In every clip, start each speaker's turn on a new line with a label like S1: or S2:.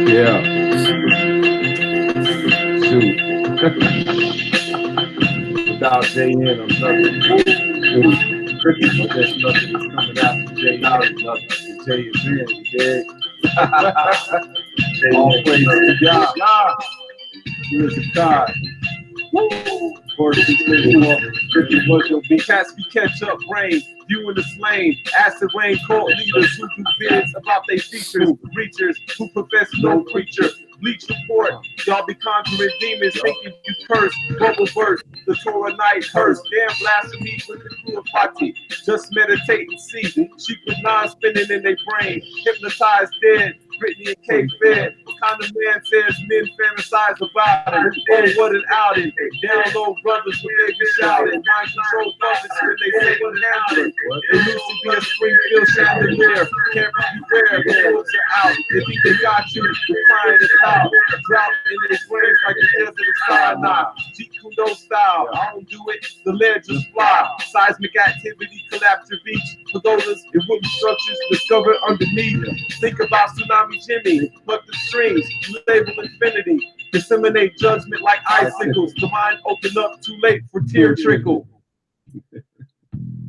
S1: Yeah. Shoot. Without JN, I'm nothing. But there's nothing that's coming out from JN. Nothing. J is in, you dig? All praise to God. Who is a God? This was your beat. Cats we catch up, rain. You in the slain, acid rain, cult leaders who do bids about their features, preachers who profess no preacher. Bleach report, y'all be conjuring demons, thinking you curse. Bubble verse, the Torah night hearse. Damn blasphemy with the crew of Fati. Just meditate and see. Sheep with nine spinning in their brain. Hypnotized dead. Brittany and K Fed. What kind of man says men fantasize about it? Oh, what an outing. Down low brothers when they be shouting. Mind control brothers when they say what handling. It used to be a Springfield chandelier. Can't beware, the wolves are out. They think they got you, you're crying it out. Drop in their brains like the desert of Sinai. Jeet Kundo style. I don't do it, the lead just fly. Seismic activity collapse your beach. Pagodas and wooden structures discovered underneath. Think about tsunami Jimmy, pluck the strings, label infinity. Disseminate judgment like icicles. The mind open up too late for tear trickle.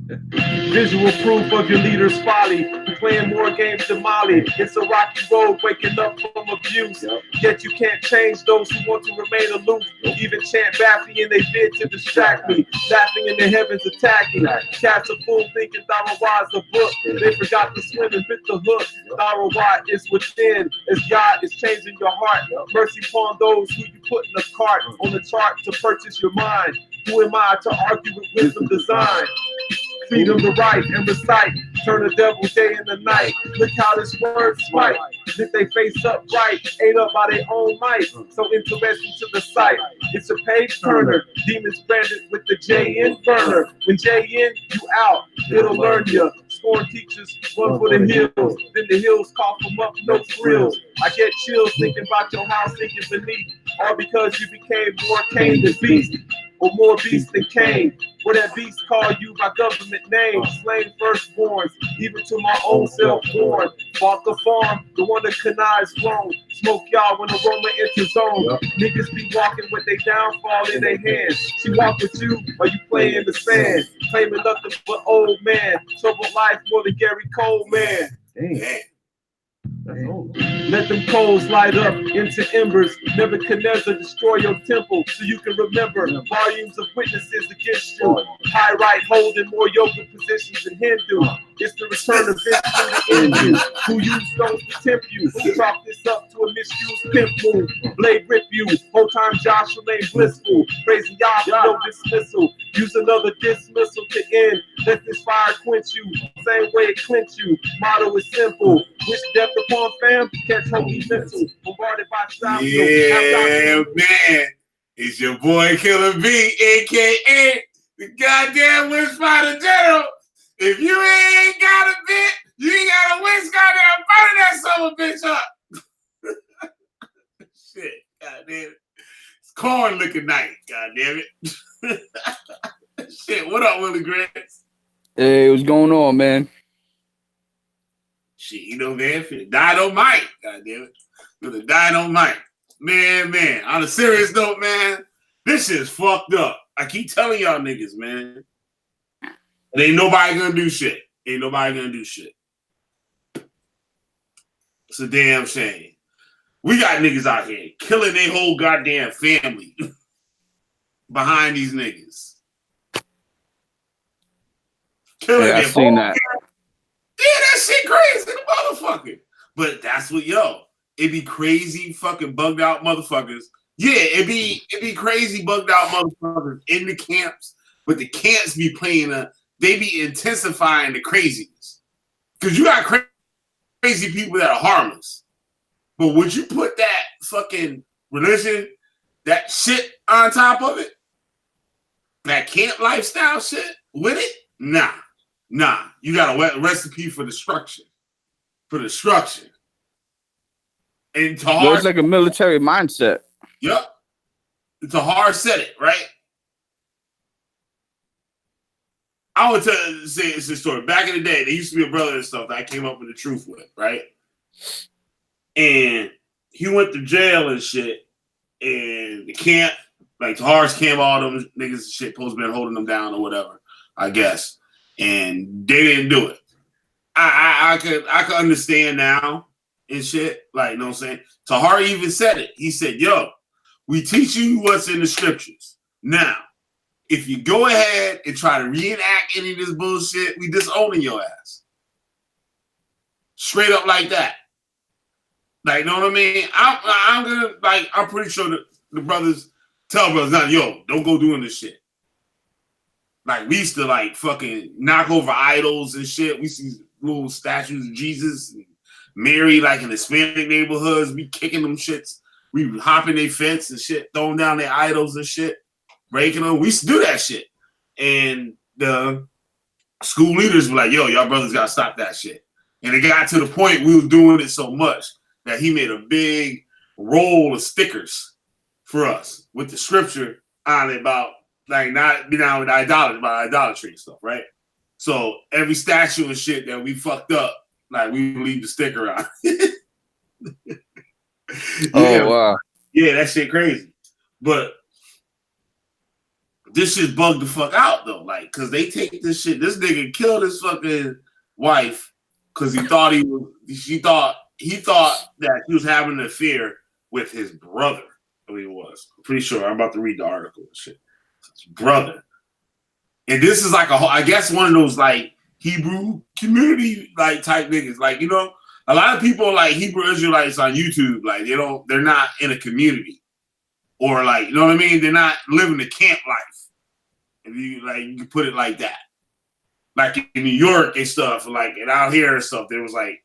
S1: Visual proof of your leader's folly. You're playing more games than Molly. It's a rocky road, waking up from abuse. Yet you can't change those who want to remain aloof. Even chant Baffy in they bid to distract me. Laughing in the heavens, attacking. Cats a fool thinking Tharawah's a book. They forgot to swim and bit the hook. Tharawah is within, as God is changing your heart. Mercy upon those who you put in the cart on the chart to purchase your mind. Who am I to argue with wisdom design? Freedom to write and recite, turn the devil day and the night. Look how this word smite. Did they face up right, ate up by their own might. So interesting to the sight. It's a page turner, demons branded with the J-in burner. When J-in, you out, it'll learn you. Scorn teachers run for the hills, then the hills cough them up, no frills. I get chills thinking about your house sinking beneath, all because you became more Cain than beast. Or more beast than Cain. Or that beast call you by government name. Slain firstborns, even to my own self born. Bought the farm, the one that connives grown. Smoke y'all when the Roma enters zone. Niggas be walking with their downfall in their hands. She walk with you while you play in the sand. Claiming nothing but old man. Troubled life more than Gary Coleman. Damn. Let them coals light up into embers. Nebuchadnezzar destroy your temple so you can remember volumes of witnesses against you. High right holding more yoga positions than Hindu. It's the return of this to the end you. Who use stones to tempt you. Chalk this up to a misused pimp move. Blade rip you. Whole time Josh remain blissful. Praising y'all for no dismissal. Use another dismissal to end. Let this fire quench you. Same way it clench you. Motto is simple. Wish death upon fam. Catch holy mental. Bombarded by styles.
S2: Yeah, man. It's your boy Killer B, a.k.a. the goddamn Wish Spider General. If you ain't got a bit, you ain't got a wish, goddamn, burn that son of a bitch up. Shit, goddamn it. It's corn looking night, goddamn it. Shit, what up, Willie Grants?
S3: Hey, what's going on, man?
S2: Shit, you know, man, finna dynamite, goddamn it. Finna dynamite. Man, on a serious note, man, this shit's fucked up. I keep telling y'all niggas, man. And ain't nobody gonna do shit. Ain't nobody gonna do shit. It's a damn shame. We got niggas out here killing their whole goddamn family behind these niggas. Killing their whole that. Yeah, that shit crazy, motherfucker. But that's what, it be crazy fucking bugged out motherfuckers. Yeah, it be crazy bugged out motherfuckers in the camps, but the camps be playing they be intensifying the craziness. Because you got crazy people that are harmless. But would you put that fucking religion, that shit on top of it? That camp lifestyle shit with it? Nah. You got a recipe for destruction. And it's hard.
S3: It's like a military mindset.
S2: Yep. It's a hard set it, right? I would say it's a story. Back in the day, there used to be a brother and stuff that I came up with the truth with, right? and he went to jail and shit. And the camp, like Tahar's camp, all them niggas and shit, supposed to been holding them down or whatever, I guess. And they didn't do it. I could understand now and shit. Like, you know what I'm saying? Tahar even said it. He said, yo, we teach you what's in the scriptures. Now, if you go ahead and try to reenact any of this bullshit, we disowning your ass. Straight up like that. Like, you know what I mean? I'm gonna, like, I'm pretty sure that the brothers tell brothers, now, yo, don't go doing this shit. Like, we used to, like, fucking knock over idols and shit. We see little statues of Jesus and Mary, like, in Hispanic neighborhoods. We kicking them shits. We hopping their fence and shit, throwing down their idols and shit, breaking them. We used to do that shit. And the school leaders were like, yo, y'all brothers gotta stop that shit. And it got to the point we were doing it so much that he made a big roll of stickers for us with the scripture on it about, like, not be down with idolatry, about idolatry and stuff, right? So every statue and shit that we fucked up, like, we would leave the sticker on.
S3: Oh, wow.
S2: Yeah, that shit crazy. But this shit bugged the fuck out, though. Like, because they take this shit. This nigga killed his fucking wife because he thought he thought that he was having an affair with his brother. I mean, he was. I'm pretty sure. I'm about to read the article and shit. His brother. And this is like I guess one of those, like, Hebrew community, like, type niggas. Like, you know, a lot of people, like, Hebrew Israelites on YouTube, like, they're not in a community. Or, like, you know what I mean? They're not living the camp life. If you, like, you can put it like that. Like, in New York and stuff, like, and out here and stuff, there was, like,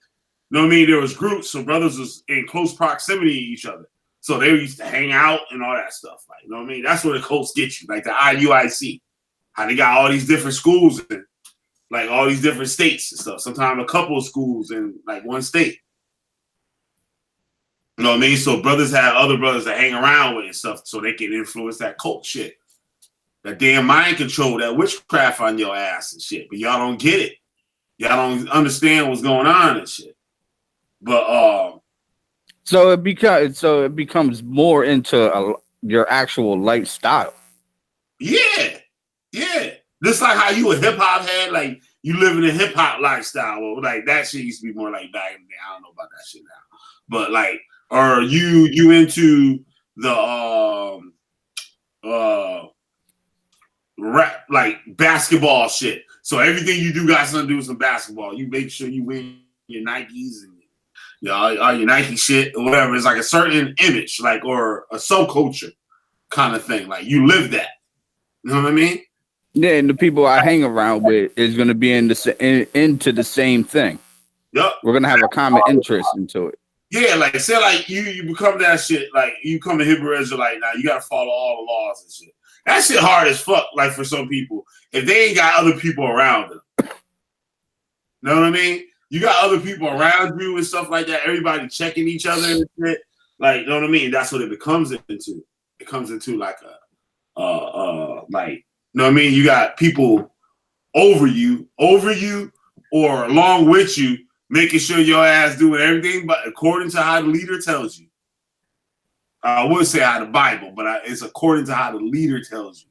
S2: you know what I mean? There was groups, so brothers was in close proximity to each other. So they used to hang out and all that stuff. Like, you know what I mean? That's where the cults get you, like the IUIC. How they got all these different schools in, like, all these different states and stuff. Sometimes a couple of schools in, like, one state. You know what I mean? So brothers have other brothers that hang around with and stuff so they can influence that cult shit. That damn mind control, that witchcraft on your ass and shit. But y'all don't get it. Y'all don't understand what's going on and shit. But
S3: so it becomes more into your actual lifestyle.
S2: Yeah. Just like how you a hip hop head, like, you live in a hip hop lifestyle. Well, like, that shit used to be more like back in the day. I don't know about that shit now. But, like, or you into the rap, like, basketball shit. So everything you do got something to do with some basketball. You make sure you wear your Nikes and all your Nike shit or whatever. It's like a certain image, like, or a subculture kind of thing. Like, you live that. You know what I mean?
S3: Yeah, and the people I hang around with is going to be into the same thing.
S2: Yep.
S3: We're going to have a common interest into it.
S2: Yeah, like, say, like, you become that shit, like, you become a Hebrew Israelite now, you got to follow all the laws and shit. That shit hard as fuck, like, for some people, if they ain't got other people around them. Know what I mean? You got other people around you and stuff like that, everybody checking each other and shit. Like, you know what I mean? That's what it becomes into. It comes into, like, like, you know what I mean? You got people over you, or along with you, making sure your ass doing everything but according to how the leader tells you. I would say how the Bible, but it's according to how the leader tells you.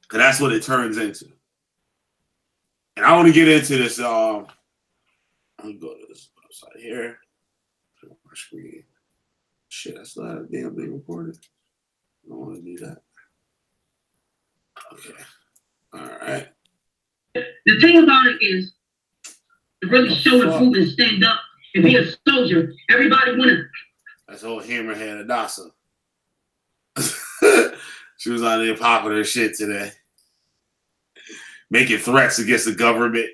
S2: Because that's what it turns into. And I want to get into this. Let me go to this website here. My screen. Shit, that's not a damn thing recorded. I don't want to do that. Okay. All right.
S4: The thing about it is, to really show and prove and stand up and be a soldier, everybody winning.
S2: That's old hammerhead Adasa. She was on there popping her shit today. Making threats against the government.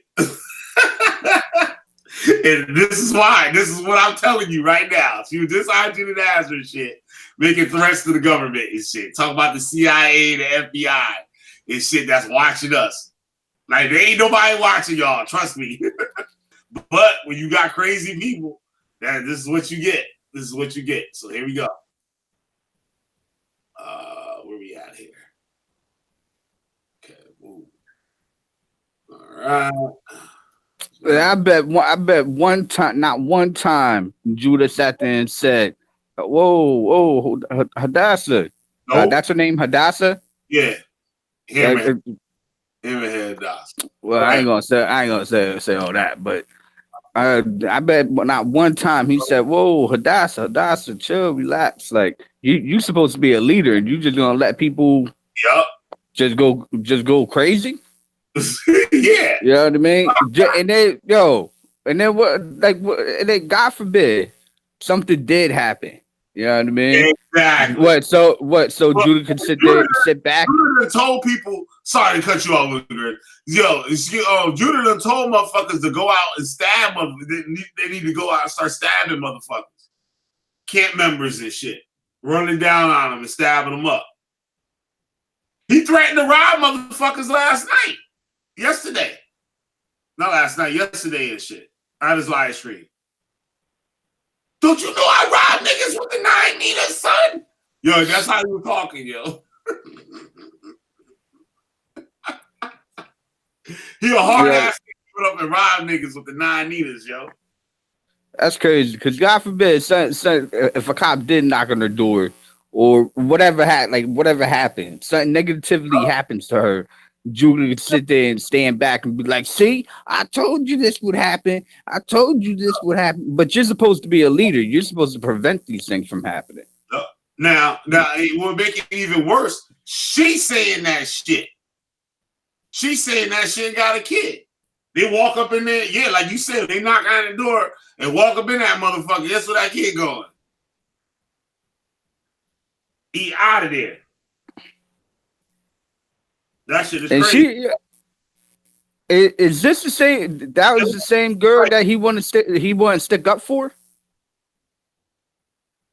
S2: And this is why. This is what I'm telling you right now. She was this hygienic ass and shit. Making threats to the government and shit. Talking about the CIA, the FBI and shit that's watching us. Like, there ain't nobody watching y'all. Trust me. But when you got crazy people, this is what you get. This is what you get. So here we go. Where we at here? Okay, boom. All right.
S3: I bet one time, not one time, Judah sat there and said, "Whoa, Hadassah,
S2: Nope.
S3: that's her name, Hadassah."
S2: Yeah. Hammerhead Doss.
S3: Well, I ain't gonna say all that, but I bet not one time he said, "Whoa, Hadassah, chill, relax." Like you supposed to be a leader, and you just gonna let people just go crazy.
S2: Yeah.
S3: You know what I mean? And then and then God forbid something did happen. You know what I mean?
S2: Exactly.
S3: So Judah could sit back.
S2: Judah done told people, sorry to cut you off, Judah done told motherfuckers to go out and stab them. They need to go out and start stabbing motherfuckers. Camp members and shit. Running down on them and stabbing them up. He threatened to rob motherfuckers yesterday. Not last night, yesterday and shit. On his live stream. Don't you know I robbed niggas with the 9 meters, son? Yo, that's how he was talking, yo. He a hard ass nigga put up and rob niggas with the 9 meters, yo.
S3: That's crazy. Because God forbid, if a cop did knock on her door or whatever happened, something negatively happens to her, Judah would sit there and stand back and be like, "See, I told you this would happen. I told you this would happen." But you're supposed to be a leader. You're supposed to prevent these things from happening.
S2: Now, it will make it even worse. She's saying that shit. She's saying that shit and got a kid. They walk up in there, yeah, like you said, they knock on the door and walk up in that motherfucker. That's where that kid going. He out of there. That shit is crazy.
S3: Is this the same? That was the same girl that he wanted to stick up for?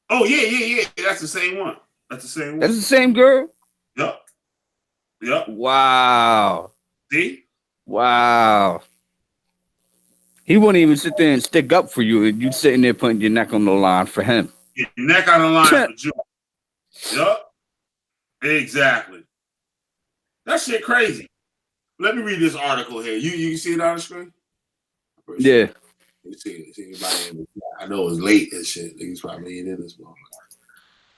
S2: Oh yeah. That's the same one. That's the
S3: same girl.
S2: Yep.
S3: Wow.
S2: See?
S3: Wow. He wouldn't even sit there and stick up for you, and you sitting there putting your neck on the line for him.
S2: Your neck on the line for you. Yep. Exactly. That shit crazy. Let me read this article here. You see it on the screen?
S3: Yeah.
S2: You see anybody? I know it's late and shit. Niggas probably ain't in this moment.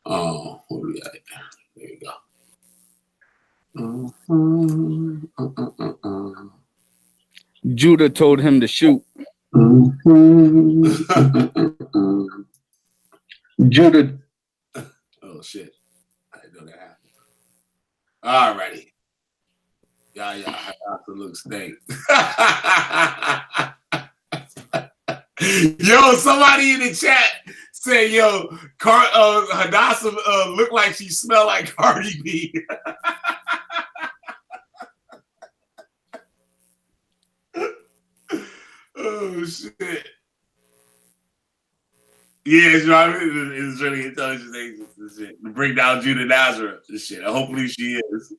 S2: Oh, what we got? There you go.
S3: Judah told him to shoot. Judah.
S2: Oh shit! I didn't know that happened. Alrighty. Yeah, I have to look stink. Yo, somebody in the chat say, yo, Hadassah look like she smell like Cardi B. Oh shit. Yeah, it's really intelligent agents and shit. To bring down Judah Nazareth and shit. Hopefully she is.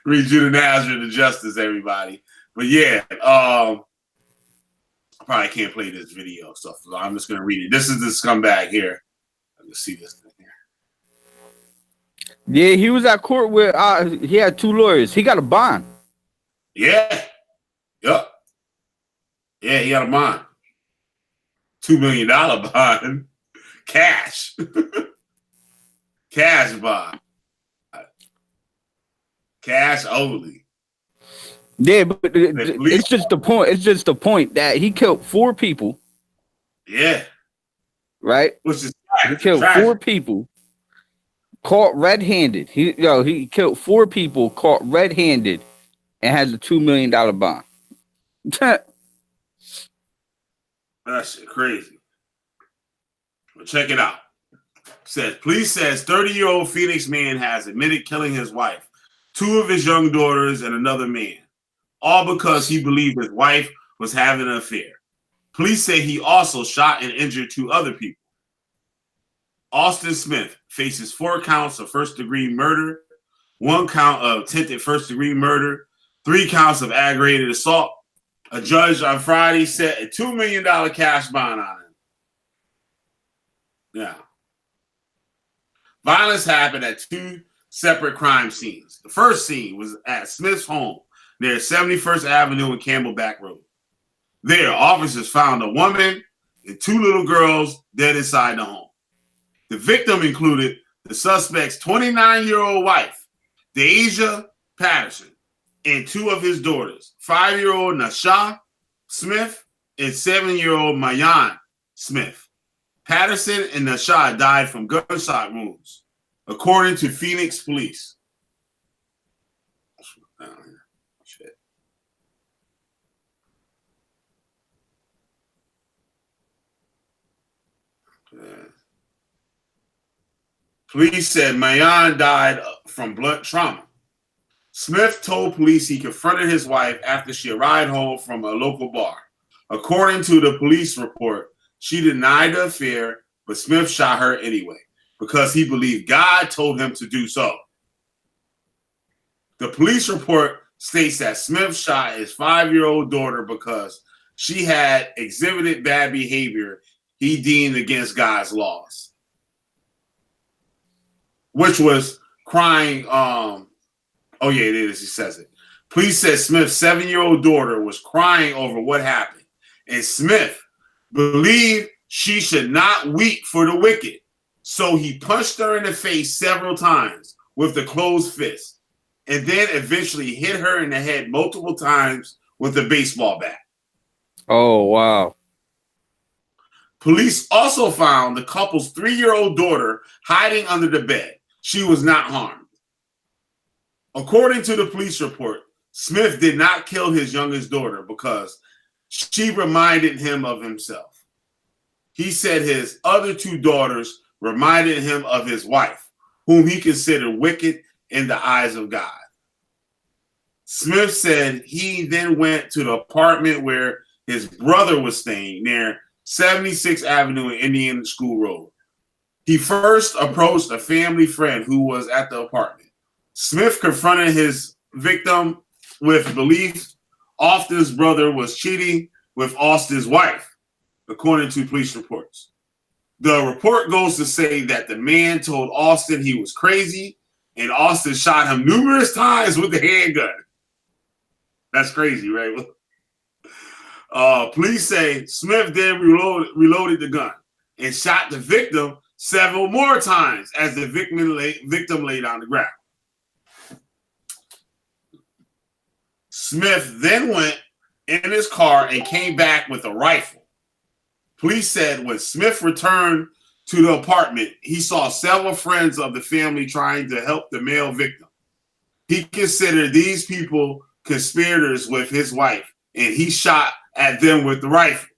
S2: Read Judah Nazareth to justice, everybody. But yeah, I probably can't play this video stuff, so I'm just gonna read it. This is the scumbag here. I can see this thing here.
S3: Yeah, he was at court with he had 2 lawyers. He got a bond.
S2: Yeah. Yep. Yeah, he got a bond. $2 million bond. Cash. Cash bond. Cash only.
S3: Yeah, but it's just the point. It's just the point that he killed 4 people.
S2: Yeah.
S3: Right?
S2: Which is
S3: he killed 4 people. Caught red-handed. He killed 4 people caught red-handed and has a $2 million bond.
S2: That shit crazy. But check it out. Police says 30-year-old Phoenix man has admitted killing his wife, 2 of his young daughters, and another man, all because he believed his wife was having an affair. Police say he also shot and injured 2 other people. Austin Smith faces 4 counts of first-degree murder, 1 count of attempted first-degree murder, 3 counts of aggravated assault. A judge on Friday set a $2 million cash bond on him. Yeah. Violence happened at 2 separate crime scenes. The first scene was at Smith's home near 71st Avenue and Camelback Road. There, officers found a woman and 2 little girls dead inside the home. The victim included the suspect's 29-year-old wife, Deasia Patterson, and 2 of his daughters, 5-year-old Nasha Smith and 7-year-old Mayan Smith. Patterson and Nasha died from gunshot wounds, according to Phoenix police. Shit. Police said Mayan died from blunt trauma. Smith told police he confronted his wife after she arrived home from a local bar. According to the police report, she denied the affair, but Smith shot her anyway because he believed God told him to do so. The police report states that Smith shot his 5-year-old daughter because she had exhibited bad behavior he deemed against God's laws, which was crying. Oh, yeah, it is. He says it. Police said Smith's 7-year-old daughter was crying over what happened, and Smith believed she should not weep for the wicked. So he punched her in the face several times with the closed fist, and then eventually hit her in the head multiple times with a baseball bat.
S3: Oh, wow.
S2: Police also found the couple's 3-year-old daughter hiding under the bed. She was not harmed. According to the police report, Smith did not kill his youngest daughter because she reminded him of himself. He said his other 2 daughters reminded him of his wife, whom he considered wicked in the eyes of God. Smith said he then went to the apartment where his brother was staying near 76th Avenue and Indian School Road. He first approached a family friend who was at the apartment. Smith confronted his victim with belief Austin's brother was cheating with Austin's wife, according to police reports. The report goes to say that the man told Austin he was crazy, and Austin shot him numerous times with the handgun. That's crazy, right? Police say Smith then reloaded the gun and shot the victim several more times as the victim lay on the ground. Smith then went in his car and came back with a rifle. Police said when Smith returned to the apartment, he saw several friends of the family trying to help the male victim. He considered these people conspirators with his wife, and he shot at them with the rifle.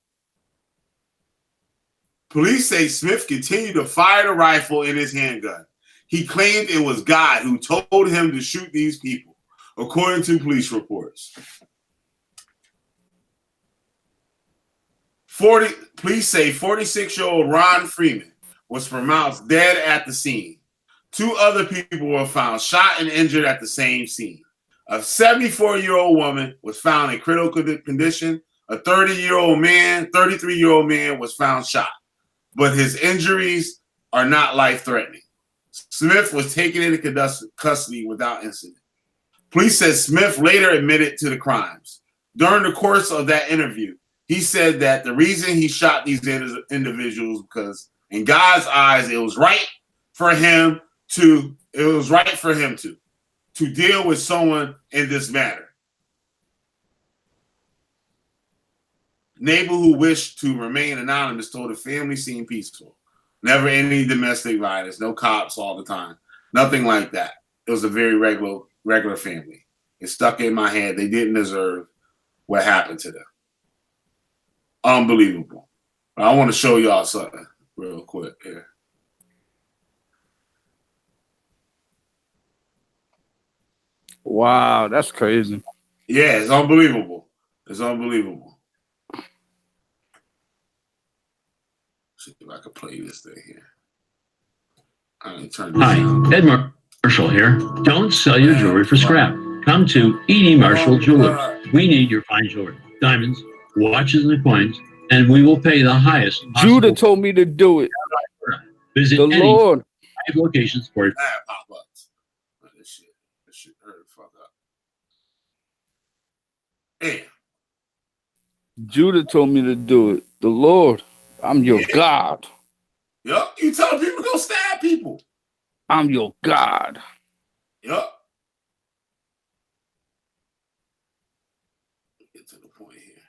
S2: Police say Smith continued to fire the rifle in his handgun. He claimed it was God who told him to shoot these people, according to police reports. Police say 46-year-old Ron Freeman was pronounced dead at the scene. 2 other people were found shot and injured at the same scene. A 74-year-old woman was found in critical condition. A 33-year-old man was found shot, but his injuries are not life-threatening. Smith was taken into custody without incident. Police said Smith later admitted to the crimes. During the course of that interview, he said that the reason he shot these individuals because in God's eyes, it was right for him to deal with someone in this manner. Neighbor who wished to remain anonymous told the family seemed peaceful. Never any domestic violence, no cops all the time. Nothing like that. It was a very regular family. It stuck in my head. They didn't deserve what happened to them. Unbelievable. But I want to show y'all something real quick here.
S3: Wow, that's crazy.
S2: Yeah, it's unbelievable. It's unbelievable. See if I can play this thing here.
S5: Hi, Ed Marshall here. Don't sell your jewelry for scrap. Come to E.D. Marshall Jewelers. We need your fine jewelry, diamonds, watches, and coins, and we will pay the highest possible.
S3: Judah told me to do it.
S5: Visit
S3: The
S5: any
S3: Lord.
S5: 5 locations for
S2: Pop-ups. This shit hurt the fuck up.
S3: Judah told me to do it. The Lord, I'm your God.
S2: Yup. You tell people to go stab people.
S3: I'm your God.
S2: Yup. Get to the point here.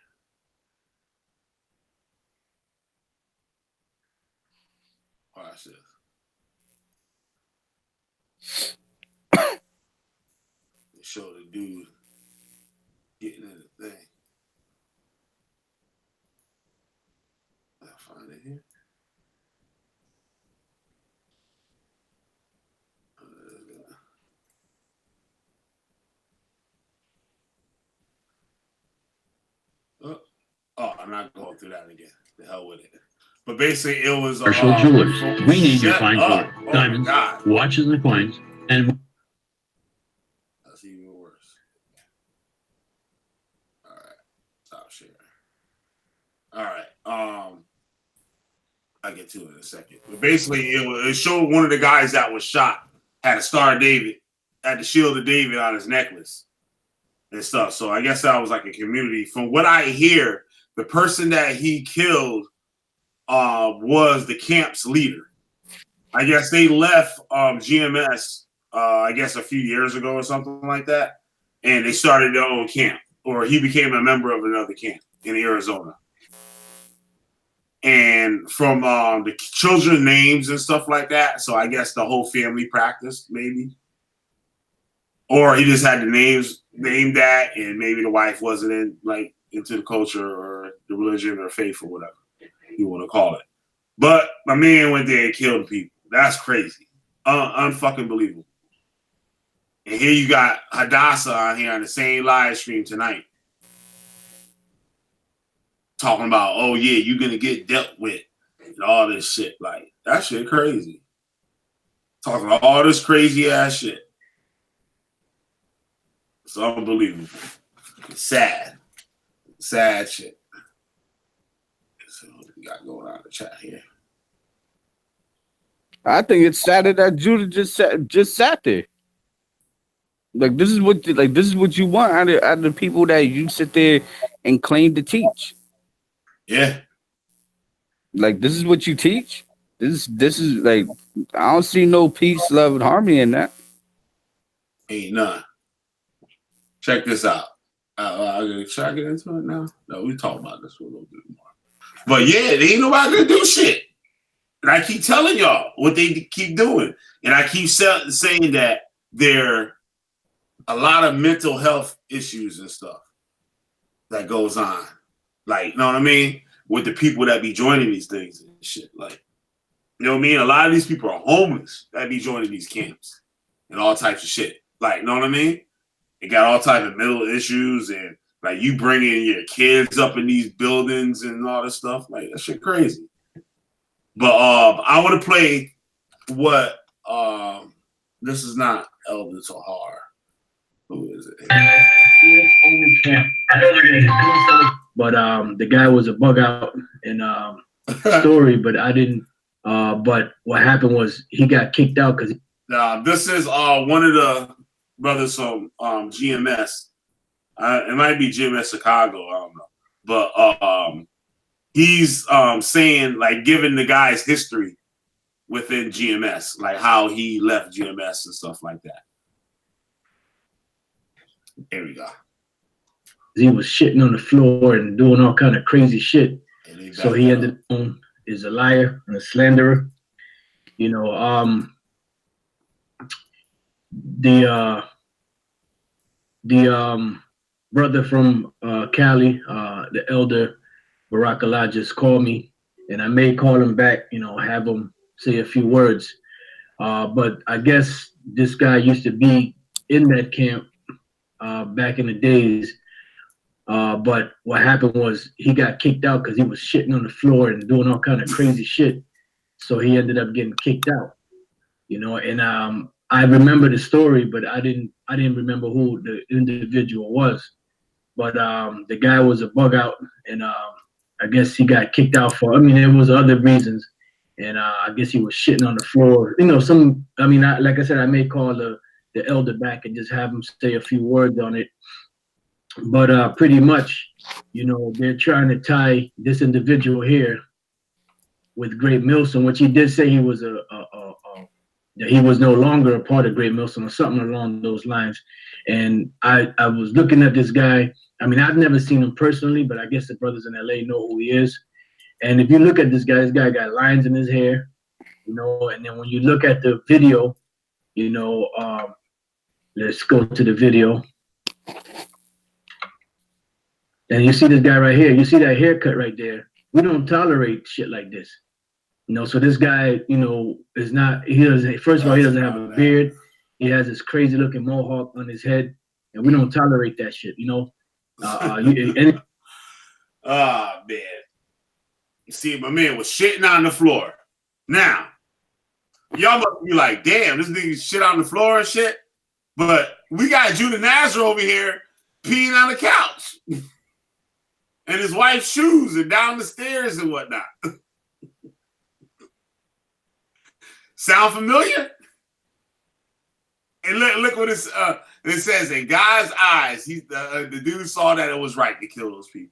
S2: Watch this. Show the dude getting in the thing. I'll find it here. Oh, I'm not going through that again. The hell with it. But basically, it was
S5: Marshall Jewelers. We need your fine jewelry, diamonds,
S2: God.
S5: watches, and coins, and
S2: That's even worse. All right, stop sharing. All right, I'll get to it in a second. But basically, it showed one of the guys that was shot had a Star of David, had the Shield of David on his necklace and stuff. So I guess that was like a community. From what I hear, the person that he killed was the camp's leader. I guess they left GMS, I guess a few years ago or something like that, and they started their own camp, or he became a member of another camp in Arizona. And from the children's names and stuff like that, so I guess the whole family practiced, maybe. Or he just had the names named that, and maybe the wife wasn't into the culture or the religion or faith or whatever you want to call it. But my man went there and killed people. That's crazy. Unfucking believable. And here you got Hadassah on here on the same live stream tonight. Talking about, oh yeah, you're going to get dealt with and all this shit. Like, that shit crazy. Talking about all this crazy ass shit. It's unbelievable. It's sad. Sad shit. So what we got going on in the chat here?
S3: I think it's sad that Judah just sat there. Like this is what you want out of the people that you sit there and claim to teach.
S2: Yeah.
S3: Like this is what you teach. This is like I don't see no peace, love, and harmony in that.
S2: Ain't none. Check this out. Should I get into it now? No, we talk about this for a little bit more. But yeah, there ain't nobody gonna do shit. And I keep telling y'all what they keep doing. And I keep saying that there are a lot of mental health issues and stuff that goes on. Like, you know what I mean? With the people that be joining these things and shit. Like, you know what I mean? A lot of these people are homeless that be joining these camps and all types of shit. Like, you know what I mean? They got all types of mental issues and like you bringing your kids up in these buildings and all this stuff. Like, that shit crazy. But I want to play what this is not Elder Tahar. Who is it?
S6: But the guy was a bug out in story, but I didn't. But what happened was he got kicked out because.
S2: This is one of the brothers from GMS. It might be GMS Chicago. I don't know, but he's saying like giving the guy's history within GMS, like how he left GMS and stuff like that. There we go.
S6: He was shitting on the floor and doing all kind of crazy shit. So he ended up is a liar and a slanderer. You know, the brother from Cali, the elder Barack Allah just called me, and I may call him back, you know, have him say a few words. But I guess this guy used to be in that camp back in the days. But what happened was he got kicked out because he was shitting on the floor and doing all kind of crazy shit. So he ended up getting kicked out, you know. And I remember the story, but I didn't remember who the individual was. But the guy was a bug out, and I guess he got kicked out for. I mean, there was other reasons, and I guess he was shitting on the floor. You know, like I said, I may call the elder back and just have him say a few words on it. But pretty much, they're trying to tie this individual here with Great Milsom, which he did say he was that he was no longer a part of Great Milsom or something along those lines. And I was looking at this guy. I mean, I've never seen him personally, but I guess the brothers in LA know who he is. And if you look at this guy got lines in his hair, and then when you look at the video, let's go to the video. And you see this guy right here. You see that haircut right there. We don't tolerate shit like this. So this guy, is not, first of all, he doesn't have a beard. He has this crazy looking mohawk on his head. And we don't tolerate that shit, man.
S2: You see, my man was shitting on the floor. Now, y'all must be like, damn, this nigga shit on the floor and shit. But we got Judah Nazar over here peeing on the couch. And his wife's shoes and down the stairs and whatnot. Sound familiar? And look what it says. In God's eyes, the dude saw that it was right to kill those people.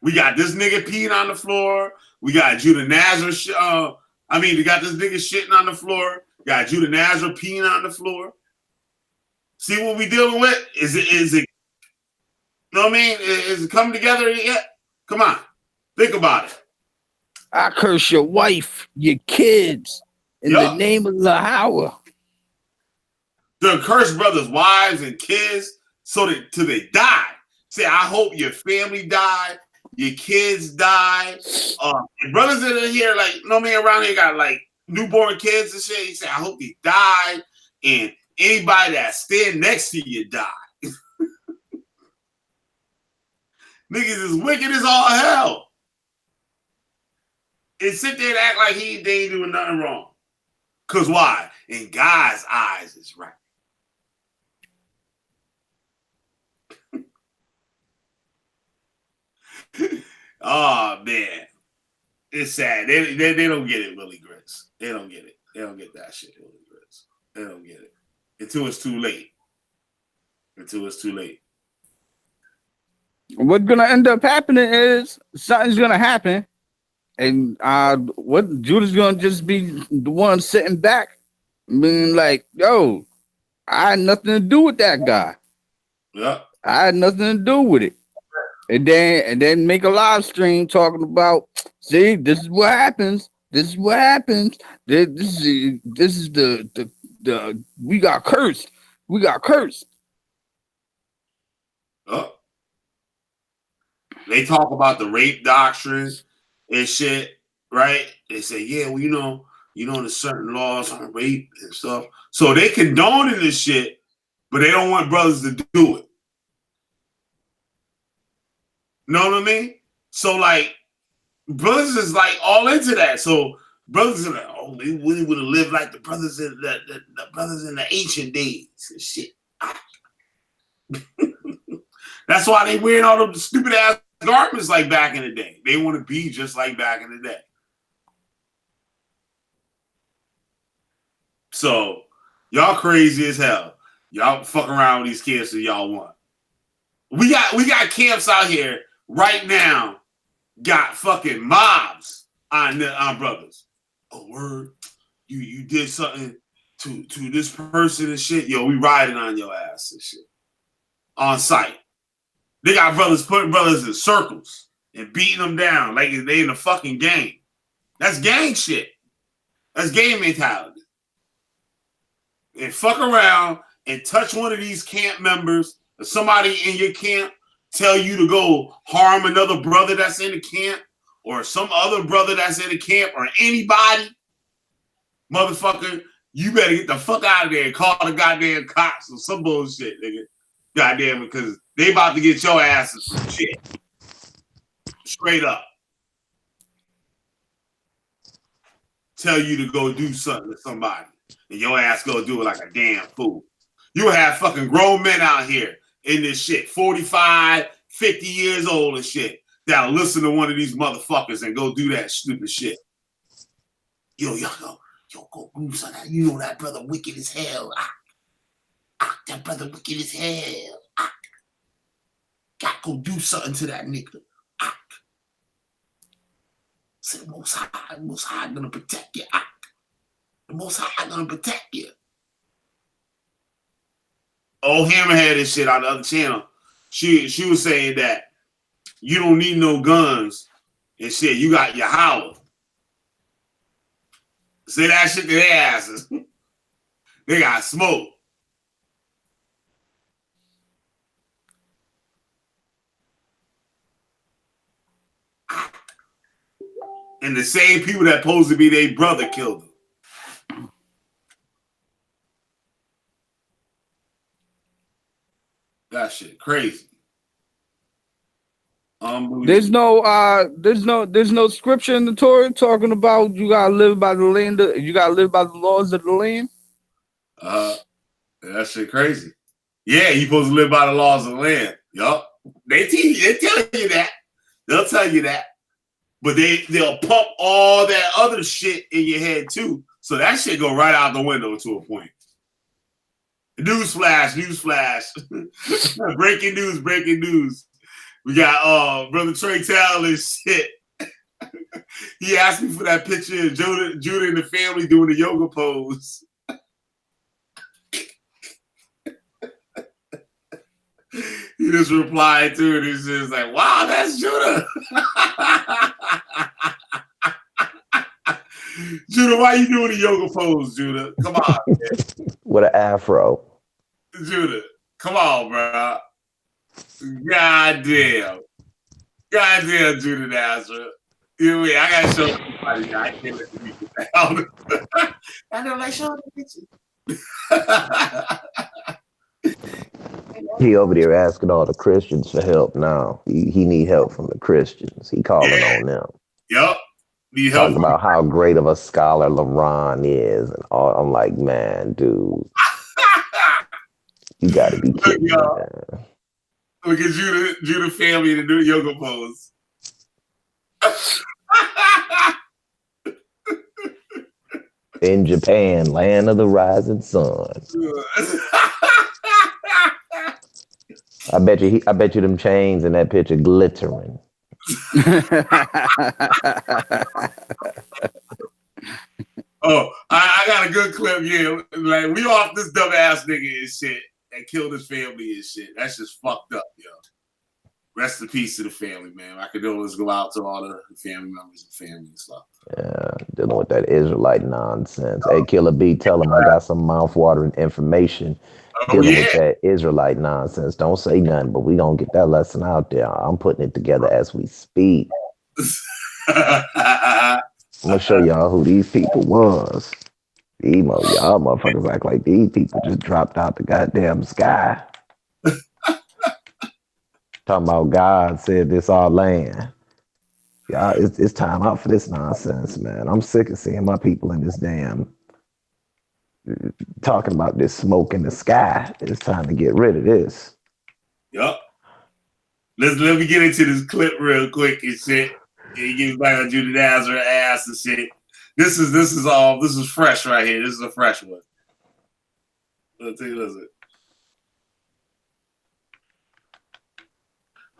S2: We got this nigga peeing on the floor. We got Judah Nazar. We got this nigga shitting on the floor. Got Judah Nazar peeing on the floor. See what we dealing with? Is it? You know what I mean? Is it coming together yet? Come on, think about it.
S3: I curse your wife, your kids, in the name of Yahweh.
S2: The curse brothers' wives and kids till they die. Say, I hope your family die, your kids die. Brothers that are here, around here got newborn kids and shit. He said, I hope they die, and anybody that stand next to you die. Niggas is wicked as all hell. And sit there and act like they ain't doing nothing wrong. Cause why? In God's eyes, it's right. Oh man, it's sad. They don't get it, Willie Grits. They don't get it. They don't get that shit, Willie Grits. They don't get it until it's too late.
S3: What's gonna end up happening is something's gonna happen. And what Judah's gonna just be the one sitting back, being like, "Yo, I had nothing to do with that guy.
S2: Yeah,
S3: I had nothing to do with it." And then make a live stream talking about, "See, this is what happens. This is what happens. This is the we got cursed. We got cursed."
S2: Oh. They talk about the rape doctrine and shit, right? They say, yeah, well, there's certain laws on rape and stuff. So they condoning this shit, but they don't want brothers to do it. Know what I mean? So brothers is all into that. So brothers are like, oh, we would have lived like the brothers in the brothers in the ancient days and shit. That's why they wearing all those stupid ass garments like back in the day. They want to be just like back in the day. So y'all crazy as hell. Y'all fuck around with these kids that y'all want. We got camps out here right now. Got fucking mobs on brothers. Oh word, you did something to this person and shit. Yo, we riding on your ass and shit on site. They got brothers putting brothers in circles and beating them down like they in a fucking game. That's gang shit. That's gang mentality. And fuck around and touch one of these camp members or somebody in your camp tell you to go harm another brother that's in the camp or some other brother that's in the camp or anybody, motherfucker, you better get the fuck out of there and call the goddamn cops or some bullshit, nigga. Goddamn, because they about to get your ass some shit. Straight up. Tell you to go do something to somebody. And your ass go do it like a damn fool. You have fucking grown men out here in this shit, 45, 50 years old and shit, that'll listen to one of these motherfuckers and go do that stupid shit. Yo, go do something. You know that brother wicked as hell. That brother wicked as hell. go do something to that nigga. Say the Most High gonna protect you. The Most High gonna protect you. Old Hammerhead and shit on the other channel. She was saying that you don't need no guns and shit. You got your howl. Say that shit to their asses. They got smoke. And the same people that supposed to be their brother killed him. That shit crazy.
S3: There's no scripture in the Torah talking about you gotta live by the land. You gotta live by the laws of the land.
S2: That shit crazy. Yeah, you supposed to live by the laws of the land. Yup. They tell you that. They'll tell you that. But they'll pump all that other shit in your head too. So that shit go right out the window to a point. Newsflash. breaking news. We got Brother Trey Taylor and shit. He asked me for that picture of Judah and the family doing the yoga pose. He just replied to it. He's just like, wow, that's Judah. Judah, why you doing the yoga pose, Judah? Come on, man.
S7: With an afro.
S2: Judah, come on, bro. Goddamn, Judah Nazareth. You know what I mean? I gotta show somebody. I can't let the people down. I don't like showing the picture.
S7: He over there asking all the Christians for help now. He need help from the Christians. He calling on them.
S2: Yup. Need help.
S7: Talking about how great of a scholar LeBron is. And all. I'm like, man, dude. You got to be kidding me, man.
S2: Look at Judah family to do yoga pose.
S7: In Japan, land of the rising sun. I bet you them chains in that picture glittering.
S2: Oh, I got a good clip here. Like, we off this dumbass nigga and shit that killed his family and shit. That's just fucked up, yo. Rest in peace to the family, man. My condolences go out to all the family members and family and stuff.
S7: Yeah, dealing with that Israelite nonsense. Hey, Killer B, tell him I got some mouth-watering information dealing with that Israelite nonsense. Don't say nothing, but we gonna get that lesson out there. I'm putting it together as we speak. I'm gonna show y'all who these people was. Y'all motherfuckers act like these people just dropped out the goddamn sky. Talking about God said this our land. Y'all, it's time out for this nonsense, man. I'm sick of seeing my people in this damn talking about this smoke in the sky. It's time to get rid of this.
S2: Yup. Let me get into this clip real quick and shit. He gives back on Judah Nazareth ass and shit. This is fresh right here. This is a fresh one. Let's take a listen.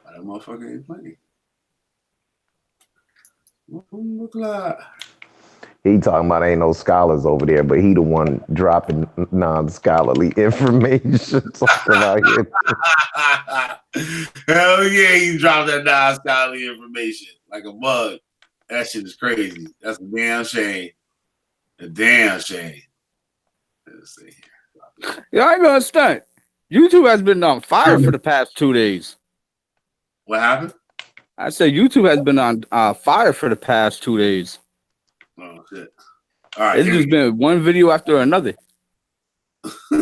S2: That motherfucker ain't playing. Look like.
S7: He talking about ain't no scholars over there, but he the one dropping non-scholarly information. Talking about here.
S2: Hell yeah, he dropped that non-scholarly information like a bug. That shit is crazy. That's a damn shame. A damn shame. Let's see here.
S3: Yeah, I ain't gonna stunt. YouTube has been on fire for the past 2 days.
S2: What happened?
S3: I said YouTube has been on fire for the past 2 days.
S2: Oh shit! All right,
S3: it's just been one video after another.
S2: All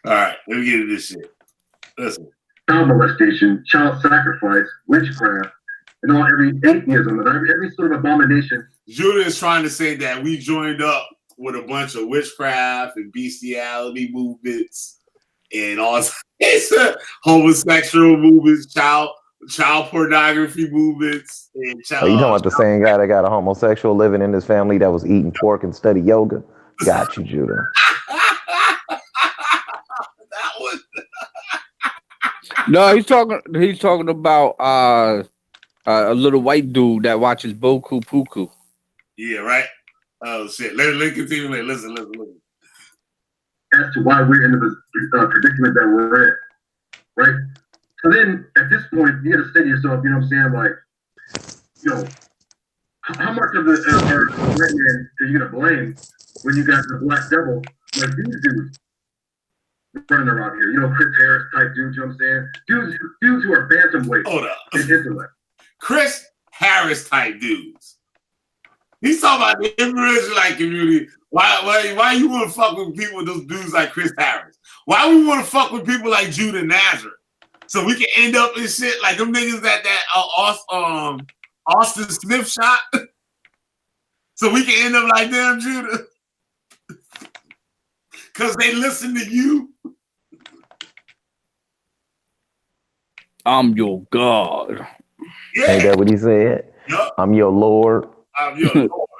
S2: right, let me get into this shit. Listen.
S8: Child molestation, child sacrifice, witchcraft, and all every atheism, every sort of abomination.
S2: Judah is trying to say that we joined up with a bunch of witchcraft and bestiality movements and all homosexual movements, child pornography movements, and child.
S7: Oh, you talking about the same guy that got a homosexual living in his family that was eating pork and study yoga? Got you, Judah.
S2: That was.
S3: No, he's talking. He's talking about a little white dude that watches Boku Puku.
S2: Yeah, right. Oh shit. Let's continue. Listen.
S8: As to why we're in the predicament that we're in, right? So then, at this point, you got to say to yourself, you know what I'm saying? Like, how much of the red man are you gonna blame when you got the black devil like these dudes running around here? Chris Harris type dudes. You know what I'm saying? Dudes who are bantamweight.
S2: Hold up.
S8: And intellect.
S2: Chris Harris type dudes. He's talking about the Israelite community. Why you want to fuck with people with those dudes like Chris Harris? Why we want to fuck with people like Judah Nazareth? So we can end up in shit like them niggas that Austin Smith shot. So we can end up like them, Judah. Because they listen to you.
S3: I'm your God.
S7: Yeah. Ain't that what he said?
S2: Yep.
S7: I'm your Lord.
S2: I'm your Lord.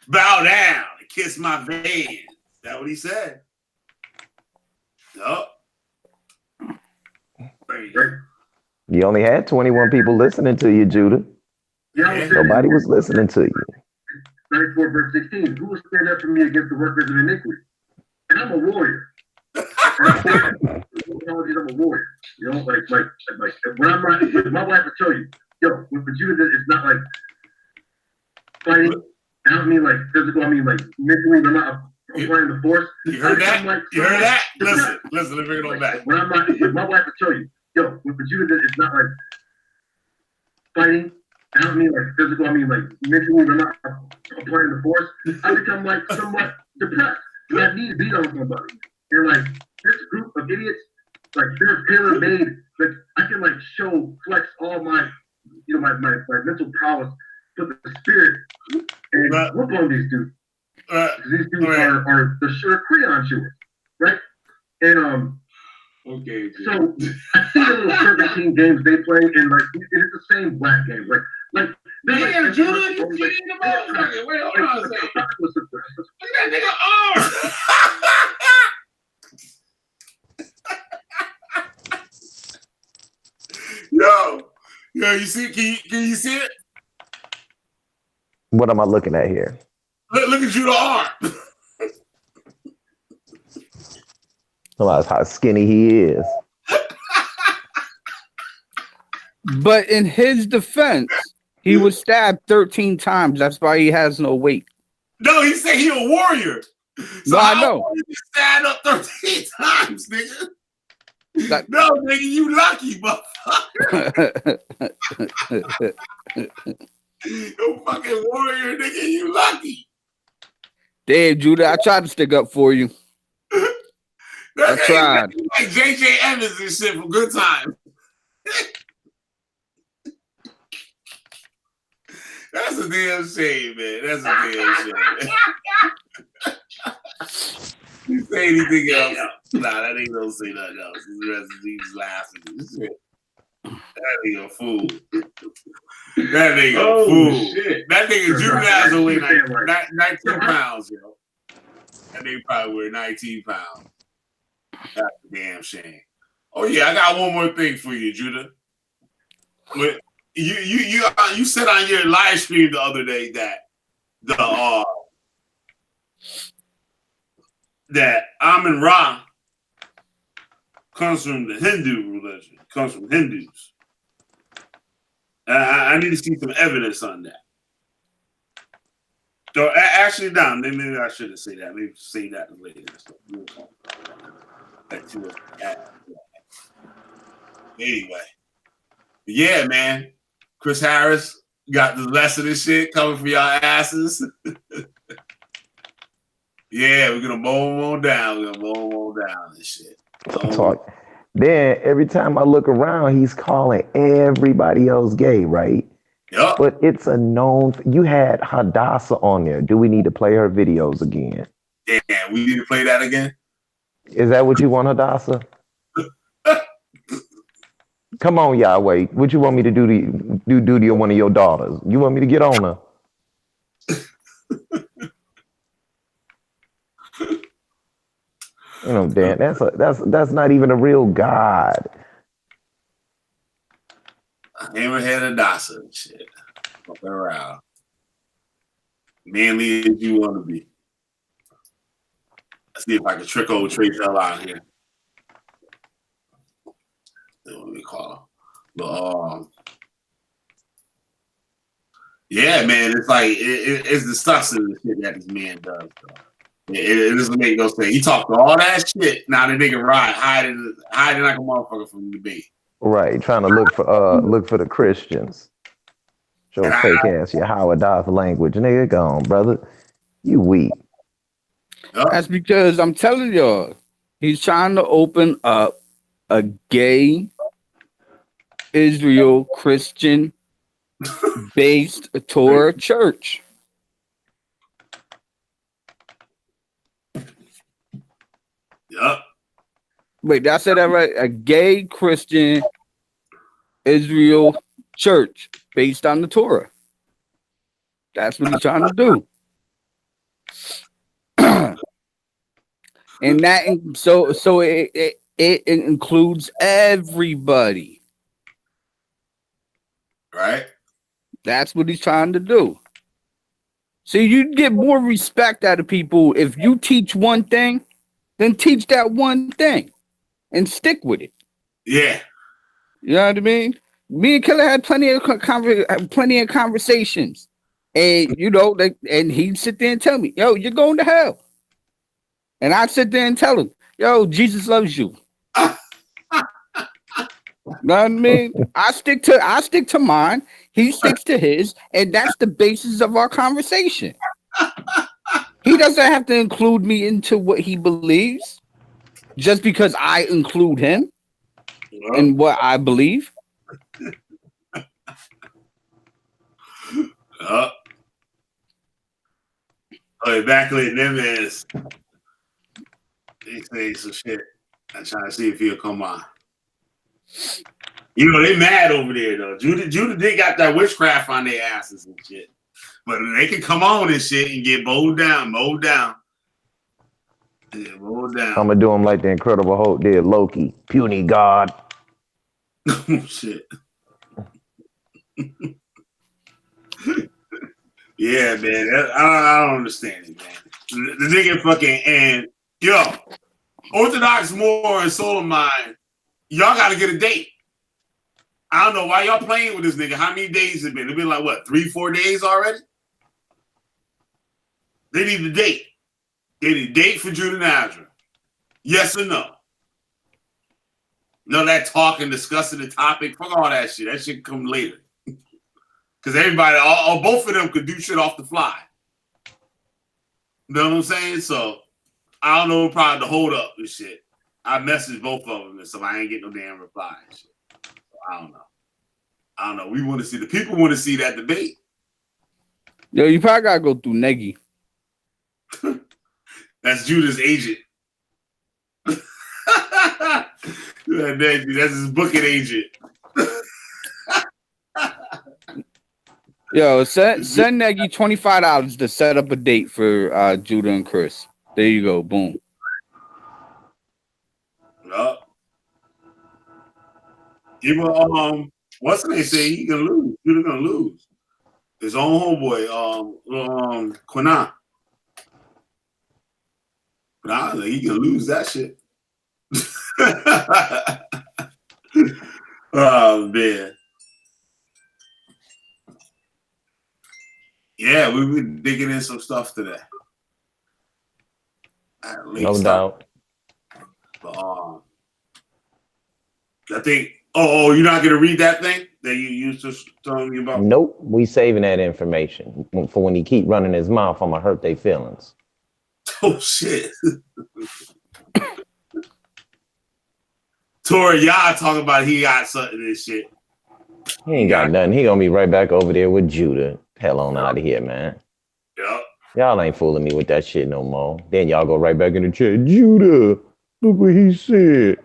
S2: Bow down and kiss my veins. Is that what he said? Yup.
S7: You only had 21 people listening to you, Judah.
S8: Yeah.
S7: Nobody was listening to you.
S8: 94 verse 16. Who will stand up for me against the workers of iniquity? And I'm a warrior. I'm a warrior. Like when I'm not, my wife will tell you, with the Judah, it's not like fighting. I don't mean like physical. I mean like mentally. I'm not applying the force.
S2: You heard that? You heard that? Listen. Let me bring it on back.
S8: When I'm not, my wife will tell you, with the Judah, it's not like fighting. I don't mean like physical. I mean like mentally. I'm not applying the force. I become like somewhat depressed. And I need to beat on somebody. And like this group of idiots, like they're tailor-made. Like I can like flex all my, my mental prowess, put the spirit, and whoop on these dudes. These dudes are the sure crayon chewers, right? And
S2: okay.
S8: So I see the little serpentine games they play, and like it's the same black game, like.
S2: Damn, Judah, you cheating the motherfucker. Wait, hold on a second. Look at that nigga arm. Yo, you see? Can you see it?
S7: What am I looking at here?
S2: Look at Judah's arm.
S7: That's how skinny he is.
S3: But in his defense, he was stabbed 13 times. That's why he has no weight.
S2: No, he said he a warrior. So
S3: no, I know.
S2: You stand up 13 times, nigga. No, nigga, you lucky, motherfucker. You fucking warrior, nigga, you lucky.
S3: Damn, Judah, I tried to stick up for you. I tried.
S2: Like JJ Evans and shit for good time. That's a damn shame, man. That's a damn shame. You say anything else? Nah, that ain't gonna say nothing else. He's laughing. That nigga a fool. That nigga a fool. Shit. That nigga juvenile weight 19 pounds, yo. That nigga probably weigh 19 pounds. That's a damn shame. Oh yeah, I got one more thing for you, Judah. But you said on your live stream the other day that that Amun Ra comes from the Hindu religion, comes from Hindus. I need to see some evidence on that. So actually, no, maybe I shouldn't say that. Maybe say that later. Anyway, yeah, man. Chris Harris got the rest of this shit coming for y'all asses. Yeah, we're gonna mow them on down. We're gonna mow them on down and shit.
S7: Then every time I look around, he's calling everybody else gay, right?
S2: Yep.
S7: But it's a known. You had Hadassah on there. Do we need to play her videos again?
S2: Yeah, we need to play that again.
S7: Is that what you want, Hadassah? Come on, Yahweh. What you want me to do to one of your daughters? You want me to get on her? Dan, that's not even a real God.
S2: Hammerhead and Dasa and shit. Fucking around. Manly as you want to be. Let's see if I can trick old Trey Bell out here. What do we call him? But yeah, man, it's like it's disgusting the shit that this man does. It doesn't make no sense. He talked all that shit. Now the nigga hiding like a motherfucker from the debate.
S7: Right, trying to look for the Christians. Show fake ass your Howard Doth language, nigga. Go on, brother. You weak.
S3: That's because I'm telling y'all, he's trying to open up a gay Israel Christian based Torah church.
S2: Yup.
S3: Wait, did I say that right? A gay Christian Israel church based on the Torah. That's what he's trying to do. And that so it includes everybody.
S2: Right?
S3: That's what he's trying to do. See, you get more respect out of people if you teach one thing, then teach that one thing and stick with it.
S2: Yeah.
S3: You know what I mean? Me and Killer had plenty of conversations. And you know, and he'd sit there and tell me, yo, you're going to hell. And I'd sit there and tell him, yo, Jesus loves you. You know what I mean? I stick to mine, he sticks to his, and that's the basis of our conversation. He doesn't have to include me into what he believes just because I include him in what I believe.
S2: Backlit them is they say some shit. I'm trying to see if he'll come on. You know, they mad over there though. Judah did got that witchcraft on their asses and shit. But they can come on and shit and get mowed down. Yeah, mowed down.
S7: I'm gonna do him like the Incredible Hulk did Loki. Puny God.
S2: Oh shit. Yeah, man. I don't understand it, man. The nigga fucking and yo, Orthodox Moor and Solomon, y'all gotta get a date. I don't know why y'all playing with this nigga. How many days it been? It's been like what, 3-4 days already? They need a date. They need a date for Judah and Azra. Yes or no? No, that talk and discussing the topic. Fuck all that shit. That shit come later. Because everybody, both of them could do shit off the fly. You know what I'm saying? So, I don't know probably the hold up and shit. I messaged both of them and so I ain't get no damn reply and shit. So, I don't know. We want to see, the people want to see that debate.
S3: Yo, you probably got to go through Negi.
S2: That's Judah's agent. That's his booking agent.
S3: Yo, send Negi $25 to set up a date for Judah and Chris. There you go. Boom.
S2: Yup. Even what's they say he gonna lose? Judah gonna lose. His own homeboy, Quina. But I don't think he can lose that shit. Oh man. Yeah, we've been digging in some stuff today.
S7: No doubt.
S2: But, I think. Oh, you're not gonna read that thing that you used to telling me about?
S7: Nope, we saving that information for when he keep running his mouth. I'ma hurt their feelings.
S2: Oh shit. Tori, y'all talking about he got something and shit.
S7: He ain't got nothing. He gonna be right back over there with Judah. Hell on out of here, man.
S2: Yep.
S7: Y'all ain't fooling me with that shit no more. Then y'all go right back in the chat. Judah, look what he said.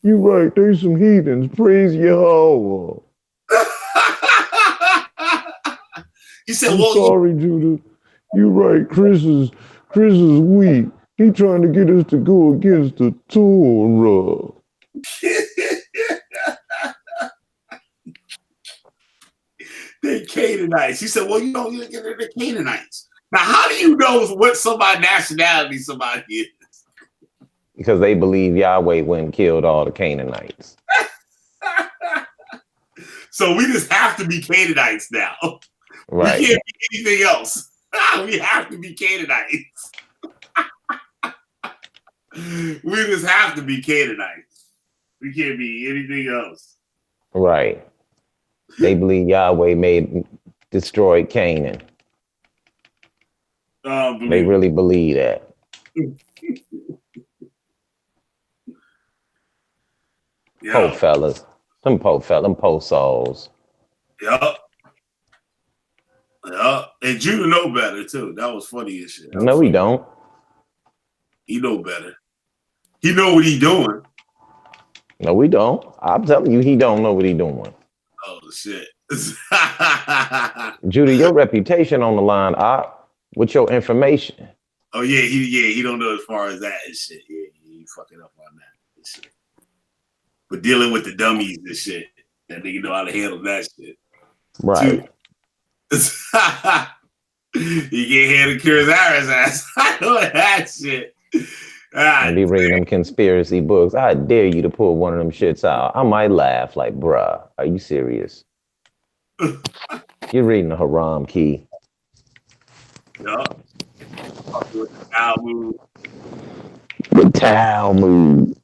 S7: You right, there's some heathens. Praise Yahweh.
S2: He said,
S7: I'm sorry, Judah. You right, Chris is weak. He trying to get us to go against the Torah.
S2: Canaanites. He said, well, you know, you're the Canaanites. Now, how do you know what somebody nationality somebody is?
S7: Because they believe Yahweh went and killed all the Canaanites.
S2: So we just have to be Canaanites now.
S7: Right.
S2: We can't be anything else. We have to be Canaanites. We just have to be Canaanites. We can't be anything else.
S7: Right. They believe Yahweh destroyed Canaan. They really believe that. Pope fellas. Them Pope souls.
S2: Yup. Yup. And Judah know better too. That was funny as shit.
S7: No, he don't.
S2: He know better. He know what he doing.
S7: No, we don't. I'm telling you, he don't know what he doing.
S2: Oh shit.
S7: Judah, your reputation on the line, with your information.
S2: Oh he don't know as far as that and shit. Yeah, he fucking up on that and shit. But dealing with the dummies and shit, that nigga know how to handle that shit.
S7: Right.
S2: He can't handle Kirizara's ass. I know that shit.
S7: And be reading them conspiracy books. I dare you to pull one of them shits out. I might laugh like, bruh, are you serious? You're reading the Haram key.
S2: Yup. With the Talmud.
S7: The Talmud.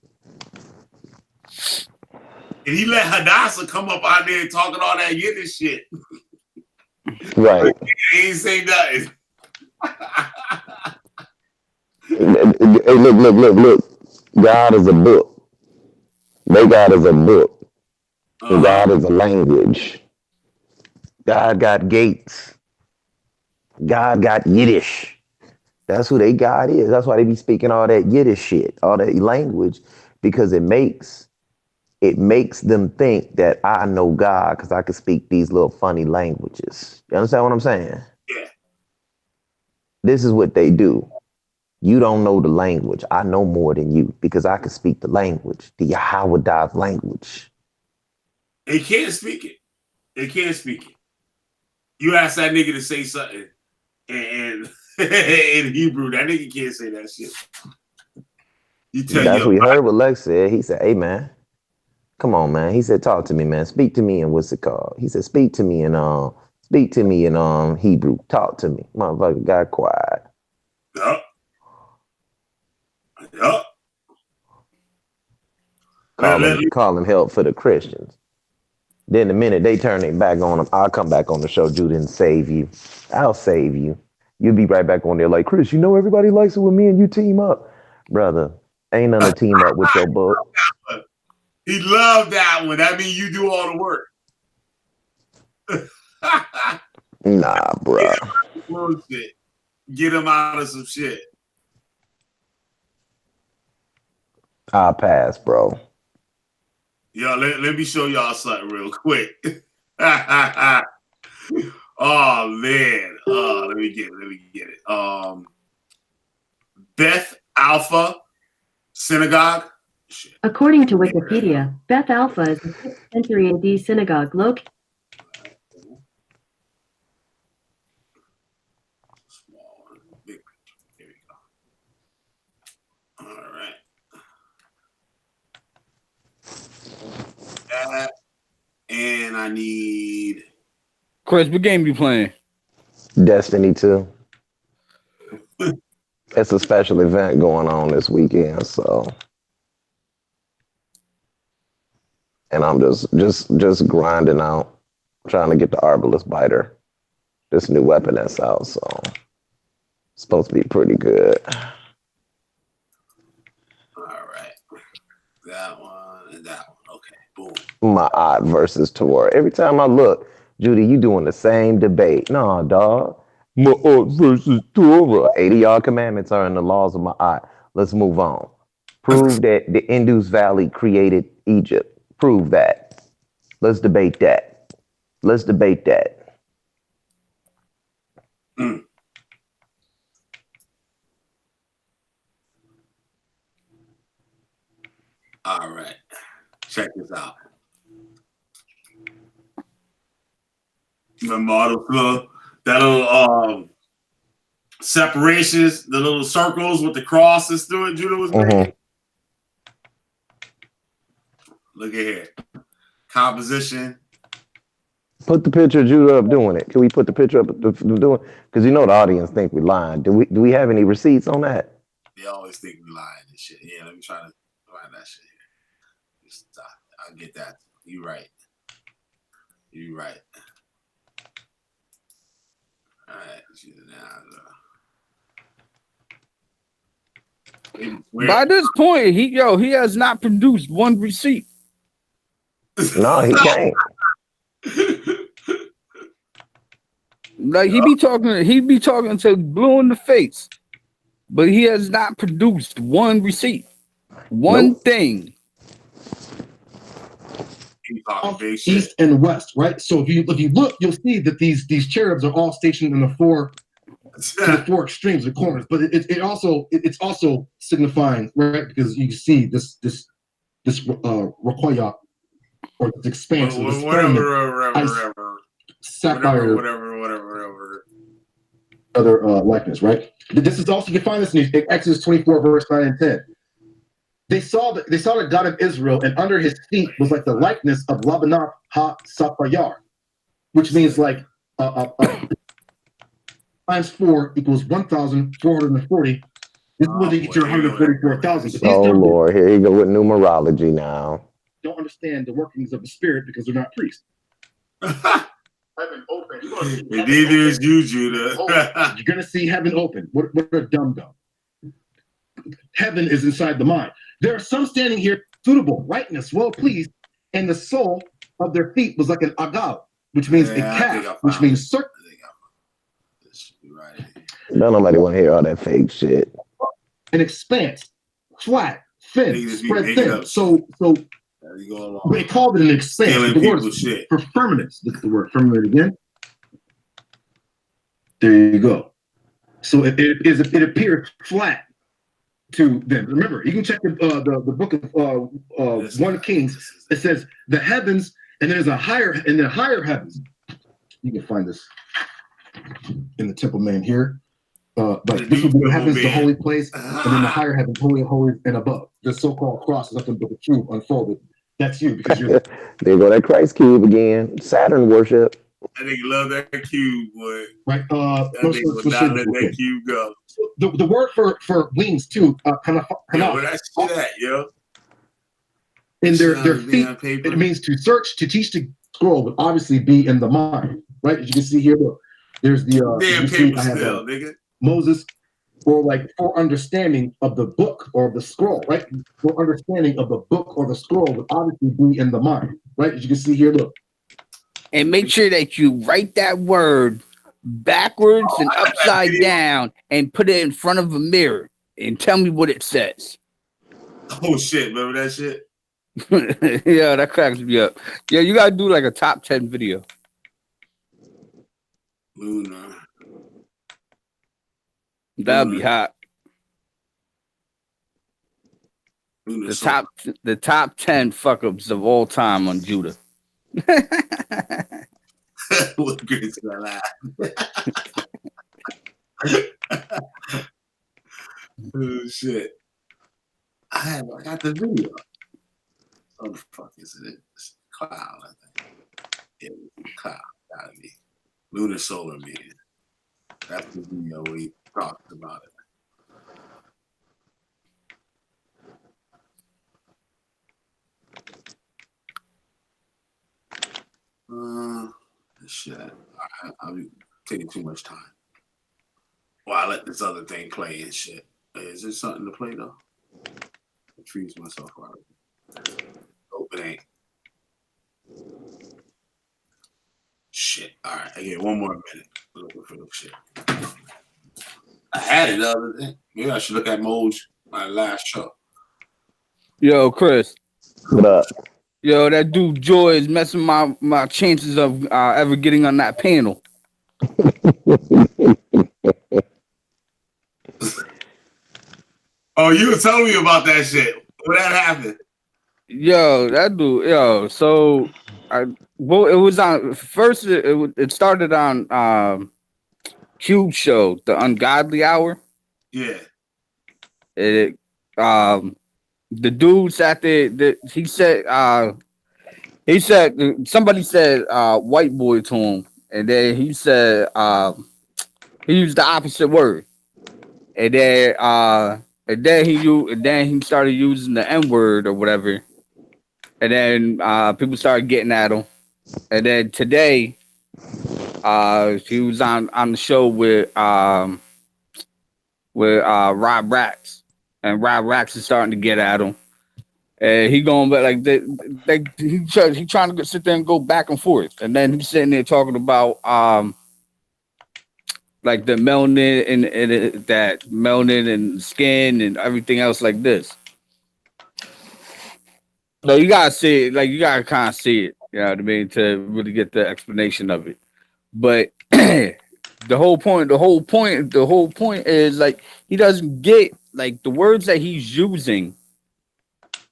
S2: And he let Hadassah come up out there talking all that Yiddish shit.
S7: Right.
S2: He ain't say nothing.
S7: Hey, look. God is a book. They God is a book. God is a language. God got gates. God got Yiddish. That's who they God is. That's why they be speaking all that Yiddish shit, all that language, because it makes them think that I know God because I can speak these little funny languages. You understand what I'm saying?
S2: Yeah.
S7: This is what they do. You don't know the language. I know more than you because I can speak the language, the Yahweh language.
S2: They can't speak it. They can't speak it. You ask that nigga to say something and in Hebrew, that nigga can't say that shit.
S7: That's what we heard what Lex said. He said, hey, man, come on, man. He said, talk to me, man. Speak to me in what's it called? He said, speak to me in Hebrew. Talk to me. Motherfucker got quiet.
S2: Yup.
S7: Calling help for the Christians. Then the minute they turn their back on them, I'll come back on the show, Judah, and save you. I'll save you. You'll be right back on there like, Chris, you know everybody likes it when me and you team up. Brother, ain't none to team up with your book.
S2: He loved that one. That means you do all the work.
S7: Nah, bro.
S2: Get him out of some shit.
S7: I'll pass, bro.
S2: Yo, let me show y'all something real quick. Oh man. Let me get it. Beth Alpha Synagogue. Shit.
S9: According to Wikipedia, Beth Alpha is a 6th century AD synagogue located.
S2: Big picture. There we go. All right. That, and I need.
S3: Chris, what game you playing?
S7: Destiny 2. It's a special event going on this weekend, so. And I'm just grinding out, trying to get the Arbalest Biter, this new weapon that's out, so it's supposed to be pretty good.
S2: All right. That one and that one. Okay. Boom.
S7: Ma'at versus Torah. Every time I look, Judy, you doing the same debate. No, dog. Ma'at versus Torah. 80 yard commandments are in the laws of Ma'at. Let's move on. Prove that the Indus Valley created Egypt. Prove that. Let's debate that.
S2: Mm. All right. Check this out. Remember all that little separations, the little circles with the crosses through it. Judah was making. Look at here, composition.
S7: Put the picture of Judah up doing it. Can we put the picture up of doing? Because you know the audience think we lying. Do we have any receipts on that?
S2: They always think we lying and shit. Yeah, let me try to find that shit here. Just, I'll get that. You right. You right. All right.
S3: By this point, he has not produced one receipt.
S7: No, he can't.
S3: Like he be talking to blue in the face, but he has not produced one receipt, one thing.
S10: East and west, right? So if you look, you'll see that these cherubs are all stationed in the four extremes, the corners. But it's also signifying, right? Because you see this require or this expanse,
S2: whatever,
S10: sapphire,
S2: whatever.
S10: Other likeness, right? This is also, you can find this in Exodus 24, verse 9 and 10. They saw the God of Israel, and under his feet was like the likeness of Labanah ha-Saphayar, which means like times 4 equals 1,440. This is where they get your 144,000.
S7: Oh Lord, here you go with numerology now.
S10: Don't understand the workings of the spirit because they're not priests. Heaven open.
S2: Neither is you, Judah.
S10: You're gonna see heaven open. What a dumb. Heaven is inside the mind. There are some standing here suitable, rightness, well pleased, and the sole of their feet was like an agal, which means a calf, which means circle.
S7: Don't nobody want to hear all that fake shit.
S10: An expanse, flat, thin, spread thin. So they called it an expanse. The word is for firmness. Look at the word firmament again. There you go. So it appears flat to them. Remember, you can check the book of 1 Kings. It says the heavens, and there's higher heavens. You can find this in the temple man here. But this will be the heavens, the holy place, and then the higher heavens, holy, and above. The so-called cross is nothing but the truth unfolded. That's you because you're.
S7: There go that Christ cube again. Saturn worship.
S2: I think love that cube, boy.
S10: Right.
S2: That nigga would not let that cube go.
S10: The word for wings too,
S2: where that shit at, yo?
S10: In their feet, it means to search, to teach, to scroll, would obviously be in the mind, right? As you can see here, look, there's the
S2: damn paper still, nigga.
S10: Moses, for understanding of the book or the scroll, right? For understanding of the book or the scroll would obviously be in the mind, right? As you can see here, look.
S3: And make sure that you write that word backwards and upside down and put it in front of a mirror and tell me what it says.
S2: Oh shit, remember that shit?
S3: Yeah, that cracks me up. Yeah, you gotta do like a top 10 video.
S2: Lunar.
S3: That'd be hot. The top 10 fuck ups of all time on Judah.
S2: What great to laugh. Oh shit. I got the video. Oh fuck is it? It's Cloud, I think. Yeah, Cloud, gotta be. Lunar Solar Man. That's the video where he talked about it. Shit. I'll be taking too much time. Well, I let this other thing play and shit. Is there something to play though? I freeze myself out. Hope it ain't. Shit. All right. I get one more minute looking for the shit. I had it the other day. Maybe I should look at my last show.
S3: Yo, Chris.
S7: What up?
S3: Yo, that dude Joy is messing my chances of ever getting on that panel.
S2: Oh, you were telling me about that shit. What that happened?
S3: Yo, that dude. Yo, so Well, it was on first. It started on Cube Show, The Ungodly Hour.
S2: Yeah.
S3: It the dude sat there. He said somebody said white boy to him, and then he said he used the opposite word, and then he started using the N word or whatever, and then people started getting at him, and then today he was on the show with Rob Rax, and Rob Rax is starting to get at him. And he going back he trying to sit there and go back and forth, and then he's sitting there talking about like the melanin and that melanin and skin and everything else like this. So you gotta see it, like you gotta kind of see it, you know what I mean, to really get the explanation of it. But the whole point is like he doesn't get like the words that he's using.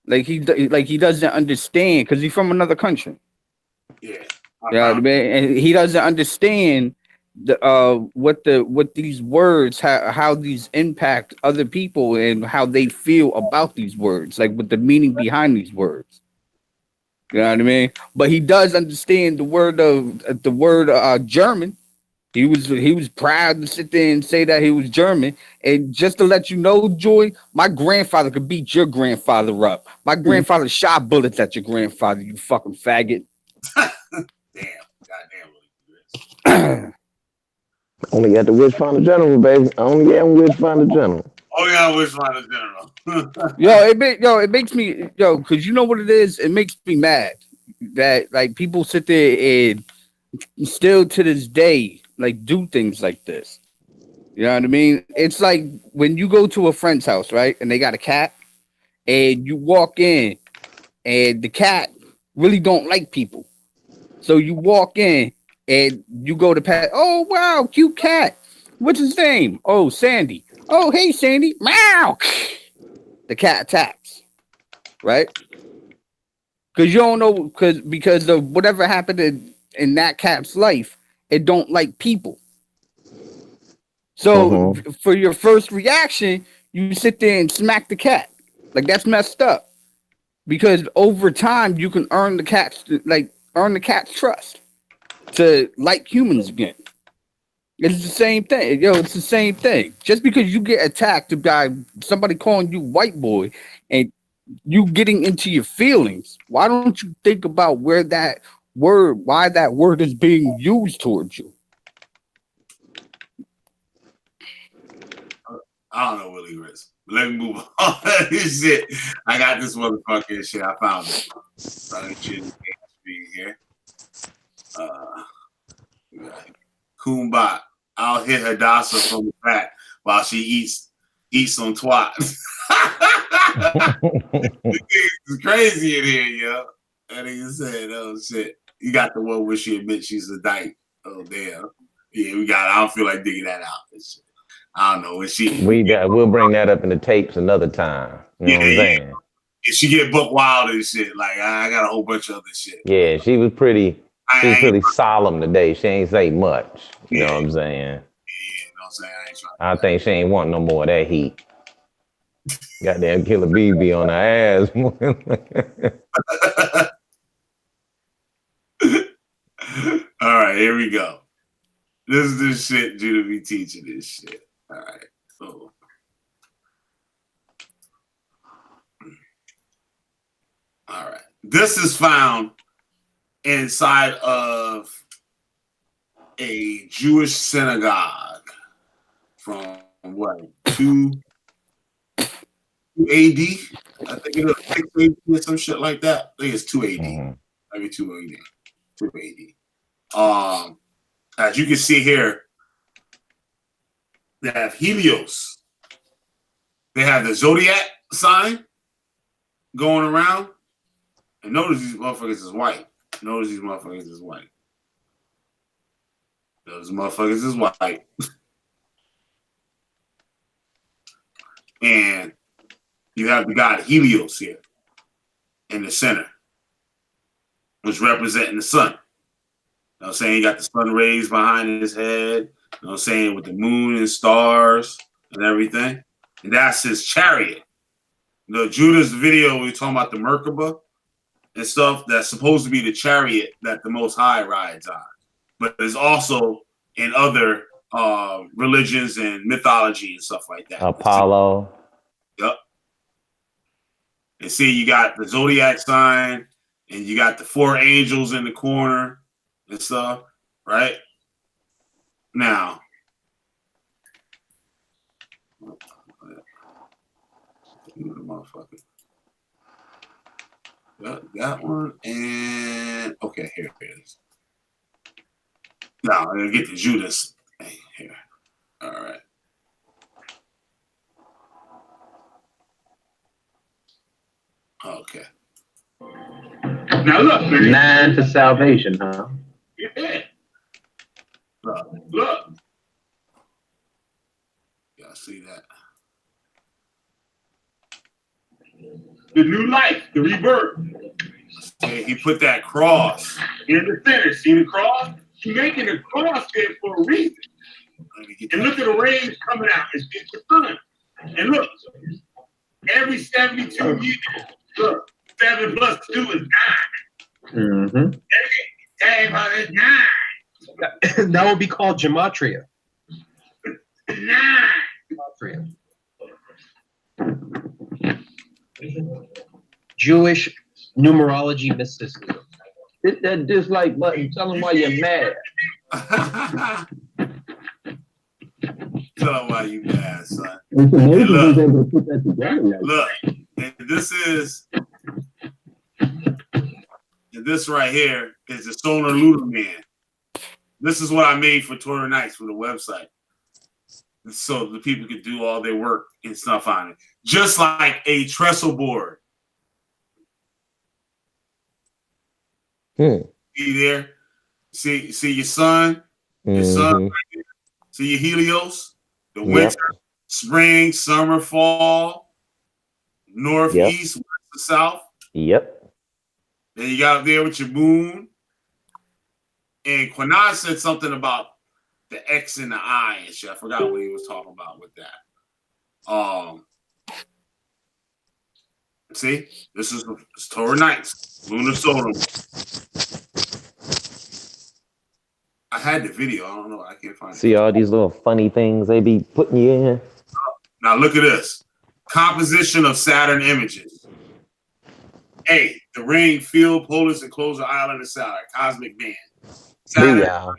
S3: Like he doesn't understand because he's from another country.
S2: Yeah.
S3: Yeah, man, and he doesn't understand what these words how these impact other people and how they feel about these words, like with the meaning behind these words. You know what I mean? But he does understand the word German. He was proud to sit there and say that he was German. And just to let you know, Joy, my grandfather could beat your grandfather up. My grandfather shot bullets at your grandfather, you fucking faggot.
S2: Damn. Goddamn.
S7: Only got the wish find the general, baby. Only got wish find the general.
S2: Oh yeah, wish find the general.
S3: It makes me because you know what it is? It makes me mad that like people sit there and still to this day like do things like this. You know what I mean? It's like when you go to a friend's house, right? And they got a cat, and you walk in, and the cat really don't like people. So you walk in, and you go to pet. Oh wow, cute cat. What's his name? Oh, Sandy. Oh hey Sandy. Meow. The cat attacks, right? Because you don't know because of whatever happened in that cat's life, it don't like people. So for your first reaction, you sit there and smack the cat. Like that's messed up. Because over time you can earn the cat's trust to like humans again. It's the same thing. It's the same thing. Just because you get attacked by somebody calling you white boy and you getting into your feelings, why don't you think about why that word is being used towards you?
S2: I don't know Willie Gritz. Let me move on. This shit. I got this motherfucking shit. I found it. Here. Kumbot. I'll hit Hadassah from the back while she eats some twat. It's crazy in here, yo. That nigga said, oh shit. You got the one where she admits she's a dyke. Oh damn. Yeah, I don't feel like digging that out. I don't know.
S7: We'll bring that up in the tapes another time. You know what I'm saying?
S2: If she get buck wild and shit, like I got a whole bunch of other shit.
S7: Yeah, she was pretty solemn today. She ain't say much. You know what I'm saying?
S2: Yeah, you know what I'm saying?
S7: I think she ain't want no more of that heat. Goddamn Killer BB on her ass.
S2: All right, here we go. This is this shit Judah be teaching this shit. All right. So all right. This is found inside of a Jewish synagogue from what, 2 AD? I think it was 6 AD or some shit like that. I think it's 2 AD. Maybe 2 AD. 2 AD. As you can see here, they have Helios. They have the zodiac sign going around. And notice these motherfuckers is white. Those motherfuckers is white. And you have the god Helios here in the center. was representing the sun. You know what I'm saying? He got the sun rays behind his head. You know what I'm saying? With the moon and stars and everything. And that's his chariot. Judah's video, we talking about the Merkaba and stuff, that's supposed to be the chariot that the Most High rides on. But there's also in other religions and mythology and stuff like that.
S7: Apollo.
S2: Yep. And see, you got the zodiac sign, and you got the 4 angels in the corner and stuff, right? Now, motherfucker. That one, and okay, here it is. Now, I'm gonna get to Judas. Here. All right. Okay. Now look, man.
S11: 9 to salvation, huh?
S2: Yeah. Look. Y'all see that? The new life, the rebirth. Okay, he put that cross in the center. See the cross? He's making the cross there for a reason. And look at the rays coming out. It's the sun. And look, every 72 years, look, 7 plus 2 is 9.
S11: Mm-hmm.
S2: Everybody is 9.
S11: That would be called gematria.
S2: 9.
S11: Jewish numerology mysticism. Hit that dislike button. Tell them why you're mad.
S2: Tell them why you mad, son.
S11: It's
S2: amazing
S11: he was able to put that together.
S2: Look, and this right here is the solar lunar man. This is what I made for Torah Nights for the website, so the people could do all their work and stuff on it, just like a trestle board. See there? See your sun? Your sun right there. See your Helios? The winter, spring, summer, fall, north, east, west, and south.
S7: Yep.
S2: Then you got up there with your moon. And Quinaz said something about the X and the I and shit. I forgot what he was talking about with that. See, this is Torah Nights, Lunar Solar. I had the video. I don't know. I can't find it.
S7: See all these little funny things they be putting you in.
S2: Now look at this. Composition of Saturn images. A, the ring, field, polis, enclosure, island, and Saturn. Cosmic band. Saturn.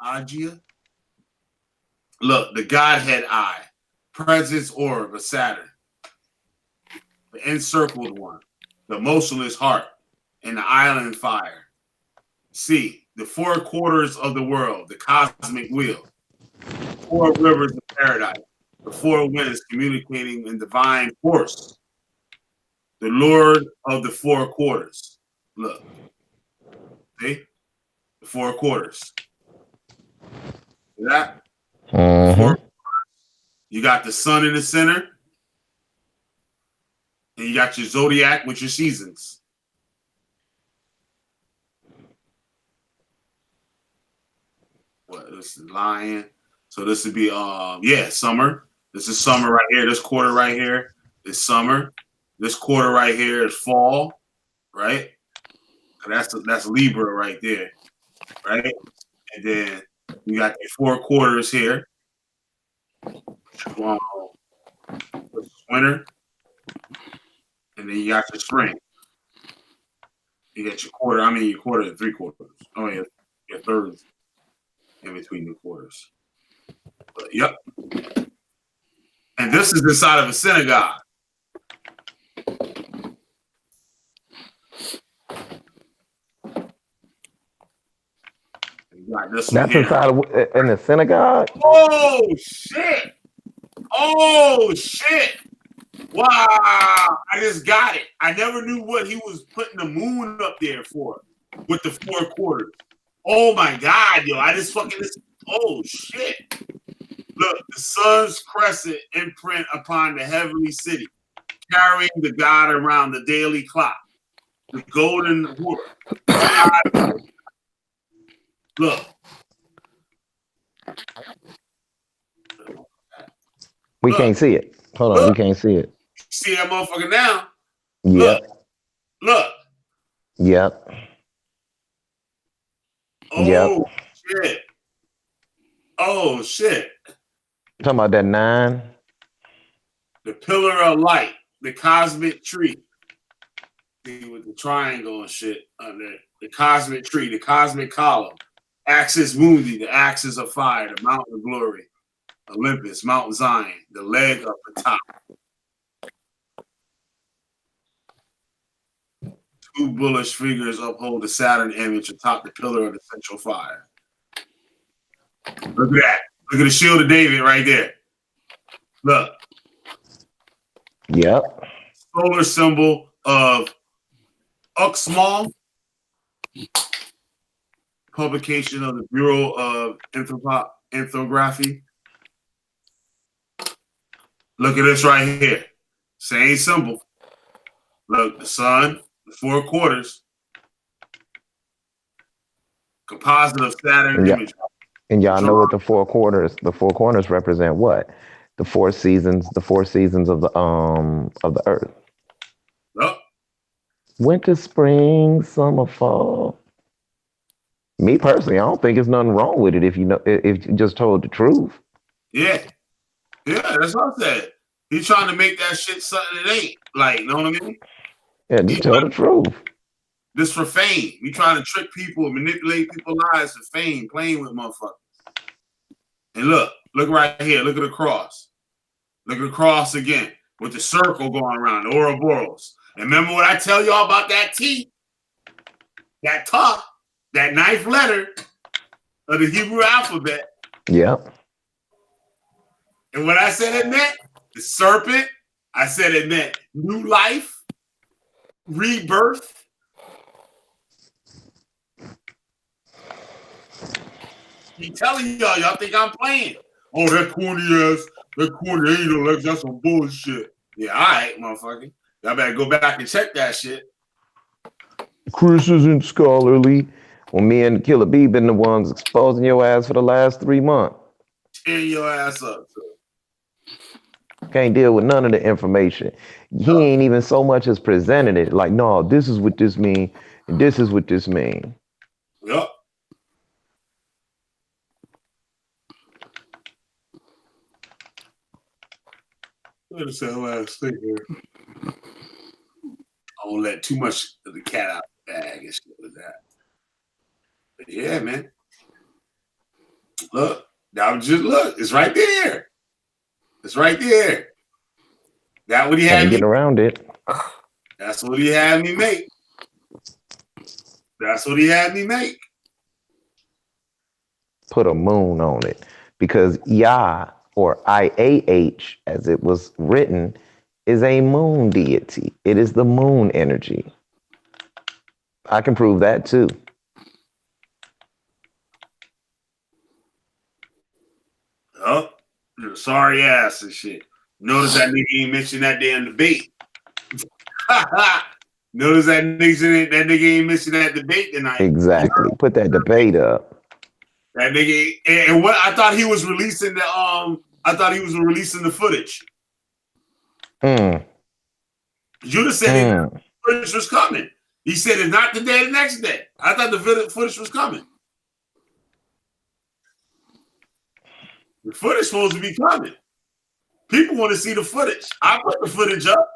S2: Agia. Look, the Godhead eye. Presence orb of Saturn. The encircled one. The motionless heart. And the island fire. C, the 4 quarters of the world. The cosmic wheel. 4 rivers of paradise. The 4 winds communicating in divine force. The Lord of the 4 quarters. Look. See? The 4 quarters. See that? 4 quarters. You got the sun in the center. And you got your zodiac with your seasons. What? This is lion. So this would be summer. This is summer right here. This quarter right here is summer. This quarter right here is fall, right? That's Libra right there, right? And then you got the 4 quarters here. Winter. And then you got your spring. You got your quarter. I mean, your quarter and 3 quarters. Oh, yeah, your thirds in between the quarters. But, yep. And this is inside of a synagogue.
S7: That's inside in the synagogue.
S2: Oh shit! Oh shit! Wow! I just got it. I never knew what he was putting the moon up there for with the 4 quarters. Oh my god, yo! I just fucking oh shit! Look, the sun's crescent imprint upon the heavenly city, carrying the god around the daily clock. The golden horse. Look.
S7: We can't see it. Hold on, we can't see it.
S2: See that motherfucker now?
S7: Yep.
S2: Look.
S7: Yep.
S2: Oh shit. Oh shit.
S7: Talking about that 9.
S2: The pillar of light, the cosmic tree. See, with the triangle and shit under the cosmic tree, the cosmic column, axis mundi, the axis of fire, the mountain of glory, Olympus, Mount Zion, the leg up the top. 2 bullish figures uphold the Saturn image atop the pillar of the central fire. Look at that. Look at the shield of David right there. Look.
S7: Yep.
S2: Solar symbol of Uxmal, publication of the Bureau of Ethnography. Look at this right here. Same symbol. Look, the sun, the 4 quarters. Composite of Saturn image.
S7: And y'all know what the 4 corners represent what? The 4 seasons of the earth.
S2: Yep.
S7: Winter, spring, summer, fall. Me personally, I don't think there's nothing wrong with it if you just told the truth.
S2: Yeah. Yeah, that's what I said. He's trying to make that shit something it ain't. Like, you know what I mean?
S7: Yeah, just tell the truth.
S2: This for fame. We trying to trick people, manipulate people's lives for fame, playing with motherfuckers. And look right here. Look at the cross. Look at the cross again with the circle going around, the Ouroboros. And remember what I tell y'all about that T? That Ta, that 9th letter of the Hebrew alphabet.
S7: Yep.
S2: And what I said it meant, the serpent, I said it meant new life, rebirth. I'm telling y'all think I'm playing. Oh, that corny angel, that's some bullshit. Yeah, all right, motherfucker. Y'all better go back and check that shit.
S7: Chris isn't scholarly. Well, me and Killer B been the ones exposing your ass for the last 3 months.
S2: Tear your ass up.
S7: Can't deal with none of the information. He ain't even so much as presented it. Like, no, this is what this mean, and this is what this mean.
S2: Yup. Let us say last thing here. I won't let too much of the cat out the bag and shit with that. But yeah, man. Look, it's right there. It's right there. That what he had me
S7: get around it.
S2: That's what he had me make. That's what he had me make.
S7: Put a moon on it because Yah, or IAH as it was written, is a moon deity. It is the moon energy. I can prove that too.
S2: Oh, sorry ass and shit. Notice that nigga ain't mentioned that damn debate. Notice that nigga ain't mentioned that debate tonight.
S7: Exactly. Put that debate up.
S2: That nigga, and what I thought he was releasing the footage. Judah said the footage was coming. He said it's not the day, the next day. I thought the footage was coming. The footage supposed to be coming. People want to see the footage. I put the footage up.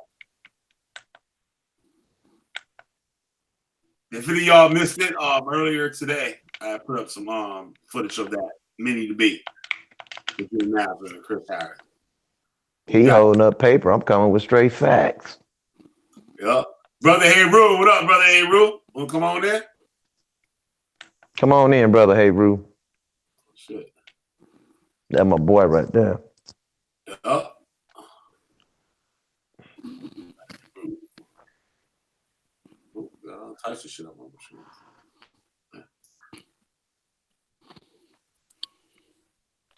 S2: If any of y'all missed it, earlier today, I put up some footage of that mini debate between Natzarah and Chris Harris.
S7: He holding up paper. I'm coming with straight facts.
S2: Yup. Brother Heru, what up, Brother Heru? Wanna come on in?
S7: Come on in, Brother Heru.
S2: Shit.
S7: That's my boy right there.
S2: Yup. Types of shit up on the machine.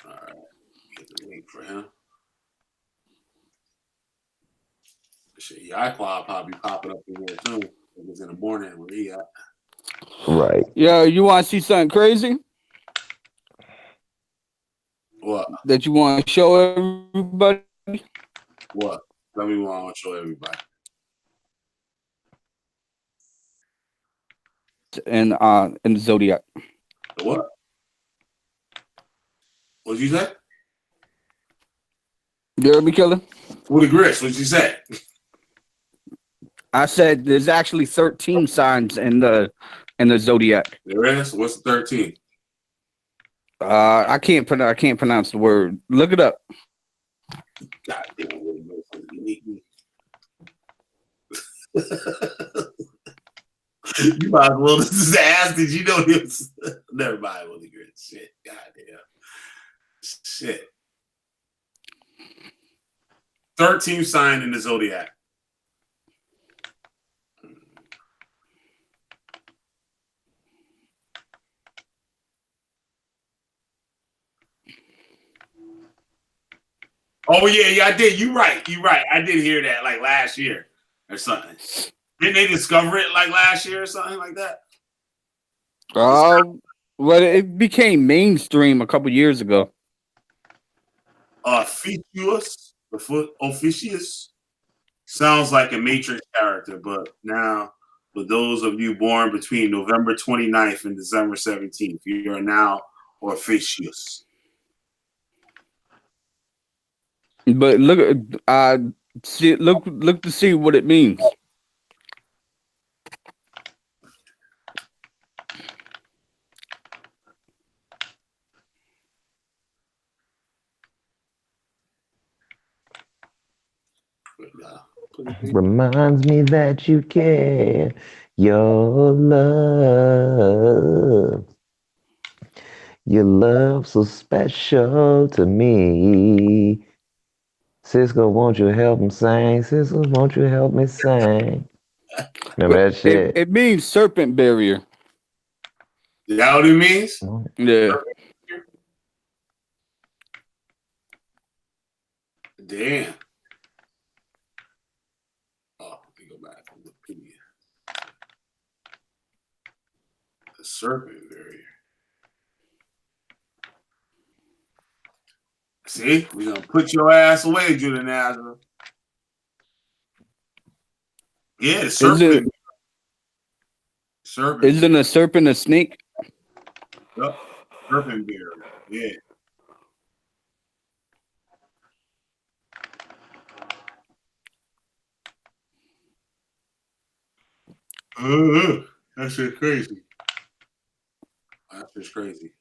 S2: All right, get the link for him. Shit, your iCloud probably popping up in there too. It was in the morning where he at.
S7: Right.
S3: Yeah, you want to see something crazy?
S2: What?
S3: That you want to show everybody?
S2: What? Tell me what I want to show everybody.
S3: In the zodiac.
S2: The what? What'd you say?
S3: You heard me, Killer?
S2: What the grits? What'd you say?
S3: I said there's actually 13 signs in the zodiac.
S2: There is. What's the 13?
S3: I can't pronounce the word. Look it up.
S2: God damn, you might as well just ask. Did you know this? Never mind. What the grits? Shit. God damn. Shit. 13th sign in the zodiac. Oh yeah, I did. You right. I did hear that like last year or something. Didn't they discover it like last year or something like that?
S3: Well, it became mainstream a couple years ago.
S2: Officius, the foot Officius sounds like a Matrix character, but now for those of you born between November 29th and December 17th, you are now Officius.
S3: But look to see what it means.
S7: Reminds me that you care. Your love so special to me. Cisco, won't you help him sing? Cisco, won't you help me sing? Remember that shit?
S3: It means serpent barrier.
S2: Is that what it means?
S3: Yeah.
S2: Damn. Oh, let me go back to Wikipedia. The serpent barrier. See, we're gonna put your ass away, Judah Nazareth. Yeah, the serpent. Serpent.
S3: Isn't a serpent a snake?
S2: Yep. Serpent barrier. Yeah. That shit crazy. That shit's crazy.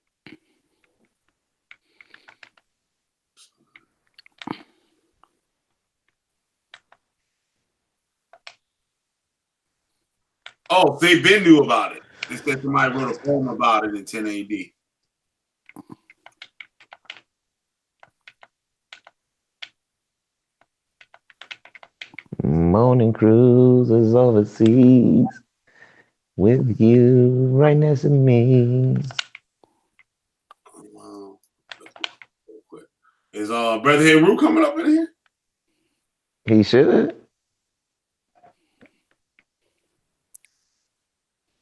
S2: Oh, they been knew about it. They said somebody wrote a poem about it in 10 AD.
S7: Morning cruises overseas with you right next to me.
S2: Wow. Is Brother Heru coming up in here?
S7: He should.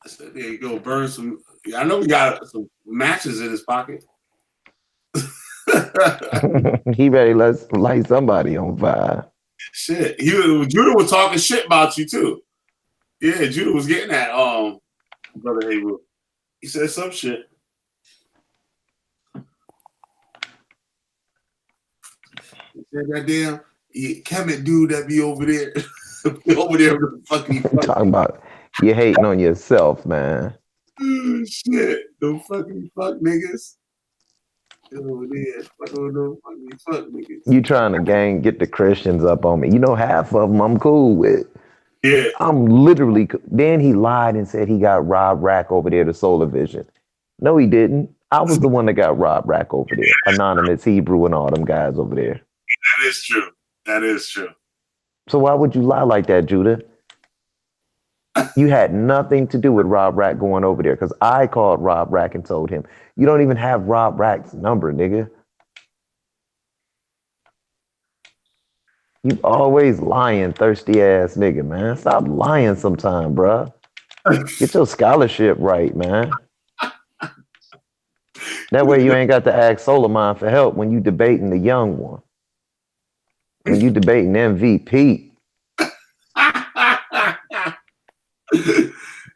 S2: I said, there you go, burn some. I know we got some matches in his pocket.
S7: He ready to light somebody on fire.
S2: Shit. Judah was talking shit about you too. Yeah, Judah was getting that Brother Heru. He said some shit. He said that damn Kemet dude that be over there. Over there with the fucking
S7: talking about you hating on yourself, man.
S2: Shit. Them fucking fuck niggas. Over there. Fuck niggas.
S7: You trying to get the Christians up on me. You know, half of them I'm cool with.
S2: Yeah.
S7: I'm literally. Then he lied and said he got Rob Rack over there to Solar Vision. No, he didn't. I was the one that got Rob Rack over there. Anonymous Hebrew and all them guys over there.
S2: That is true. That is true.
S7: So why would you lie like that, Judah? You had nothing to do with Rob Rack going over there because I called Rob Rack and told him, you don't even have Rob Rack's number, nigga. You always lying, thirsty ass nigga, man. Stop lying sometime, bruh. Get your scholarship right, man. That way you ain't got to ask Solomon for help when you debating the young one. When you debating MVP.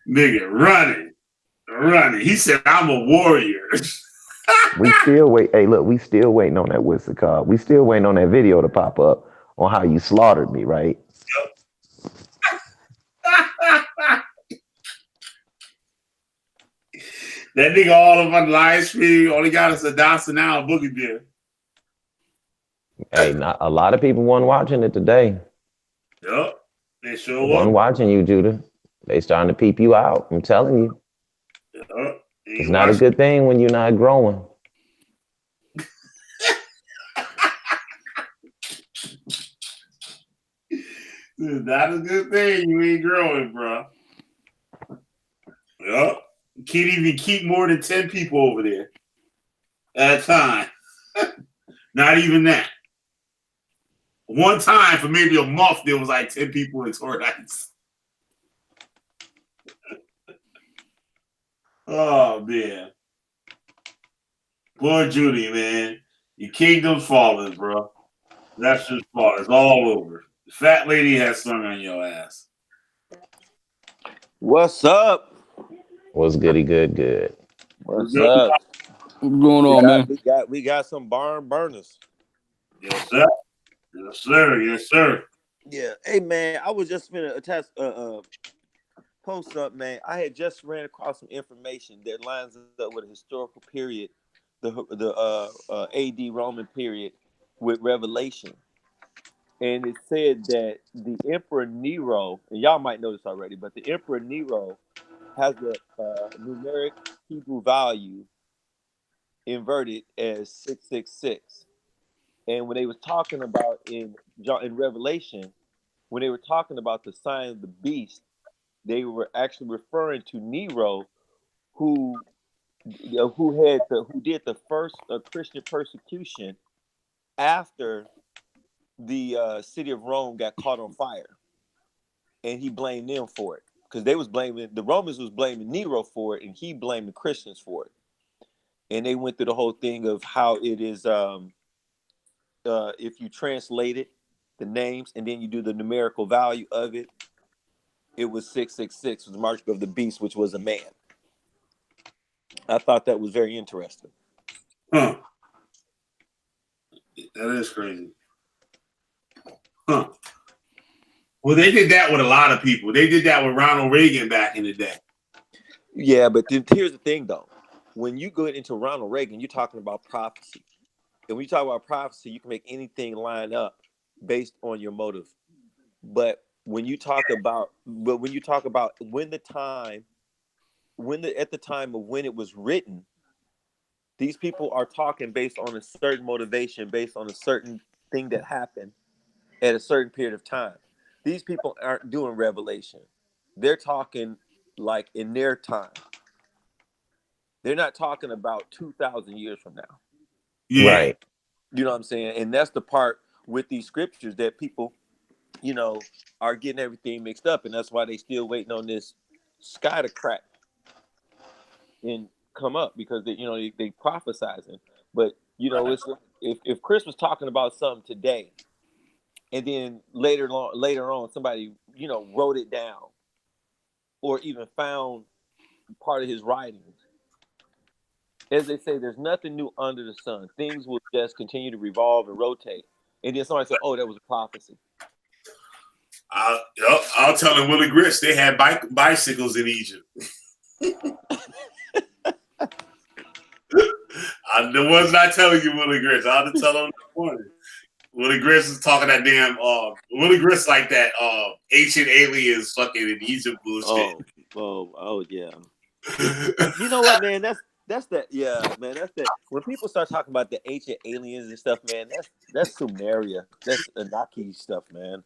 S2: Nigga, running. He said, I'm a warrior.
S7: We still wait. Hey, look, we still waiting on that whistle card. We still waiting on that video to pop up on how you slaughtered me, right?
S2: That nigga all of on live stream only got us a Dawson now Boogie Bear.
S7: Hey, not a lot of people weren't watching it today.
S2: Yup, they sure
S7: One watching you, Judah. They starting to peep you out. I'm telling you.
S2: Yup.
S7: It's not a good thing when you're not growing.
S2: It's not a good thing you ain't growing, bro. Yup. You can't even keep more than 10 people over there at a time. Not even that. One time for maybe a month, there was like 10 people in Torrides. Oh, man. Poor Judy, man. Your kingdom's falling, bro. That's just falling. It's all over. The fat lady has sung on your ass.
S12: What's up?
S7: What's goody good?
S12: What's up?
S3: What's going on, man?
S12: We got some barn burners.
S2: Yes, sir. Yes, sir. Yes, sir.
S12: Yeah. Hey, man, I was just gonna attach post up, man. I had just ran across some information that lines up with a historical period, the AD Roman period with Revelation. And it said that the Emperor Nero, and y'all might know this already, but the Emperor Nero has a numeric Hebrew value inverted as 666. And when they was talking about in Revelation, when they were talking about the sign of the beast, they were actually referring to Nero, who did the first Christian persecution after the city of Rome got caught on fire, and he blamed them for it because the Romans was blaming Nero for it, and he blamed the Christians for it. And they went through the whole thing of how it is if you translate it, the names, and then you do the numerical value of it, it was 666, was the mark of the beast, which was a man. I thought that was very interesting.
S2: Huh. That is crazy. Huh. Well, they did that with a lot of people. They did that with Ronald Reagan back in the day.
S12: Yeah, but here's the thing, though. When you go into Ronald Reagan, you're talking about prophecy. And when you talk about prophecy, you can make anything line up based on your motive. But when you talk about at the time of when it was written, these people are talking based on a certain motivation, based on a certain thing that happened at a certain period of time. These people aren't doing revelation. They're talking like in their time. They're not talking about 2,000 years from now.
S2: Yeah.
S7: Right.
S12: You know what I'm saying? And that's the part with these scriptures that people, are getting everything mixed up. And that's why they still waiting on this sky to crack and come up, because they prophesizing. But, it's if Chris was talking about something today, and then later on somebody, wrote it down or even found part of his writings, as they say, there's nothing new under the sun. Things will just continue to revolve and rotate. And then somebody said, oh, that was a prophecy.
S2: I'll tell them Willie Grist, they had bicycles in Egypt. The ones not telling you Willie Grist. I'll just tell them in the morning. Willie Grist is talking that damn Willie Grist like that ancient aliens fucking in Egypt bullshit.
S12: Oh yeah. You know what, man? That's that. Yeah, man. That's that. When people start talking about the ancient aliens and stuff, man, that's Sumeria. That's Anunnaki stuff, man.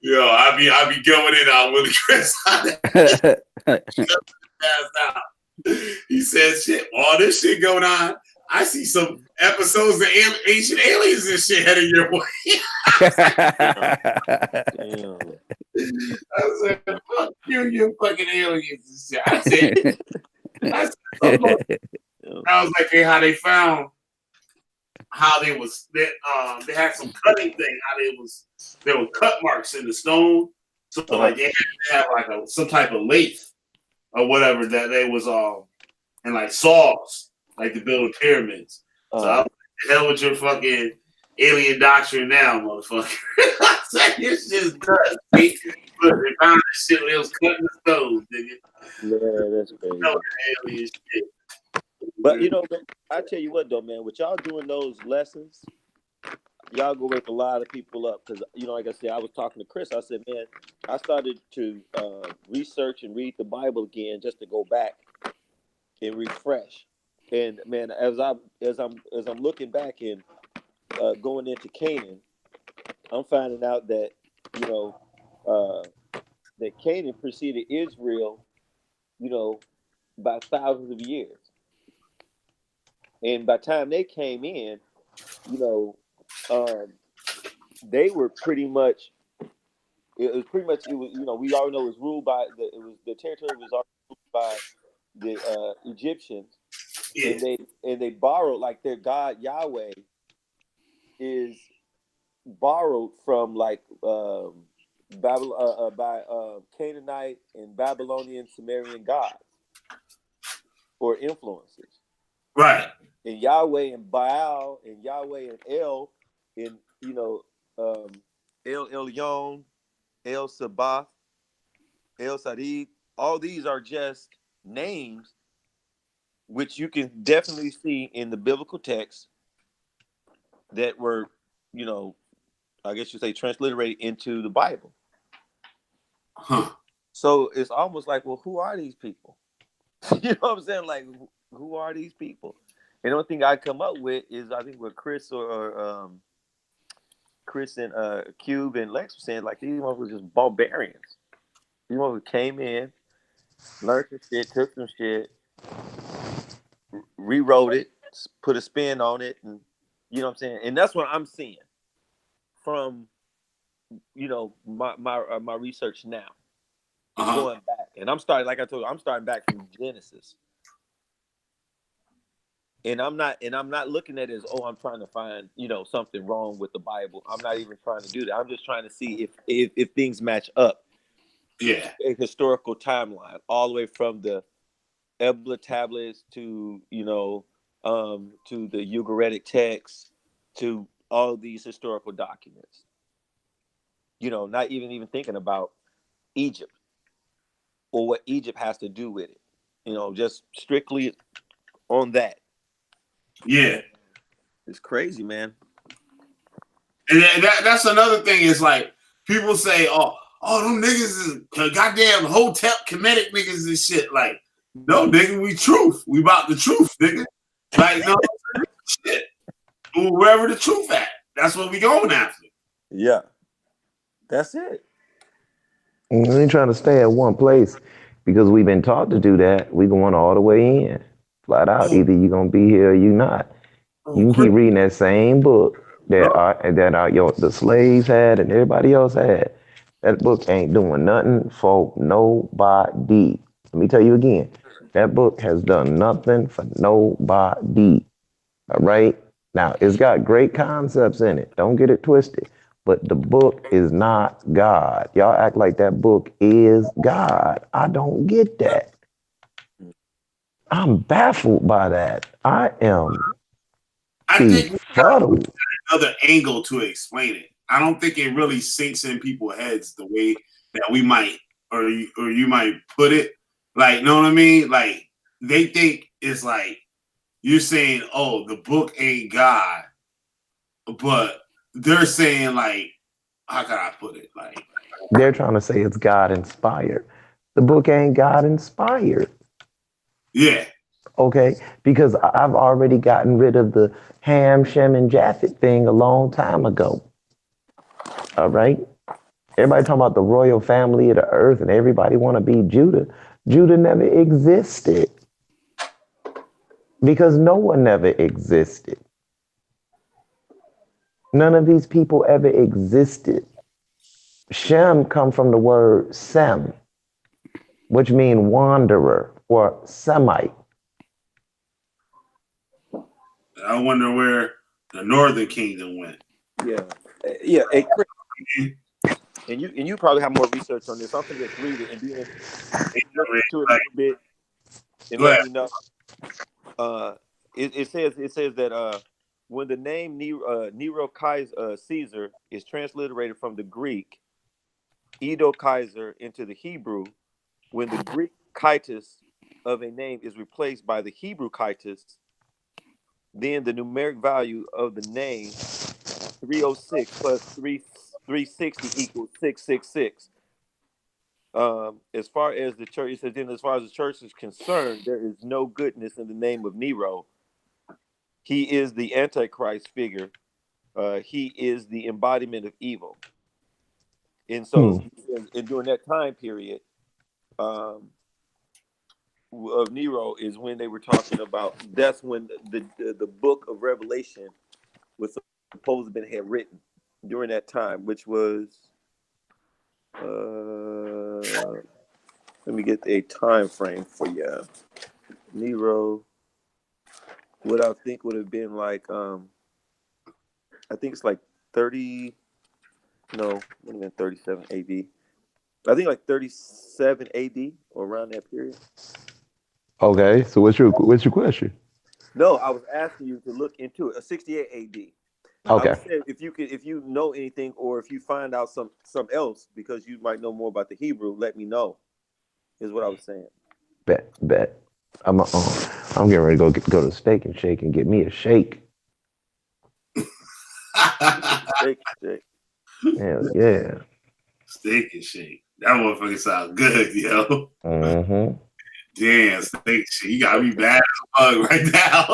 S2: Yo, I be going in on Willie Grist. He said, shit, all this shit going on. I see some episodes of Ancient Aliens and shit headed your way.
S12: Damn.
S2: I said, fuck you fucking aliens and shit. I said, I was like, hey, how they found how they had some cutting thing, there were cut marks in the stone. So like they had to have like some type of lathe or whatever that they was and like saws like to build pyramids. So I was like, the hell with your fucking alien doctrine now, motherfucker. I said, this shit's done. They found this shit when they was cutting the stones, nigga.
S12: Man, that's crazy.
S2: No alien shit.
S12: But you know, I tell you what though, man, with y'all doing those lessons, y'all go wake a lot of people up. Because you know, like I said, I was talking to Chris. I said, man, I started to research and read the Bible again just to go back and refresh. And man, as I'm looking back and going into Canaan, I'm finding out that you know that Canaan preceded Israel, you know, by thousands of years. And by the time they came in, you know, they were pretty much. It was you know, we already know it was ruled by the territory was already ruled by the Egyptians. Yeah. And they borrowed, like, their God Yahweh is borrowed from like Babylon by Canaanite and Babylonian Sumerian gods or influences.
S2: Right.
S12: And Yahweh and Baal and Yahweh and El and you know El Elyon, El Sabath, El Sadid, all these are just names which you can definitely see in the biblical text that were, you know, I guess you say transliterated into the Bible.
S2: Huh.
S12: So it's almost like, well, who are these people? You know what I'm saying? Like, who are these people? And the only thing I come up with is, I think what Chris or Chris and Cube and Lex were saying, like, these ones were just barbarians. These ones who came in, learned some shit, took some shit, rewrote it, put a spin on it, and you know what I'm saying? And that's what I'm seeing from, you know, my research now. Going back. And I'm starting, like I told you, I'm starting back from Genesis. And I'm not looking at it as, oh, I'm trying to find, you know, something wrong with the Bible. I'm not even trying to do that. I'm just trying to see if things match up.
S2: Yeah.
S12: A historical timeline, all the way from the Ebla tablets to, you know, to the Ugaritic texts, to all these historical documents. You know, not even thinking about Egypt or what Egypt has to do with it. You know, just strictly on that.
S2: Yeah.
S12: It's crazy, man.
S2: And that's another thing is like people say, oh, them niggas is goddamn hotel Kemetic niggas and shit. Like, no, nigga, we truth. We about the truth, nigga. Like, no shit. Wherever the truth at. That's what we going after.
S12: Yeah. That's it.
S7: We ain't trying to stay at one place because we've been taught to do that. We going all the way in. Flat out. Either you gonna be here or you not. You can keep reading that same book the slaves had and everybody else had. That book ain't doing nothing for nobody. Let me tell you again. That book has done nothing for nobody. All right? Now, it's got great concepts in it. Don't get it twisted. But the book is not God. Y'all act like that book is God. I don't get that. I'm baffled by that. I think
S2: befuddled. Another angle to explain it. I don't think it really sinks in people's heads the way that we might, or you might put it. Like, you know what I mean? Like, they think it's like you're saying, oh, the book ain't God, but they're saying, like, how can I put it? Like,
S7: they're trying to say it's God inspired. The book ain't God inspired.
S2: Yeah.
S7: Okay, because I've already gotten rid of the Ham, Shem, and Japhet thing a long time ago. All right? Everybody talking about the royal family of the earth and everybody want to be Judah. Judah never existed. Because no one ever existed. None of these people ever existed. Shem come from the word Sem, which means wanderer or Semite.
S2: I wonder where the Northern Kingdom went.
S12: Yeah. Hey, Chris, and you probably have more research on this. I'm gonna just read it and then look into it a little bit and let me know. It says that when the name Nero Kaiser Caesar is transliterated from the Greek Edo Kaiser into the Hebrew, when the Greek Kitus of a name is replaced by the Hebrew Kitus, then the numeric value of the name 306 plus 360 equals 666. As far as the church, it says, then as far as the church is concerned, there is no goodness in the name of Nero. He is the Antichrist figure. He is the embodiment of evil. And so, and during that time period of Nero is when they were talking about. That's when the book of Revelation was supposed to have been written during that time, which was. Let me get a time frame for you. Nero, what I think would have been like, I think it's like 30. No, would have been 37 AD. I think like 37 AD or around that period.
S7: Okay, so what's your question?
S12: No, I was asking you to look into it. 68 AD.
S7: Okay.
S12: I said if you know anything or if you find out some else because you might know more about the Hebrew, let me know. Is what I was saying.
S7: Bet. I'm getting ready to go to Steak and Shake and get me a shake.
S12: Steak.
S7: Hell yeah.
S2: Steak and Shake. That motherfucker sounds good, yo.
S7: Mm-hmm.
S2: Damn, Steak and Shake. You got me bad as a bug right now.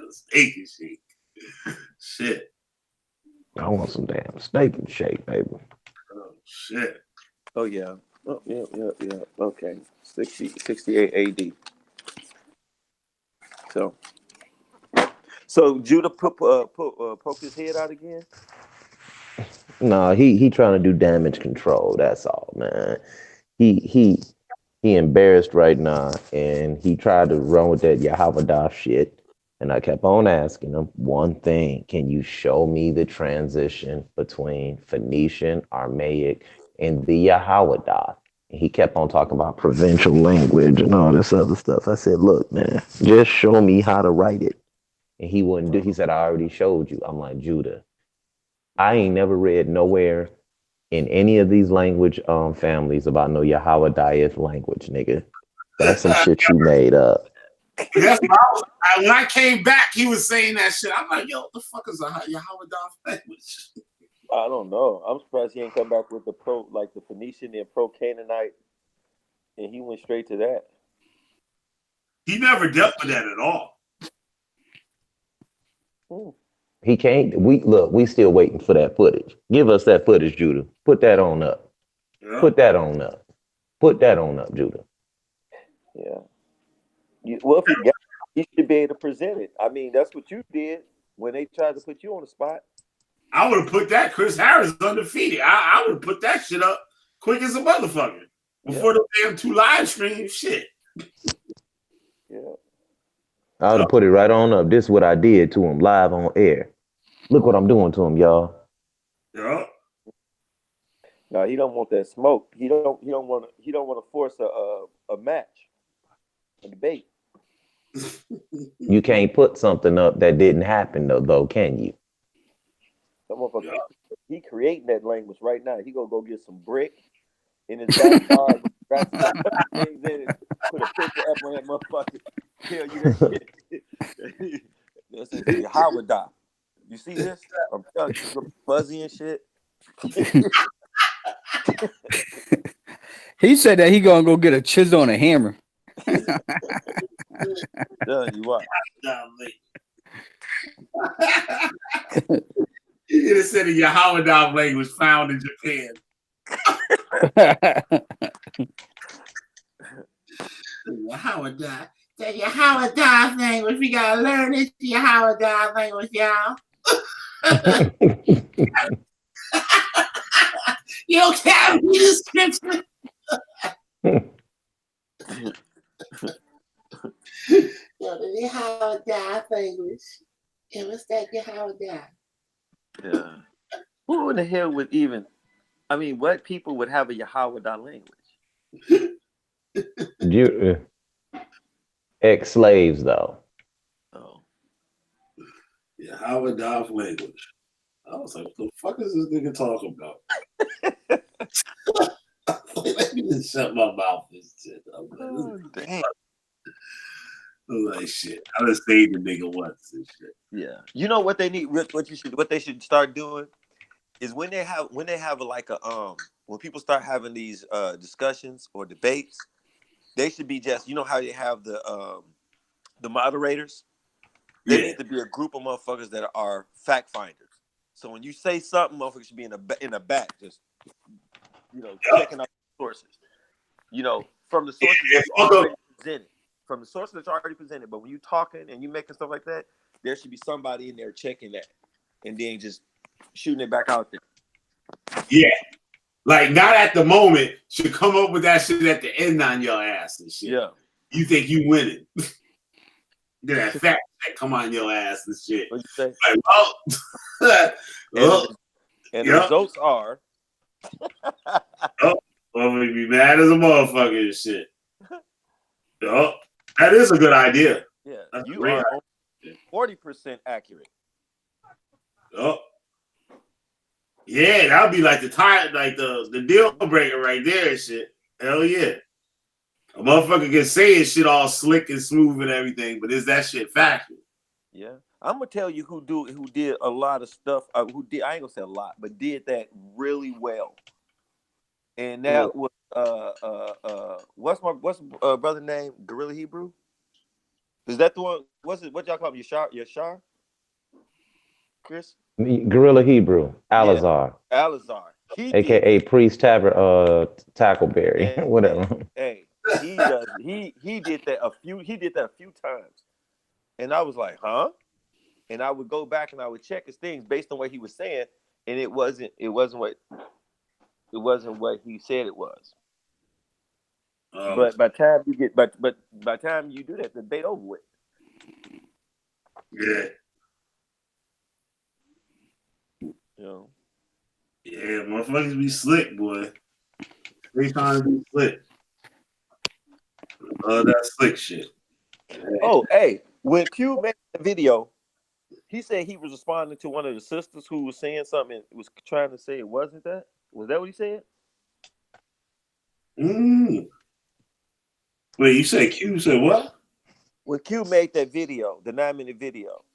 S2: Steak and Shake. Shit. I
S7: want some damn Steak and Shake, baby.
S2: Oh, shit.
S12: Oh, yeah. Oh, yeah. Okay. 68 AD. So Judah poked his head out again?
S7: No, he trying to do damage control. That's all, man. He embarrassed right now, and he tried to run with that Yahweh shit. And I kept on asking him one thing: can you show me the transition between Phoenician, Aramaic, and the Yahweh? He kept on talking about provincial language and all this other stuff. I said, look, man, just show me how to write it. And he wouldn't do. He said, I already showed you. I'm like, Judah, I ain't never read nowhere in any of these language families about no Yahweh language, nigga. That's some shit you made up.
S2: That's when I came back, he was saying that shit. I'm like, yo, what the fuck is a Yahweh language?
S12: I don't know. I'm surprised he ain't come back with the Phoenician and pro-Canaanite, and he went straight to that.
S2: He never dealt with that at all.
S7: He can't. We still waiting for that footage. Give us that footage, Judah. Put that on up. Yeah. Put that on up, Judah.
S12: Yeah. Well, if he got it, he should be able to present it. I mean, that's what you did when they tried to put you on the spot.
S2: I would have put that Chris Harris undefeated. I would have put that shit up quick as a motherfucker before the damn 2 live streams. Shit.
S12: Yeah.
S7: I would have put it right on up. This is what I did to him live on air. Look what I'm doing to him, y'all.
S2: Yeah.
S12: No, he don't want that smoke. He don't want to force a match, a debate.
S7: You can't put something up that didn't happen though, can you?
S12: Some motherfucker, he creating that language right now. He gonna go get some brick in his backyard, put a picture up on that motherfucker. Tell you that shit. This is the Yahweh. You see this? I'm telling you, fuzzy and shit.
S3: He said that he gonna go get a chisel and a hammer.
S12: Tell you what.
S2: You could have said a Yahweh language found in Japan. Yahweh, That Yahweh language. We gotta learn this Yahweh language, y'all. You don't carry the scripture. Yo, the Yahweh language. And what's that Yahweh?
S12: Yeah. Who in the hell would even? I mean, what people would have a Yahweh language?
S7: Ex-slaves, though.
S12: Oh.
S2: Yahweh language. I was like, what the fuck is this nigga talking about? Let me just shut my mouth and shit. I'm like,
S12: Oh, damn.
S2: like shit. I done saved the nigga once and shit.
S12: Yeah. You know what they need? What they should start doing is when they have like a when people start having these discussions or debates, they should be just, you know how you have the moderators. There needs to be a group of motherfuckers that are fact finders. So when you say something, motherfuckers should be in the back, just checking out sources. From the sources that you already presented. From the sources that you already presented. But when you talking and you making stuff like that, there should be somebody in there checking that, and then just shooting it back out there.
S2: Yeah. Like, not at the moment, should come up with that shit at the end on your ass and shit.
S12: Yeah.
S2: You think you winning. Then that fact that come on your ass and shit.
S12: What you say?
S2: Like,
S12: the results are.
S2: Well, we be mad as a motherfucker and shit. That is a good idea.
S12: Yeah,
S2: that's
S12: you are 40% accurate.
S2: Yeah, that would be like the deal breaker right there and shit. Hell yeah. A motherfucker can say his shit all slick and smooth and everything, but is that shit factual?
S12: Yeah. I'm gonna tell you who did a lot of stuff. I ain't gonna say a lot, but did that really well. And that was what's brother name? Gorilla Hebrew? Is that the one? What y'all call him? Yashar? Chris?
S7: Gorilla Hebrew, Alazar.
S12: Yeah, Alazar.
S7: AKA Priest Tackleberry. Whatever.
S12: Hey, he did that a few times. And I was like, huh? And I would go back and I would check his things based on what he was saying, and it wasn't what he said it was. But by the time you get by the time you do that, the debate over with.
S2: Yeah. Yeah, motherfuckers be slick, boy. They trying to be slick. That slick shit.
S12: Oh, hey, when Q made the video, he said he was responding to one of the sisters who was saying something, was trying to say it wasn't that. Was that what he said?
S2: Wait, you said Q said what?
S12: When Q made that video, the 9-minute video,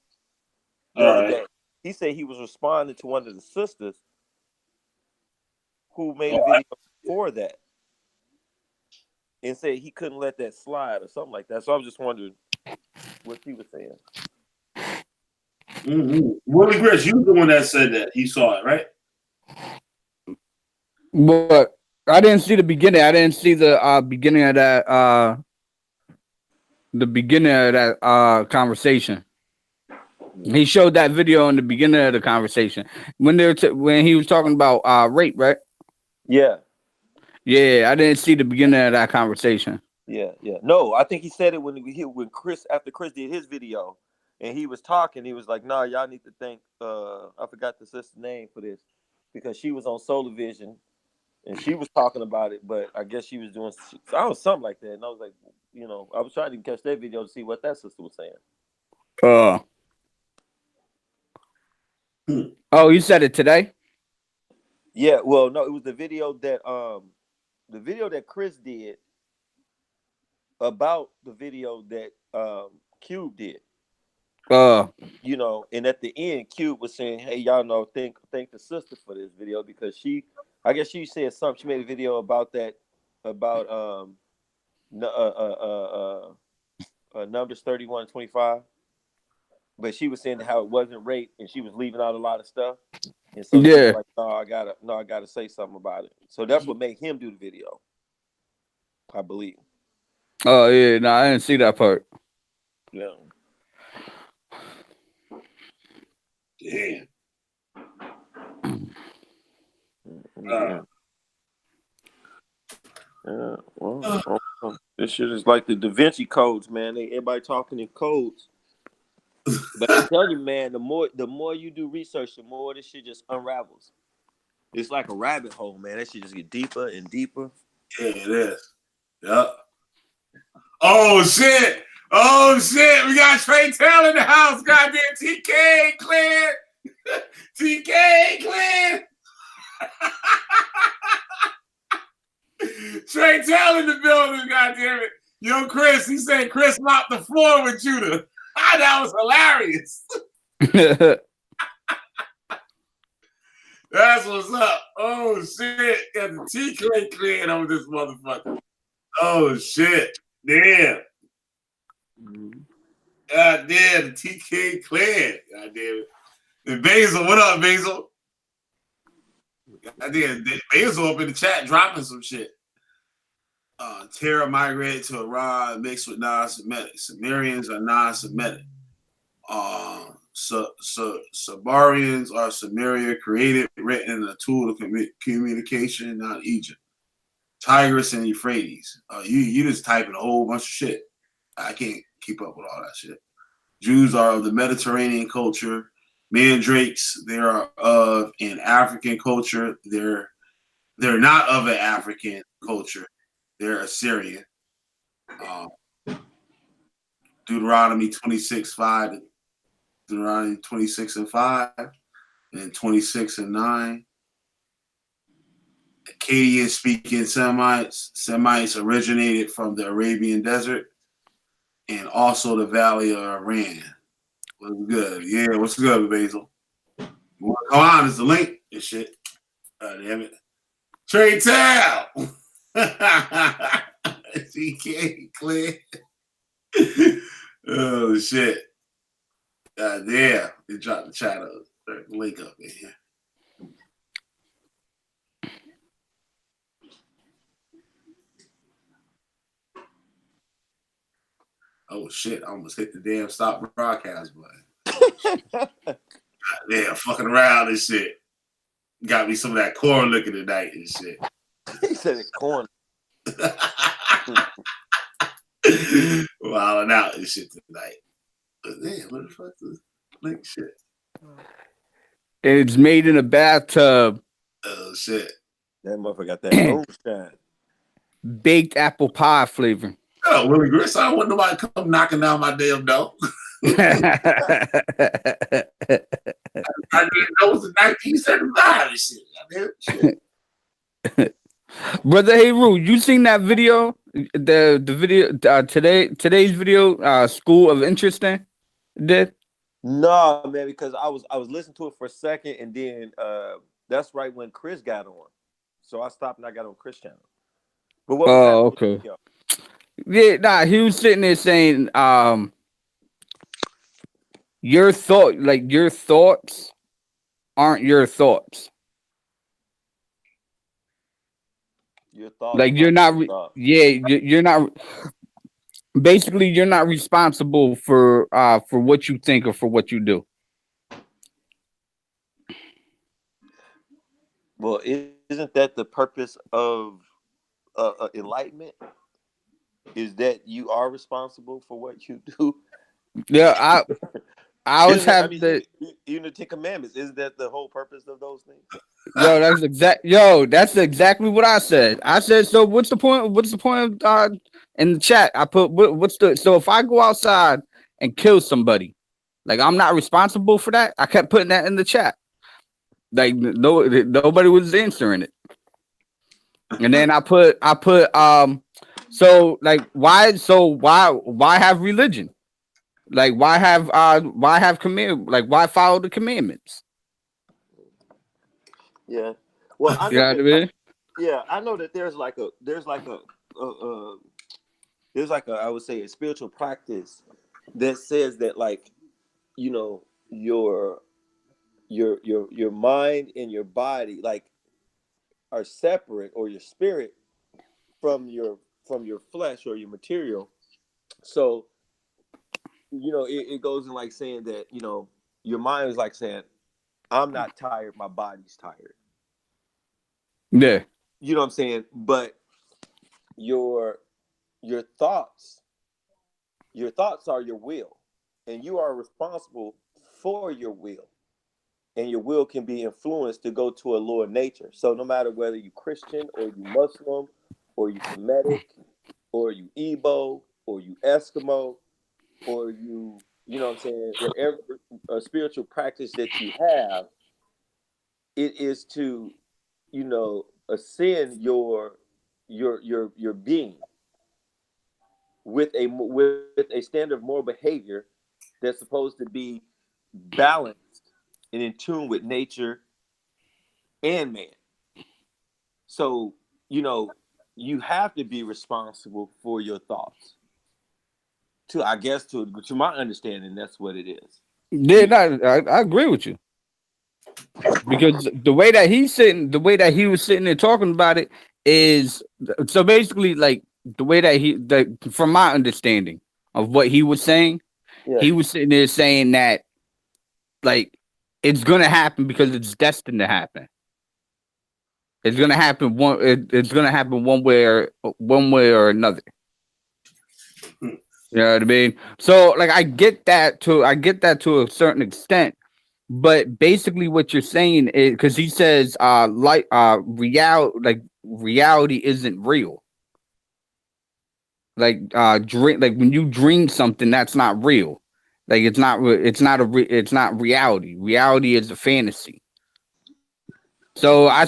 S12: the other day, he said he was responding to one of the sisters who made a video for that, and said he couldn't let that slide or something like that. So I was just wondering what he was saying.
S2: Willie Gritz, you were the one that said that. You saw it, right?
S3: But I didn't see the beginning. I didn't see the beginning of that. The beginning of that conversation. He showed that video in the beginning of the conversation when when he was talking about rape, right?
S12: Yeah.
S3: Yeah, I didn't see the beginning of that conversation.
S12: Yeah. No, I think he said it when Chris, after Chris did his video, and he was talking. He was like, "Nah, y'all need to thank I forgot the sister's name for this, because she was on Solar Vision, and she was talking about it, but I guess she was doing something like that." And I was like, I was trying to catch that video to see what that sister was saying.
S3: Oh, you said it today?
S12: Yeah, well, no, it was the video that Chris did about the video that Cube did. And at the end, Cube was saying, "Hey, y'all know, thank the sister for this video, because I guess she said something. She made a video about that, about numbers 31 and 25, but she was saying how it wasn't rape, and she was leaving out a lot of stuff." And so she was like, I gotta say something about it. So that's what made him do the video, I believe.
S3: Oh yeah, no, I didn't see that part.
S12: Yeah.
S2: Damn.
S12: Yeah. Well, this shit is like the Da Vinci codes, man. Everybody talking in codes. But I tell you, man, the more you do research, the more this shit just unravels. It's like a rabbit hole, man. That shit just get deeper and deeper.
S2: Yeah, it is. Yep. Oh shit! Oh shit! We got Trey Taylor in the house. Goddamn TK Clan. TK Clan. Trey Taylor in the building. Goddamn it! Yo, Chris. He said Chris mopped the floor with Judah. That was hilarious. That's what's up. Oh shit! Got the TK Clan on this motherfucker. Oh shit! Damn. God damn, the TK Clan. God damn it. And Basil, what up, Basil? God damn, Basil up in the chat dropping some shit. Terra migrated to Iran mixed with non-Semitic. Sumerians are non-Semitic. Sabarians are Samaria, created, written, and a tool of communication, not Egypt. Tigris and Euphrates. You just typing a whole bunch of shit. I can't keep up with all that shit. Jews are of the Mediterranean culture. Mandrakes, they are of an African culture. They're not of an African culture. They're Assyrian. Deuteronomy 26:5, Deuteronomy 26:5, and 26:9. Akkadian speaking Semites originated from the Arabian desert and also the Valley of Iran. What's good? Yeah, what's good, Basil? Come on, is the link and shit. Damn it. Trey Tal. TK Clear. Oh shit. God damn. They dropped the chat up. The link up in here. Oh shit, I almost hit the damn stop broadcast button. Yeah, fucking around and shit. Got me some of that corn liquor tonight and shit.
S12: He said it corn.
S2: Wilding out and shit tonight. But damn, what the fuck is link shit?
S3: It's made in a bathtub.
S2: Oh shit.
S12: That motherfucker got that moonshine.
S3: Baked apple pie flavor.
S2: Oh, Willie Gris, I don't want nobody come knocking down my damn door. I didn't know it was 1975 and shit.
S3: Brother Heru, you seen that video? The video today's video, School of Interesting did?
S12: No, man, because I was listening to it for a second, and then that's right when Chris got on. So I stopped and I got on Chris channel. But what was
S3: okay. Yeah, nah, he was sitting there saying, your thoughts aren't your thoughts.
S12: Your thoughts,
S3: like you're not, you're not. Basically, you're not responsible for what you think or for what you do.
S12: Well, isn't that the purpose of enlightenment? Is that you are responsible for what you do?
S3: Yeah, I was having
S12: even the Ten Commandments. Isn't that the whole purpose of those things?
S3: That's exactly what I said. I said, so what's the point? What's the point of in the chat? I put so if I go outside and kill somebody, like I'm not responsible for that. I kept putting that in the chat. Like nobody was answering it. And then I put so why have religion? Like why have command, like why follow the commandments?
S12: Yeah. Well, I know I know that there's like a I would say a spiritual practice that says that, like, you know, your mind and your body like are separate, or your spirit from your flesh or your material. So it goes in like saying that, your mind is like saying, I'm not tired, my body's tired.
S3: Yeah.
S12: You know what I'm saying? But your thoughts are your will, and you are responsible for your will. And your will can be influenced to go to a lower nature. So no matter whether you Christian or you Muslim or you Semitic or you Igbo or you Eskimo or you know what I'm saying, whatever spiritual practice that you have, it is to, ascend your being with a standard of moral behavior that's supposed to be balanced and in tune with nature and man. So, you have to be responsible for your thoughts. I guess to my understanding, that's what it is.
S3: Yeah, no, I agree with you. Because the way that he was sitting there talking about it is, so basically, like, the way that from my understanding of what he was saying, he was sitting there saying that, like, it's gonna happen because it's destined to happen. It's gonna happen it's gonna happen one way or another. You know what I mean? So, like, I get that to a certain extent, but basically what you're saying is, because he says reality isn't real. Like, dream, like when you dream something, that's not real. Like, it's not reality. Reality is a fantasy. So I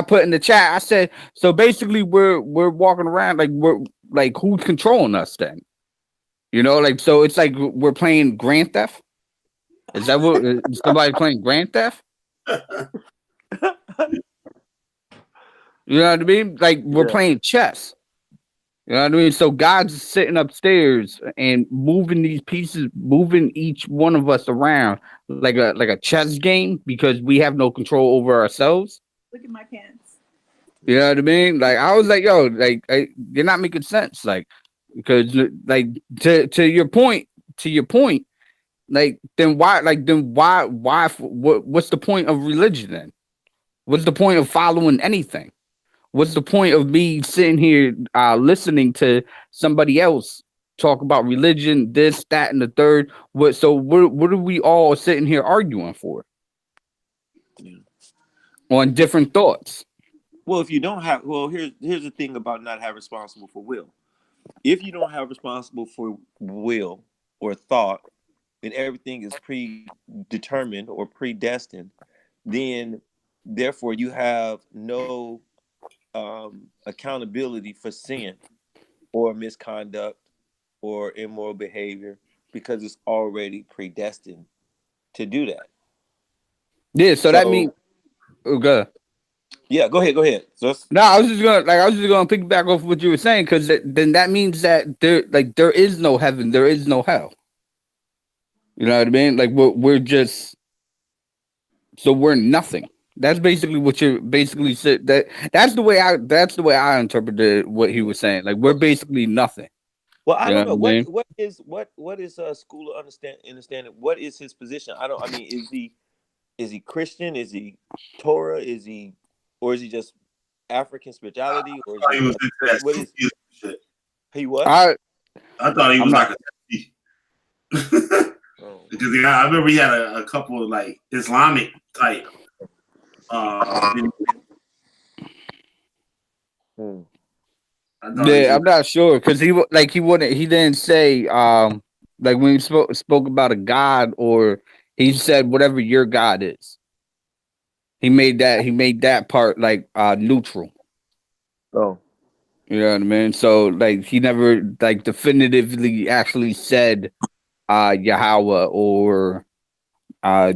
S3: put in the chat, I said, so basically we're walking around like we're like, who's controlling us then? Like, so it's like we're playing Grand Theft. Is that what somebody playing Grand Theft? You know what I mean? Like, we're playing chess. You know what I mean? So God's sitting upstairs and moving these pieces, moving each one of us around like a chess game, because we have no control over ourselves.
S13: Look at my pants.
S3: You know what I mean? Like, I was like, yo, like, you're not making sense. Like, because, like, to your point, like, what's the point of religion then? What's the point of following anything? What's the point of me sitting here listening to somebody else talk about religion, this, that, and the third? What are we all sitting here arguing for? On different thoughts.
S12: Well, if you don't have, here's the thing about not having responsible for will. If you don't have responsible for will or thought, and everything is predetermined or predestined, then therefore you have no accountability for sin or misconduct or immoral behavior, because it's already predestined to do that.
S3: Yeah, so that means, okay.
S12: Yeah, go ahead.
S3: No, I was just gonna piggyback off what you were saying, because then that means that there is no heaven, there is no hell. You know what I mean? Like, we're just, so we're nothing. That's basically what you're basically said. That's the way I interpreted what he was saying. Like, we're basically nothing.
S12: Well, I don't know what is school of understanding. What is his position? Is he Christian? Is he Torah? Or is he just African spirituality? Or is he what?
S2: I thought he was like a because I remember he had a couple of like Islamic type.
S3: I'm not sure, because he didn't say like when he spoke about a god, or he said whatever your God is. He made that part like neutral.
S12: Oh.
S3: You know what I mean? So, like, he never, like, definitively actually said Yahweh or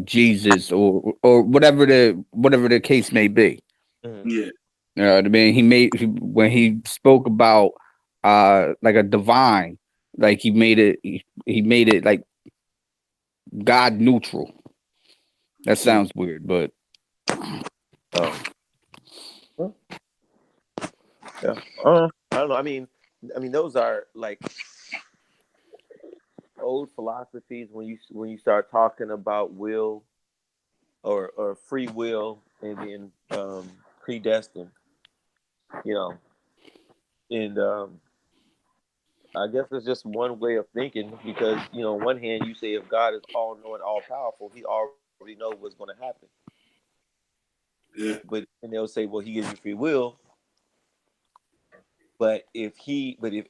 S3: Jesus or whatever the case may be.
S2: Yeah.
S3: You know what I mean? When he spoke about like a divine, like, he made it like God neutral. That sounds weird, but
S12: yeah. I don't know. I mean, those are like old philosophies when you start talking about will or free will and then predestined, you know, and I guess it's just one way of thinking because on one hand you say if God is all knowing, all powerful, He already knows what's going to happen.
S2: Yeah.
S12: But and they'll say, well, He gives you free will. But if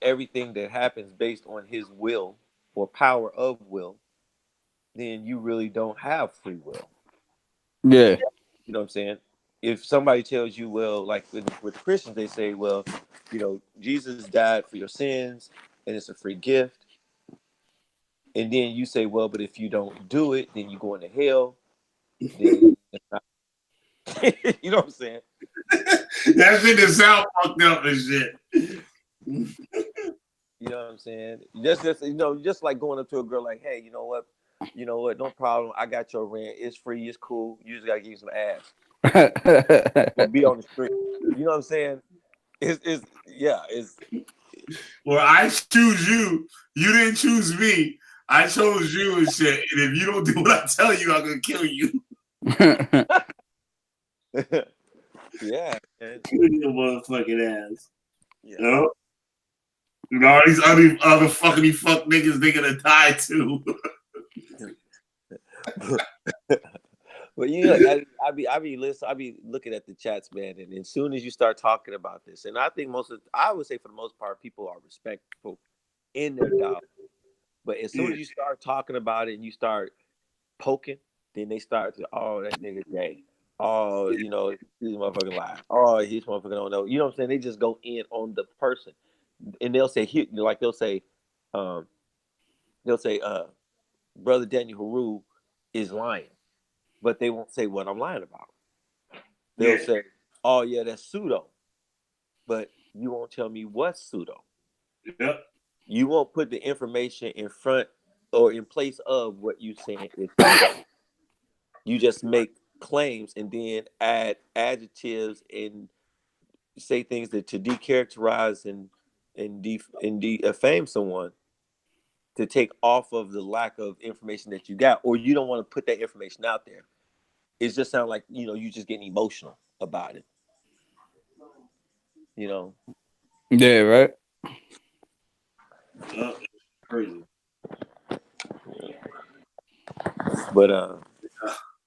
S12: everything that happens based on His will or power of will, then you really don't have free will.
S3: Yeah.
S12: You know what I'm saying? If somebody tells you, well, like with Christians, they say, well, Jesus died for your sins and it's a free gift. And then you say, well, but if you don't do it, then you go into hell. Then it's not. You know what I'm saying?
S2: That shit is sound fucked up and shit.
S12: You know what I'm saying? Just like going up to a girl like, hey, you know what, no problem. I got your rent. It's free. It's cool. You just gotta give you some ass. Or be on the street. You know what I'm saying? It's.
S2: Well, I choose you. You didn't choose me. I chose you and shit. And if you don't do what I tell you, I'm gonna kill you.
S12: Yeah, man.
S2: Kill your motherfucking ass.
S12: Yeah.
S2: And all these other fuckity fuck niggas they gonna die too.
S12: But I be looking at the chats, man, and as soon as you start talking about this, and I think I would say for the most part, people are respectful in their dialogue. But as soon as you start talking about it and you start poking, then they start to, oh, that nigga gay. Oh, he's motherfucking lying. Oh, he's motherfucking don't know. You know what I'm saying? They just go in on the person, and they'll say, Brother Daniel Haru is lying, but they won't say what I'm lying about. They'll say, oh yeah, that's pseudo, but you won't tell me what's pseudo.
S2: Yep.
S12: You won't put the information in front or in place of what you saying is pseudo. You just make claims and then add adjectives and say things to decharacterize and defame someone to take off of the lack of information that you got, or you don't want to put that information out there. It just sounds like you just getting emotional about it.
S3: Yeah, right.
S2: Crazy.
S12: But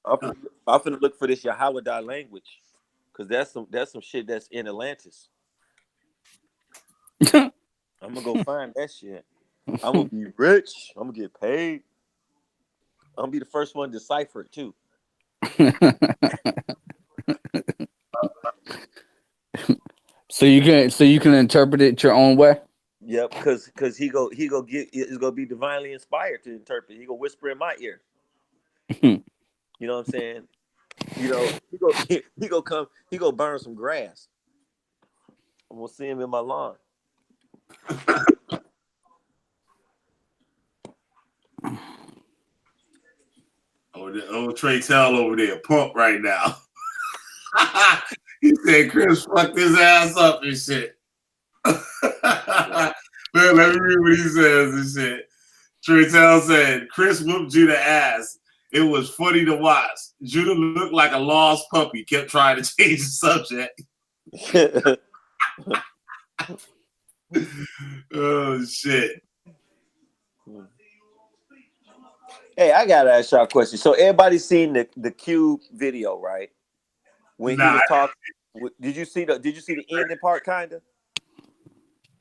S12: I'm finna look for this Yahweh language, cause that's some shit that's in Atlantis. I'm gonna go find that shit. I'm gonna be rich. I'm gonna get paid. I'm gonna be the first one to decipher it too.
S3: So you can interpret it your own way.
S12: Yep, because he go get it's gonna be divinely inspired to interpret. He gonna whisper in my ear. You know what I'm saying? He go come. He go burn some grass. I'm gonna see him in my lawn.
S2: Old Trey Tell over there, pump right now. He said, Chris fucked his ass up and shit. Man, let me read what he says and shit. Trey Tell said, Chris whooped Judah ass. It was funny to watch. Judah looked like a lost puppy, kept trying to change the subject. Oh, shit.
S12: Hey, I gotta ask y'all a question. So everybody's seen the Cube video, right? When he was talking, did you see the ending part, kinda?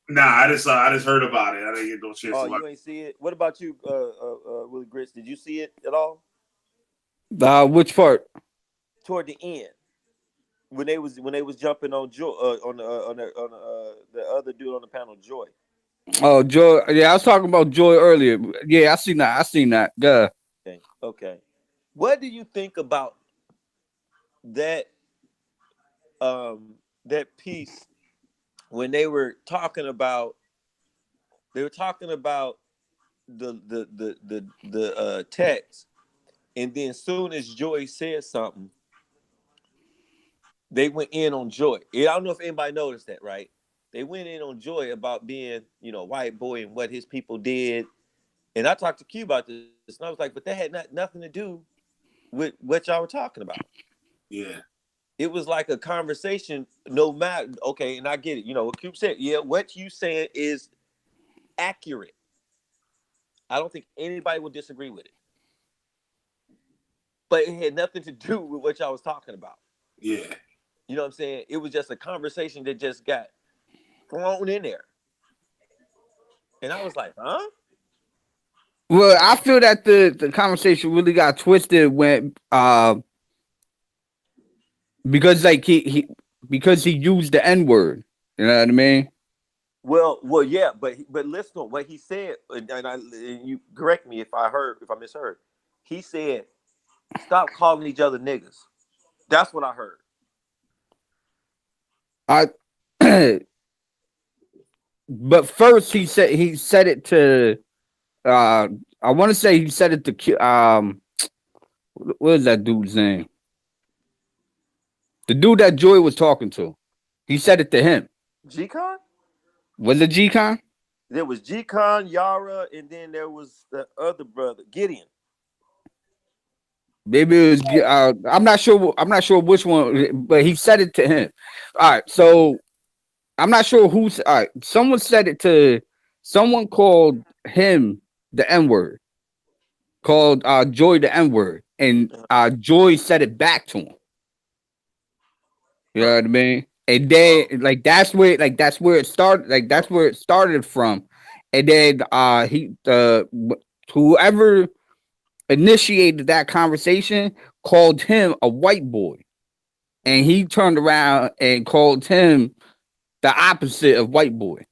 S2: Nah, I just heard about it. I didn't get no chance.
S12: Oh, you ain't see it. What about you, Willie Grits? Did you see it at all?
S3: Which part?
S12: Toward the end, when they was jumping on Joy, on the other dude on the panel, Joy.
S3: Oh, Joy. Yeah, I was talking about Joy earlier. Yeah, I seen that. Duh.
S12: Okay. What do you think about that? That piece when they were talking about the text, and then soon as Joy said something, they went in on Joy. I don't know if anybody noticed that, right? They went in on Joy about being, white boy and what his people did, And I talked to Q about this, and I was like, but that had nothing to do with what y'all were talking about.
S2: Yeah.
S12: It was like a conversation, no matter, okay, and I get it. You know, what Q said, yeah, what you saying is accurate. I don't think anybody would disagree with it. But it had nothing to do with what y'all was talking about.
S2: Yeah.
S12: You know what I'm saying? It was just a conversation that just got thrown in there. And I was like, huh?
S3: Well, I feel that the conversation really got twisted when because like he because he used the N-word. You know what I mean?
S12: Well, yeah, but listen to what he said, and you correct me if I misheard. He said, "Stop calling each other niggas." That's what I heard.
S3: But first he said it to I want to say he said it to what is that dude's name? The dude that Joy was talking to. He said it to him.
S12: G-Con?
S3: Was it G-Con?
S12: There was G-Con, Yara, and then there was the other brother, Gideon.
S3: Maybe it was I'm not sure which one, but he said it to him. All right, so I'm not sure who's all right. Someone said it to someone called him the N-word. Called Joy the N-word. And Joy said it back to him. You know what I mean? And then that's where it started. That's where it started from. And then whoever initiated that conversation called him a white boy. And he turned around and called him the opposite of white boy.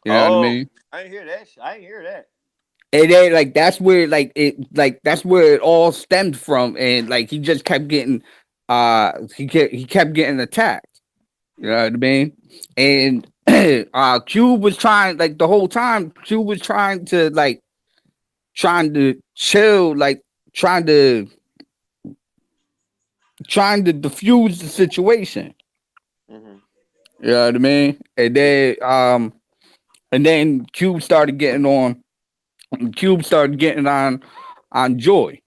S3: You know what I mean?
S12: I didn't hear that. I didn't hear that.
S3: And then that's where that's where it all stemmed from. And he just kept getting he kept getting attacked. You know what I mean? And Q was trying the whole time. Q was trying to chill, trying to diffuse the situation.
S12: Mm-hmm.
S3: You know what I mean? And then Cube started getting on. Cube started getting on Joy.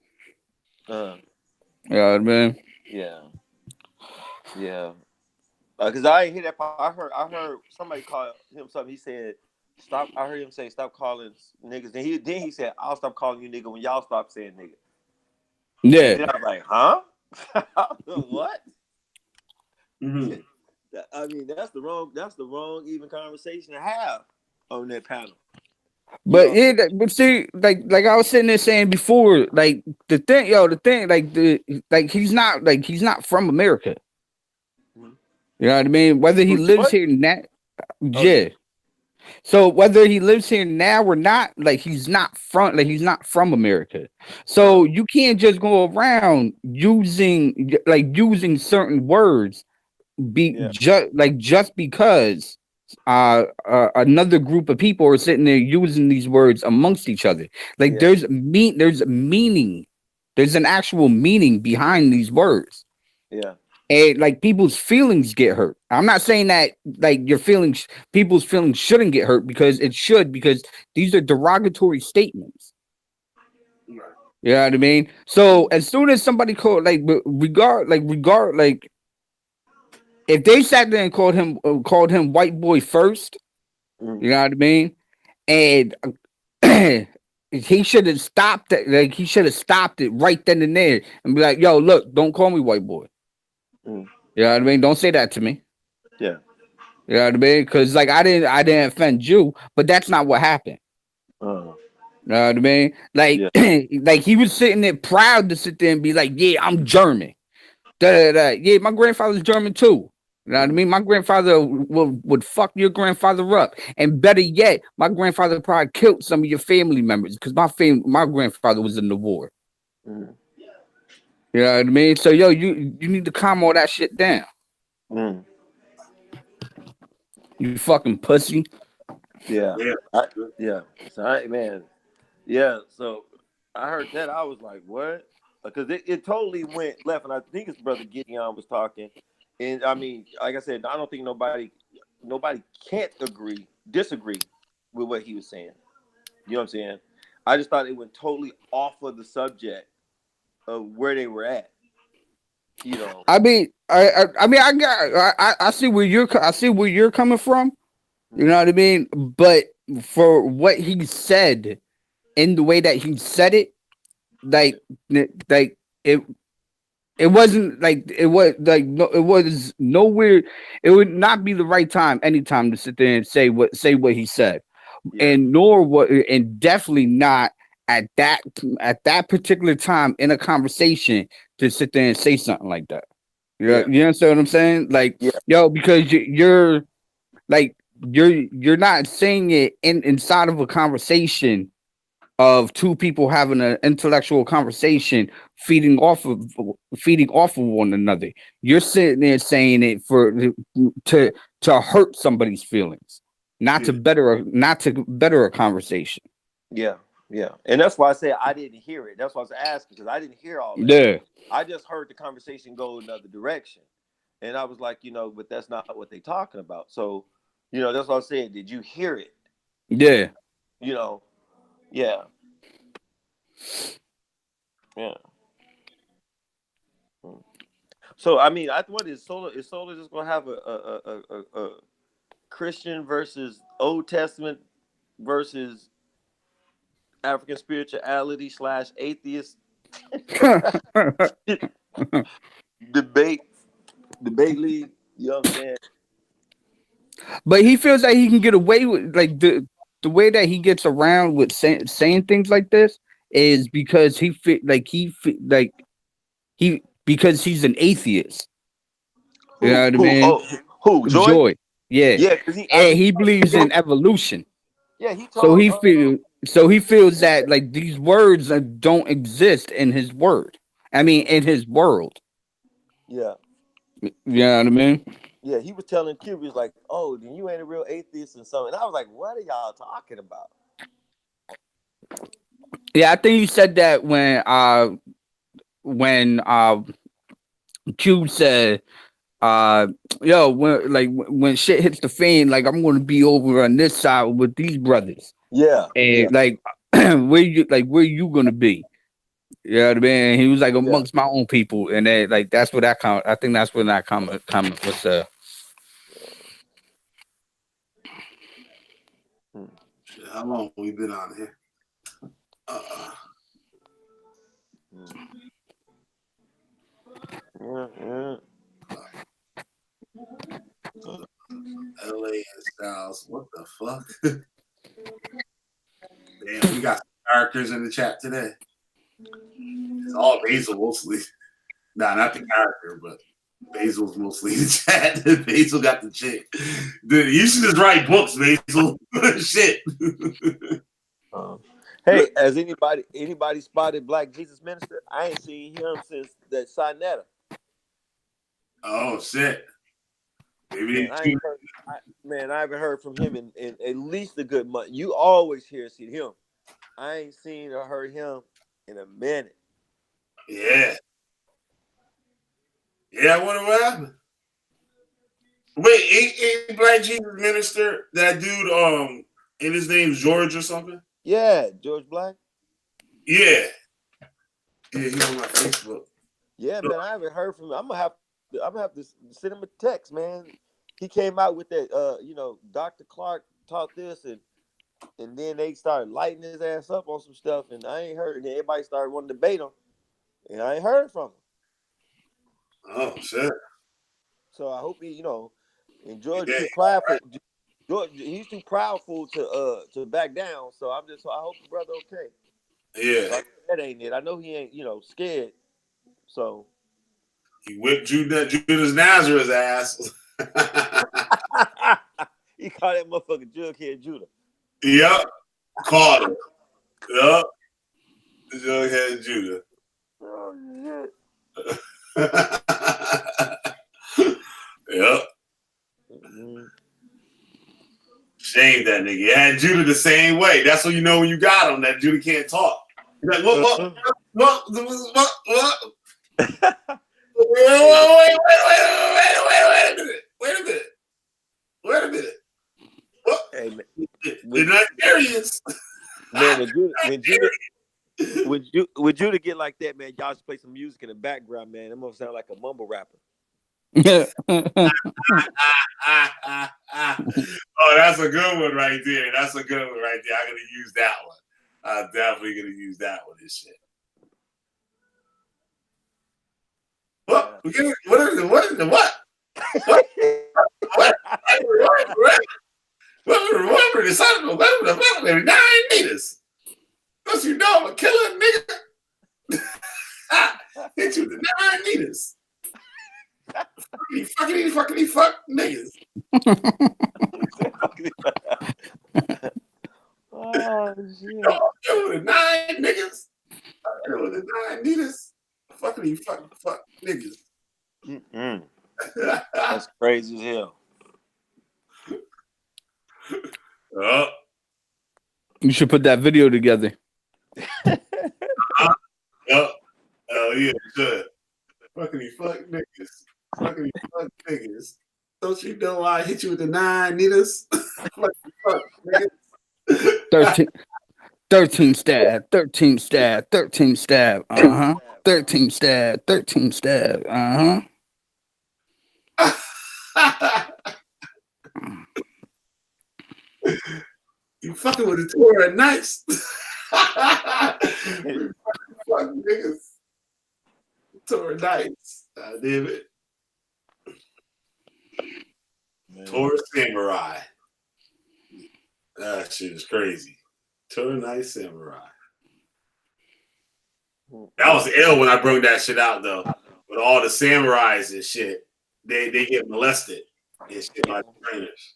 S3: You know what I mean?
S12: Yeah. Yeah. Because I didn't hear that part. I heard somebody call him something. He said, "Stop." I heard him say, "Stop calling niggas." And he said, "I'll stop calling you nigga when y'all stop saying nigga."
S3: Yeah.
S12: And then I was like, "Huh? What?"
S2: Mm-hmm.
S12: I mean, that's the wrong even conversation to have on that panel.
S3: But but see, like I was sitting there saying before, the thing, he's not from America.
S12: Mm-hmm.
S3: You know what I mean? Whether he lives here now, yeah. So whether he lives here now or not, he's not from America. So you can't just go around using certain words just because another group of people are sitting there using these words amongst each other. There's meaning. There's an actual meaning behind these words.
S12: Yeah.
S3: And people's feelings get hurt. I'm not saying that people's feelings shouldn't get hurt, because it should, because these are derogatory statements. You know what I mean? So as soon as somebody called if they sat there and called him white boy first, you know what I mean? And he should have stopped it. He should have stopped it right then and there and be like, "Yo, look, don't call me white boy." You know what I mean? Don't say that to me.
S12: Yeah.
S3: You know what I mean? Because I didn't offend you, but that's not what happened. You know what I mean? He was sitting there proud to sit there and be like, "Yeah, I'm German." Yeah, my grandfather's German too. You know what I mean? My grandfather would fuck your grandfather up, and better yet, my grandfather probably killed some of your family members, because my grandfather was in the war. You know what I mean? So yo, you need to calm all that shit down. You fucking pussy.
S12: Yeah. So man. Yeah. So I heard that. I was like, what? Because it totally went left. And I think his brother Gideon was talking. And I mean, like I said, I don't think nobody can't disagree with what he was saying. You know what I'm saying? I just thought it went totally off of the subject of where they were at. You know.
S3: I mean, I see where you're coming from. You know what I mean? But for what he said in the way that he said it, like it wasn't like it was like no, it was nowhere. It would not be the right time anytime to sit there and say what he said, and definitely not at that particular time in a conversation to sit there and say something like that. You understand what I'm saying? Like, yo, because you're like you're not saying it inside of a conversation of two people having an intellectual conversation, feeding off of one another. You're sitting there saying it to hurt somebody's feelings, not to better a conversation.
S12: Yeah, and that's why I said I didn't hear it. That's why I was asking, because I didn't hear all that.
S3: Yeah,
S12: I just heard the conversation go another direction, and I was like, but that's not what they're talking about. So, that's what I said. Did you hear it?
S3: Yeah.
S12: Yeah. Yeah. So I mean, I what is Solar just gonna have a Christian versus Old Testament versus African spirituality / atheist debate league? You know what I'm saying?
S3: But he feels like he can get away with like the way that he gets around with saying things like this is because because he's an atheist. You know what I mean?
S12: Who? Joy?
S3: Yeah.
S12: Yeah, because
S3: he believes in evolution.
S12: Yeah, he
S3: so
S12: told.
S3: he feels that like these words don't exist in his word. I mean, in his world.
S12: Yeah.
S3: You know what I mean?
S12: Yeah, he was telling Q, he was like, "Oh, then you ain't a real atheist and something." And I was like, "What are y'all talking about?"
S3: Yeah, I think he said that when Q said, yo, when shit hits the fan, like I'm gonna be over on this side with these brothers.
S12: Yeah.
S3: And like where you gonna be? You know what I mean? He was like amongst my own people, and then like that's what that comment. I think that's when that comment was.
S2: Shit, how long we been on here? LA and Styles. What the fuck? Damn, we got some characters in the chat today. It's all Basil mostly. Nah, not the character, but Basil's mostly in the chat. Basil got the chick. Dude, you should just write books, Basil. Shit.
S12: Hey, has anybody spotted Black Jesus Minister? I ain't seen him since that Sinetta.
S2: Oh shit. Maybe
S12: I haven't heard from him in at least a good month. You always see him. I ain't seen or heard him in a minute.
S2: Yeah. Yeah, I wonder what happened. Wait, ain't Black Jesus Minister that dude? And his name's George or something.
S12: Yeah, George Black.
S2: Yeah. Yeah, he's on my Facebook.
S12: Yeah, man, I haven't heard from him. I'm gonna have to send him a text, man. He came out with that, Dr. Clark taught this, and then they started lighting his ass up on some stuff, and I ain't heard. And then everybody started wanting to debate him, and I ain't heard from him.
S2: Oh shit!
S12: So I hope he, and George too prideful. George, he's too proudful to back down. So I hope the brother okay.
S2: Yeah,
S12: like, that ain't it. I know he ain't, scared. So
S2: he whipped Judas Nazareth's ass.
S12: He called that motherfucker Jughead Judah.
S2: Yep, caught him. Yep, Jughead Judah.
S12: Oh shit.
S2: Yep. Shame that nigga. You had Judah the same way. That's what you know when you got him. That Judah can't talk. He's like, what? Wait a minute. What?
S12: Hey, man.
S2: The Nigerians.
S12: Man, when Judah get like that, man, y'all just play some music in the background, man. It must sound like a mumble rapper.
S3: Yeah.
S2: Oh, that's a good one right there. That's a good one right there. I'm gonna use that one. I'm definitely gonna use that one. This shit. What? What is it? What is it? What? What? Remember the son of a 9 meters. Don't you know I'm a killer nigga? Hit you with 9 meters. Fuck niggas.
S12: Oh shit.
S2: Yo, the 9 niggas. Yo, the 9 meters. Fuck niggas.
S12: Mm-mm. That's crazy as hell.
S2: Oh.
S3: You should put that video together.
S2: Oh yeah, good. Fuck niggas. Fuck niggas. Don't you know I hit you with the 9 meters? Fuck niggas.
S3: 13 stab, 13 stab, 13 stab. 13 stab, 13 stab.
S2: You fucking with the Torah nights. Fuck niggas. Torah nights. Damn it. Torah samurai. That shit is crazy. Torah night samurai. That was ill when I broke that shit out though. With all the samurais and shit, they get molested and shit by the trainers.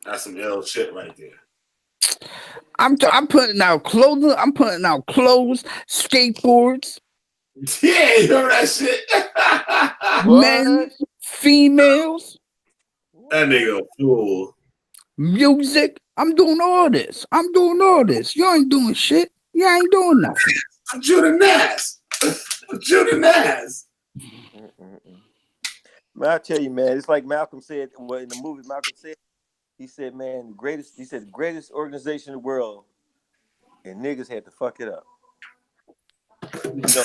S2: That's some ill shit right there.
S3: I'm putting out clothing. I'm putting out clothes, skateboards.
S2: Yeah, you heard that shit.
S3: Men, females.
S2: That nigga fool.
S3: Music. I'm doing all this. You ain't doing shit. You ain't doing nothing.
S2: I'm Judah Nas.
S12: Man, I tell you, man, it's like Malcolm said. Well, in the movie, Malcolm said, he said, man, the greatest organization in the world, and niggas had to fuck it up. You know,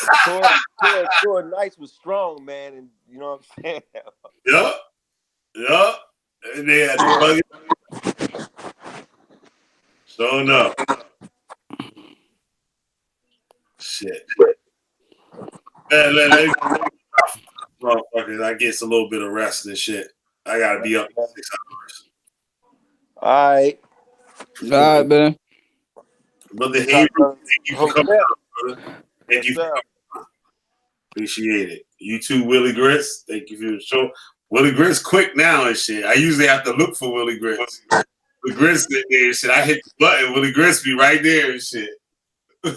S12: Torah Knights was strong, man, and you know what I'm saying?
S2: Yup. And they had to fuck it. So no. Shit. Motherfuckers, I get a little bit of rest and shit. I gotta be up in 6 hours.
S12: All right,
S3: man.
S2: Brother Avery, thank you for coming out, brother. Thank you for coming out. Appreciate it. You too, Willie Grits. Thank you for the show. Willie Grits quick now and shit. I usually have to look for Willie Grits. The Grits there and shit. I hit the button. Willie Grits be right there and shit. He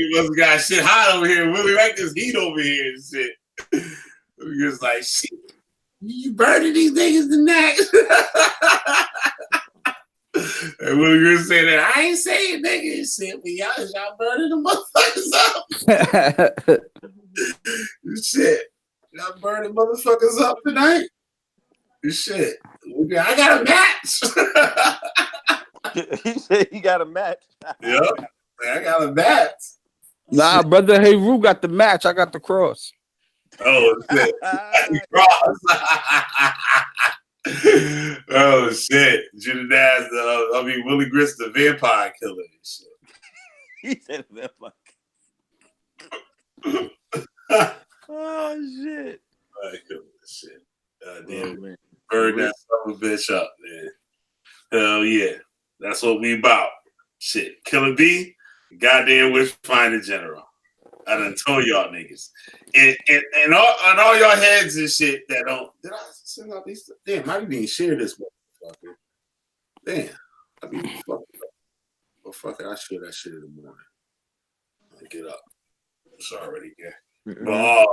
S2: must have got shit hot over here. Willie like this heat over here and shit. He was like, shit, you burning these niggas tonight? And Willie Grits say that I ain't saying niggas and shit, but y'all burning the motherfuckers up. Shit. Y'all burning motherfuckers up tonight? Shit. I got a match.
S12: He said he got a match.
S2: Yep. I got a match.
S3: Nah, brother Hey Roo got the match. I got the cross.
S2: Oh shit. Cross. Oh shit. Judah Nas, Willie Grits, the vampire killer and shit.
S12: He said vampire. Oh shit.
S2: Shit. Damn, man. Burn that son of a bitch up, man. Hell yeah. That's what we about. Shit. Killer B, goddamn wish finder general. I done told y'all niggas. And all y'all heads and shit that don't. Did I send out these? Damn, I didn't even share this motherfucker. Damn. I mean, fuck it up. Well, fuck it. I share that shit in the morning. I get up. It's already there. Mm-hmm. But,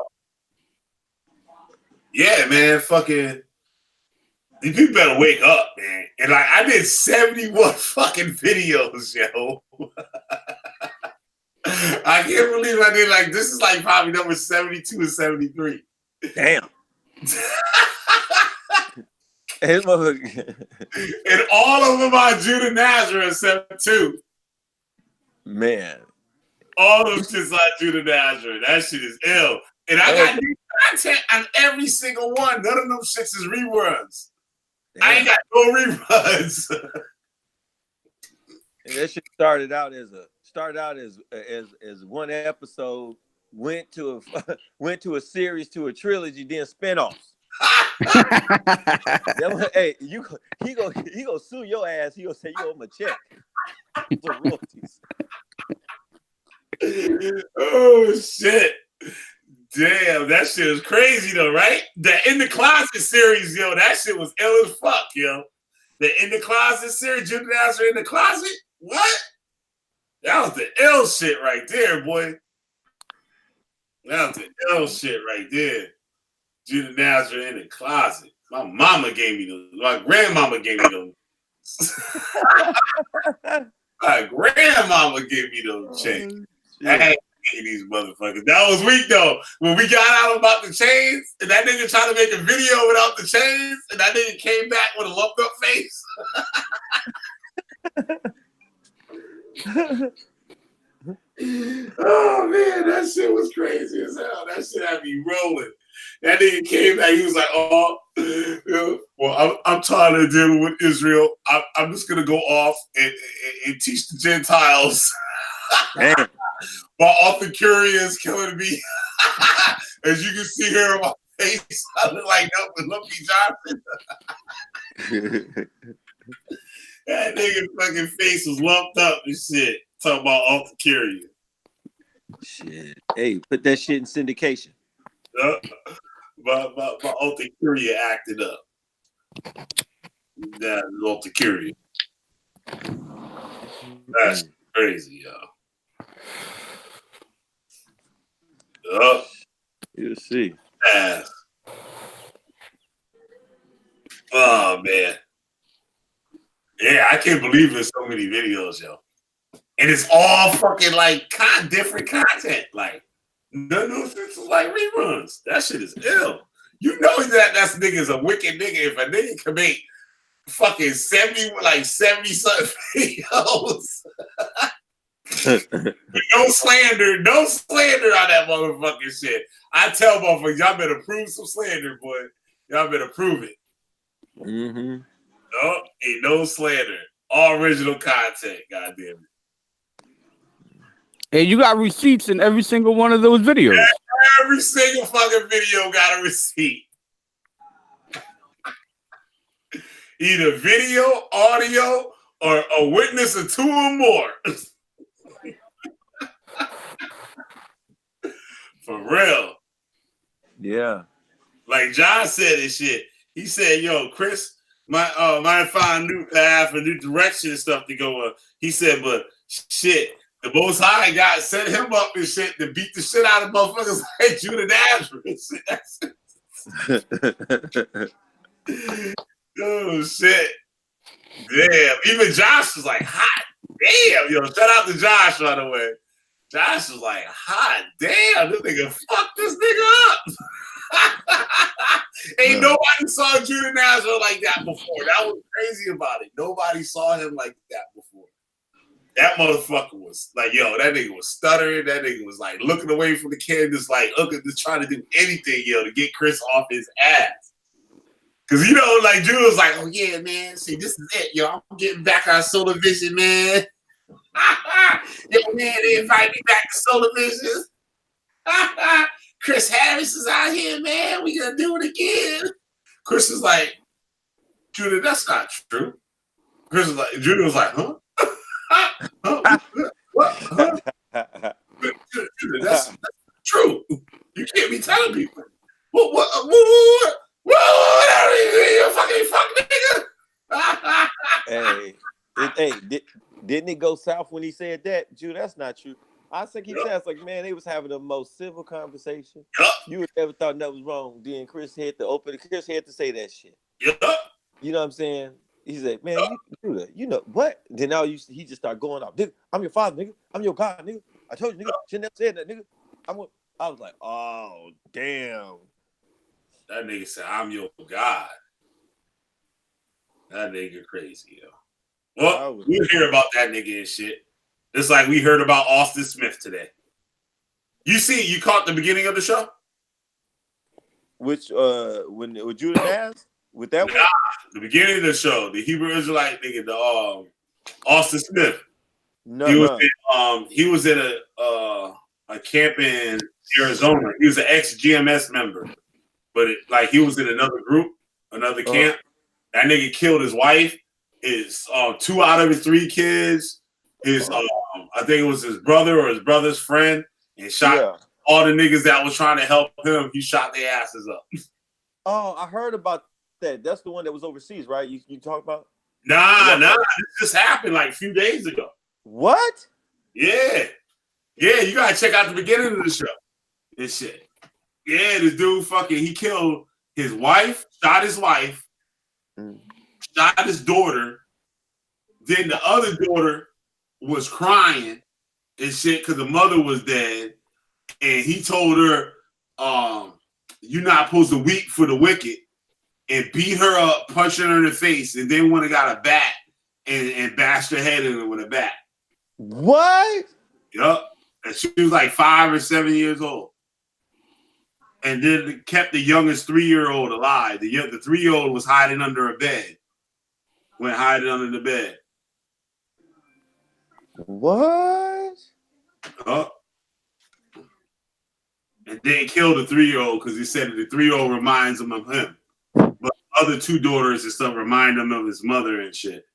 S2: yeah, man, fucking. These people better wake up, man. And like, I did 71 fucking videos, yo. I can't believe I did like this is like probably number 72 or 73.
S12: Damn. His motherfucker.
S2: And all of them are Judah Nazareth except 2.
S12: Man.
S2: All of them shits are Judah Nazareth. That shit is ill. And I got new content on every single one. None of them shits is reruns. Damn. I ain't got no reruns.
S12: And that shit started out as one episode, went to a series, to a trilogy, then spinoffs. Hey, he go sue your ass. He gonna say you owe him a check for royalties.
S2: Oh shit! Damn, that shit is crazy though, right? The In the Closet series, yo, that shit was ill as fuck, yo. The In the Closet series, Judah Nazareth in the Closet. What? That was the ill shit right there, boy. That was the ill shit right there. Judah Nazareth in the Closet. My mama gave me those. My grandmama gave me those. My grandmama gave me those chains. I had to get these motherfuckers. That was weak though. When we got out about the chains, and that nigga tried to make a video without the chains, and that nigga came back with a lumped up face. Oh man, that shit was crazy as hell. That shit had me rolling. That nigga came back. He was like, "Oh, well, I'm tired of dealing with Israel. I'm just gonna go off and teach the Gentiles." While Arthur Curry is killing me, as you can see here on my face, I look like Lumpy Johnson. That nigga fucking face was lumped up and shit. Talking about Arthur Curry.
S12: Shit. Hey, put that shit in syndication.
S2: But Arthur Curry acted up. That Arthur Curry. That's crazy, yo.
S12: You'll see.
S2: Oh man. Yeah, I can't believe there's so many videos, yo. And it's all fucking like different content. Like none of this is like reruns. That shit is ill. You know that's nigga's a wicked nigga. If a nigga can make fucking 70 something videos. No slander on that motherfucking shit. I tell motherfuckers, y'all better prove some slander, boy. Y'all better prove it.
S12: Mm-hmm.
S2: No, ain't no slander. All original content, goddamn it.
S3: And you got receipts in every single one of those videos.
S2: Every single fucking video got a receipt. Either video, audio, or a witness of 2 or more. For real.
S12: Yeah.
S2: Like John said this shit. He said, yo, Chris, might find a new direction and stuff to go on. He said, but shit, the Most High God set him up and shit to beat the shit out of motherfuckers like Judah Nazareth. Oh shit. Damn. Even Josh was like, hot damn. Yo, shout out to Josh, by the way. Josh was like, hot damn, this nigga fucked this nigga up. Ain't nobody saw Judah Nazareth like that before. That was crazy about it. Nobody saw him like that before. That motherfucker was like, yo, that nigga was stuttering. That nigga was like looking away from the camera, just like just trying to do anything, yo, to get Chris off his ass. Cause you know, like Judah was like, oh yeah, man, see, this is it, yo. I'm getting back on Solar Vision, man. Yo, man, they invited me back to Solar Vision. Chris Harris is out here, man. We gonna do it again. Chris is like, Judah, that's not true. Chris is like, Judah was like, huh? What? Huh? Judah, that's true. You can't be telling people. What? You fucking fuck nigga.
S12: Didn't it go south when he said that? Judah, that's not true. I think he sounds like, man, they was having the most civil conversation. You would never thought that was wrong. Then Chris had to say that shit. You know what I'm saying? He said, man, you do that. You know what? Then now he just start going off. Nigga, I'm your father, nigga. I'm your God, nigga. I told you, nigga. Shouldn't have said that, nigga. I was like, oh, damn.
S2: That nigga said, I'm your God. That nigga crazy, yo. Well, we hear about that nigga and shit. It's like we heard about Austin Smith today. You caught the beginning of the show?
S12: Which when with Judah Naz? With that one?
S2: The beginning of the show, the Hebrew Israelite nigga, the Austin Smith.
S12: No,
S2: he was in a camp in Arizona. He was an ex-GMS member, but he was in another group, another camp. That nigga killed his wife, his 2 out of his 3 kids, his I think it was his brother or his brother's friend, and shot all the niggas that was trying to help him. He shot their asses up.
S12: Oh, I heard about that. That's the one that was overseas, right? You talk about?
S2: Nah. This just happened like a few days ago.
S12: What?
S2: Yeah. You gotta check out the beginning of the show. This shit. Yeah, this dude he killed his wife, shot his wife, shot his daughter. Then the other daughter was crying and shit because the mother was dead. And he told her, you're not supposed to weep for the wicked, and beat her up, punching her in the face, and then went and got a bat and bashed her head in it with a bat.
S12: What?
S2: Yup. And she was like 5 or 7 years old. And then kept the youngest 3-year-old alive. The 3-year-old was hiding under a bed. Went hiding under the bed.
S12: What?
S2: Yup. And then killed the 3-year-old because he said that the 3-year-old reminds him of him. But the other 2 daughters and stuff remind him of his mother and shit.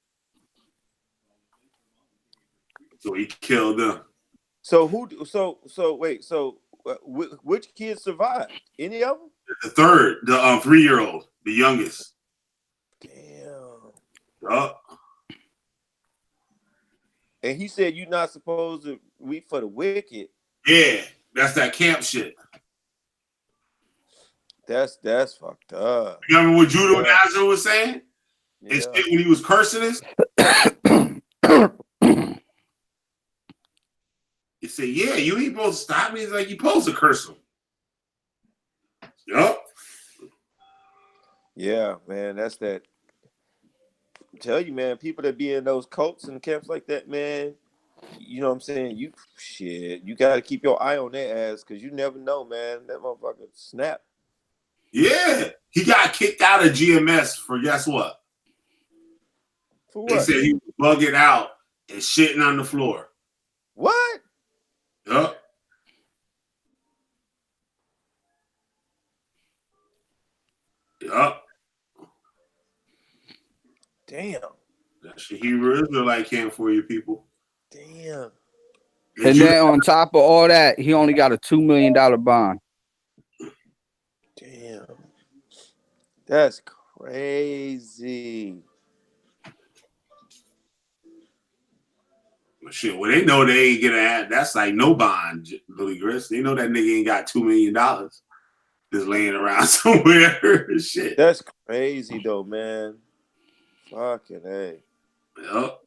S2: So he killed them.
S12: So which kids survived? Any of them?
S2: The third, the 3-year-old, the youngest.
S12: Damn.
S2: Yup.
S12: And he said you're not supposed to weep for the wicked.
S2: Yeah, that's that camp shit.
S12: That's fucked up.
S2: You remember what Judah Nazar was saying? And shit when he was cursing us? He said, yeah, you ain't supposed to stop me. He's like, you supposed to curse him. Yup.
S12: Yeah, man, that's that. I tell you, man, people that be in those cults and camps like that, man, you know what I'm saying? You got to keep your eye on their ass because you never know, man. That motherfucker snap.
S2: Yeah. He got kicked out of GMS for guess what?
S12: For what?
S2: They said he was bugging out and shitting on the floor.
S12: What?
S2: Yup. Yup.
S12: Damn.
S2: That's the Hebrew Israelite camp for you people.
S12: Damn.
S3: And then on top of all that, he only got a $2 million bond.
S12: Damn. That's crazy.
S2: Shit, well, they know they ain't gonna have, that's like no bond, Billy Grist. They know that nigga ain't got $2 million just laying around somewhere. Shit.
S12: That's crazy though, man. Fucking hey.
S2: Yep.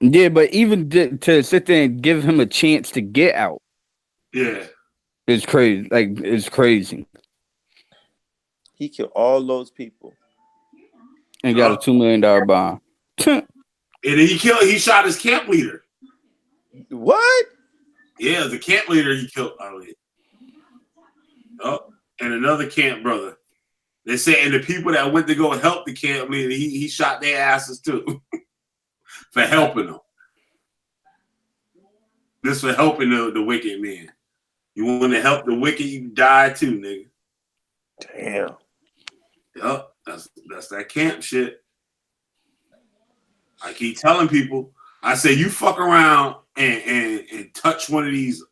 S3: Yeah, but even to sit there and give him a chance to get out.
S2: Yeah.
S3: It's crazy. Like, it's crazy.
S12: He killed all those people.
S3: And got a $2 million bond.
S2: And then he shot his camp leader.
S12: What?
S2: Yeah, the camp leader he killed earlier. Oh, and another camp brother. They say, and the people that went to go help the camp leader, he shot their asses too for helping them. This for helping the wicked man. You want to help the wicked, you die too, nigga.
S12: Damn.
S2: Yup, that's that camp shit. I keep telling people, I say you fuck around and touch one of these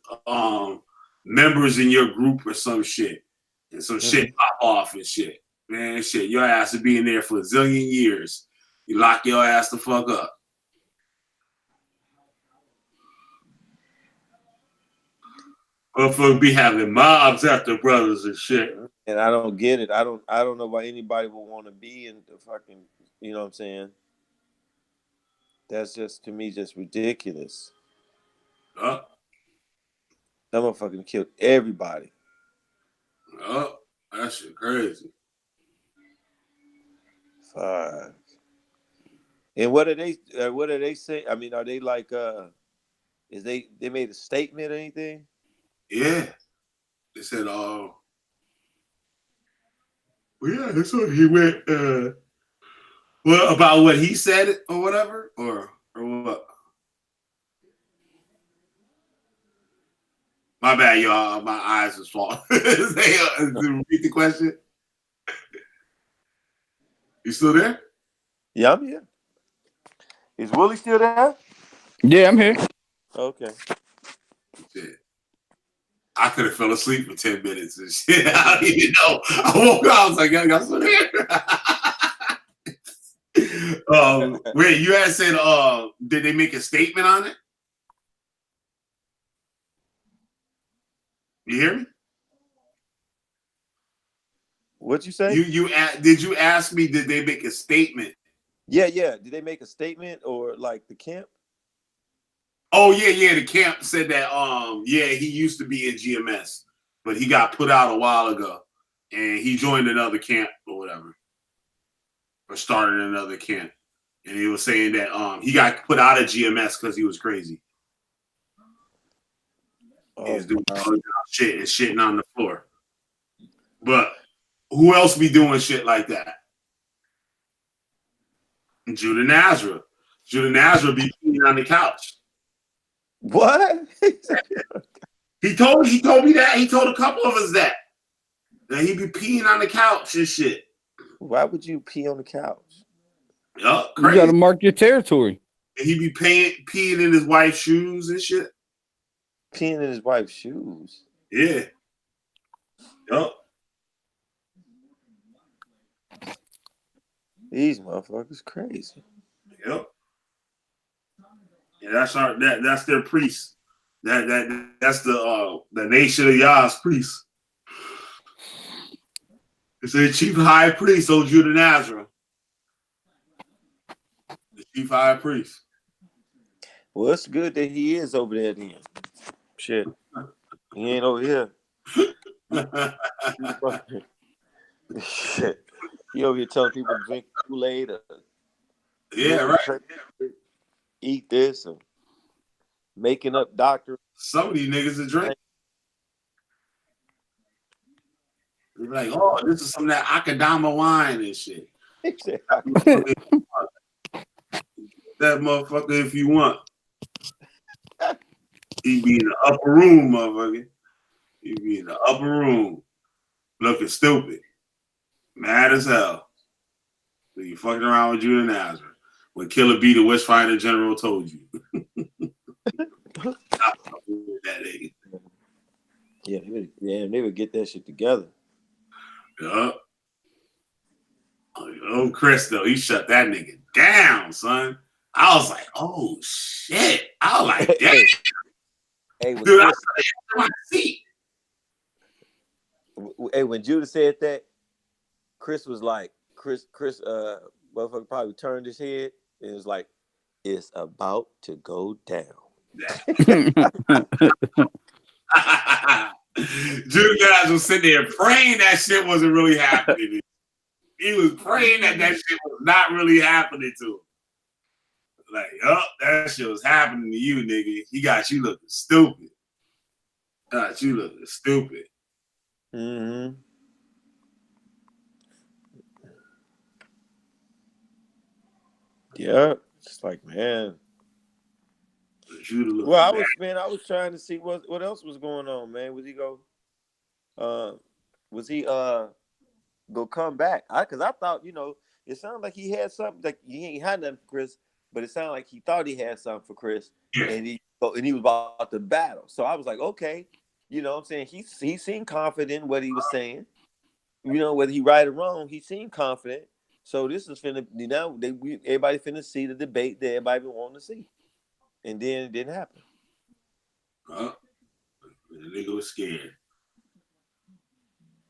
S2: members in your group or some shit, and some shit pop off and shit. Man, shit, your ass will be in there for a zillion years. You lock your ass the fuck up. Motherfuckers be having mobs after brothers and shit.
S12: And I don't get it. I don't know why anybody would want to be in the fucking, you know what I'm saying? That's just, to me, just ridiculous. That motherfucking killed everybody.
S2: That shit crazy.
S12: 5. And what are they? What are they saying? I mean, are they like? Is they made a statement or anything?
S2: Yeah, they said, well, yeah, that's what he went. Well, about what he said or whatever, or what? My bad, y'all. My eyes was falling. Repeat the question. You still there?
S12: Yeah, I'm here. Is Willie still there?
S3: Yeah, I'm here.
S12: Okay.
S2: Shit. I could have fell asleep for 10 minutes and shit. I don't even know. I woke up. I was like, y'all still here? Wait, you had said, did they make a statement on it? You hear me?
S12: What'd you say?
S2: Did you ask me? Did they make a statement?
S12: Yeah. Did they make a statement or like the camp?
S2: Oh yeah. The camp said that. Yeah, he used to be in GMS, but he got put out a while ago, and he joined another camp or whatever, or started another camp. And he was saying that he got put out of GMS because he was crazy. He was doing shit and shitting on the floor. But who else be doing shit like that? Judah Nazarah. Judah Nazarah be peeing on the couch.
S12: What?
S2: He told me that. He told a couple of us that he be peeing on the couch and shit.
S12: Why would you pee on the couch?
S2: Yup,
S3: crazy. You got to mark your territory.
S2: And he be peeing in his wife's shoes and shit.
S12: Peeing in his wife's shoes?
S2: Yeah. Yup.
S12: These motherfuckers crazy.
S2: Yep. Yeah, that's their priest. That's the nation of Yah's priest. It's the chief high priest, old Judah Nazarah. The chief high priest.
S12: Well, it's good that he is over there then. Shit. He ain't over here. Shit. He over here telling people to drink Kool-Aid or
S2: yeah, right.
S12: Eat this and making up doctors.
S2: Some of these niggas are drinking. They're like, oh, this is some of that Akadama wine and shit. That motherfucker if you want. He be in the upper room, motherfucker. He be in the upper room looking stupid. Mad as hell. So you fucking around with Judah Nazareth. When Killer B, the West Finder General, told you.
S12: Yeah, they would get that shit together.
S2: Yeah. Oh, Chris, though, he shut that nigga down, son. I was like, oh, shit. I was like, damn.
S12: Hey,
S2: dude, I was like, my seat.
S12: Hey, when Judah said that, Chris was like, motherfucker probably turned his head and was like, it's about to go down.
S2: Judah guys was sitting there praying that shit wasn't really happening. He was praying that shit was not really happening to him. Like, oh, that shit was happening to you, nigga. He got you looking stupid. Got you looking stupid.
S12: Mm-hmm. Yeah, it's like, man. Well, I was trying to see what else was going on, man. Was he go come back? Because I thought, it sounded like he had something. Like he ain't had nothing for Chris, but it sounded like he thought he had something for Chris, and he was about to battle. So I was like, okay, you know what I'm saying? He seemed confident in what he was saying. Whether he right or wrong, he seemed confident. So this is finna, everybody finna see the debate that everybody been wanting to see. And then it didn't happen.
S2: The nigga was scared.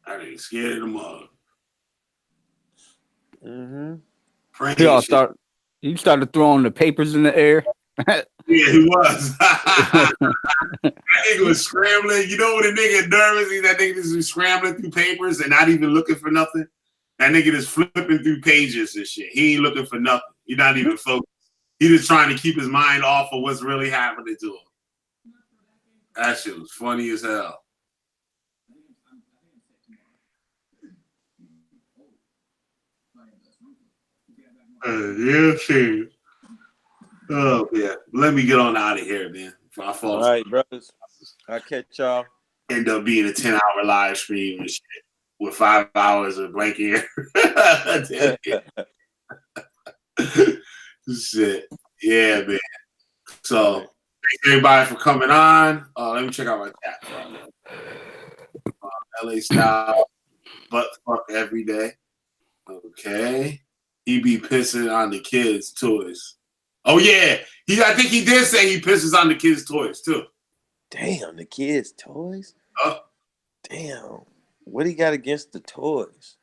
S2: I ain't scared of the mug.
S3: Mm-hmm. You started throwing the papers in the air.
S2: Yeah, he was. That nigga was scrambling. You know when a nigga nervous, that nigga just was scrambling through papers and not even looking for nothing. That nigga is flipping through pages and shit. He ain't looking for nothing. He's not even focused. He just trying to keep his mind off of what's really happening to him. That shit was funny as hell. Yeah, sure. Oh, yeah. Let me get on out of here, man. Before I fall
S12: All right, brothers. I'll catch y'all. End
S2: up being a 10-hour live stream and shit with 5 hours of blank air. Shit. Yeah, man. So, thanks everybody for coming on. Let me check out my chat. LA style, butt fuck every day. Okay. He be pissing on the kids' toys. Oh, yeah. I think he did say he pisses on the kids' toys, too.
S12: Damn, the kids' toys? Damn. What do you got against the toys?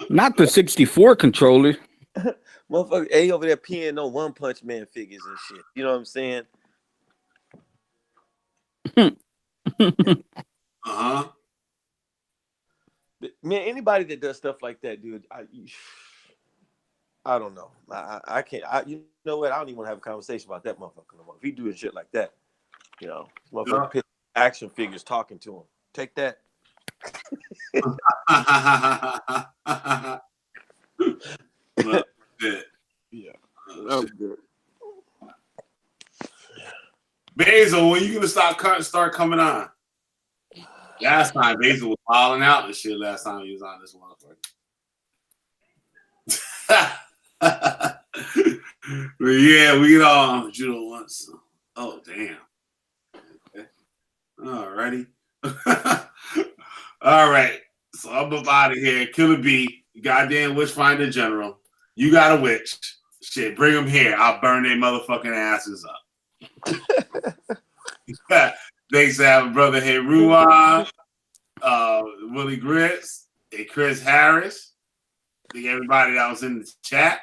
S3: Not the 64 controller.
S12: Motherfucker, A over there peeing on One Punch Man figures and shit. You know what I'm saying?
S2: Uh-huh.
S12: Man, anybody that does stuff like that, dude, I don't know. I can't. You know what? I don't even want to have a conversation about that motherfucker no more. If he doing shit like that, you know, motherfucker action figures talking to him. Take that.
S2: Yeah.
S12: That was good.
S2: Basil, when you gonna start coming on? Last time Basil was falling out and shit. Last time he was on this motherfucker. But yeah, we get on judo once. Oh damn. Okay. Alrighty. All right. So I'm up out of here. Killer B, goddamn witchfinder general. You got a witch. Shit, bring them here. I'll burn their motherfucking asses up. Thanks to have a brother here, Ruan, Willie Grits, and Chris Harris. Thank everybody that was in the chat.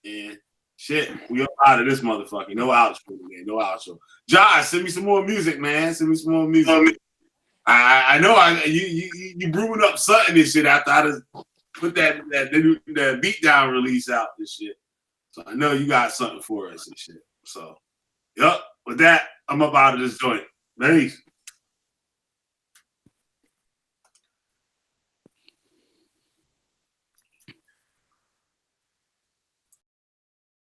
S2: And shit, we up out of this motherfucker. No outro, man. No outro. Josh, send me some more music, man. Send me some more music. I know you brewing up something and shit after I just put that beatdown release out and shit. So I know you got something for us and shit. So, yup. With that, I'm up out of this joint. Peace.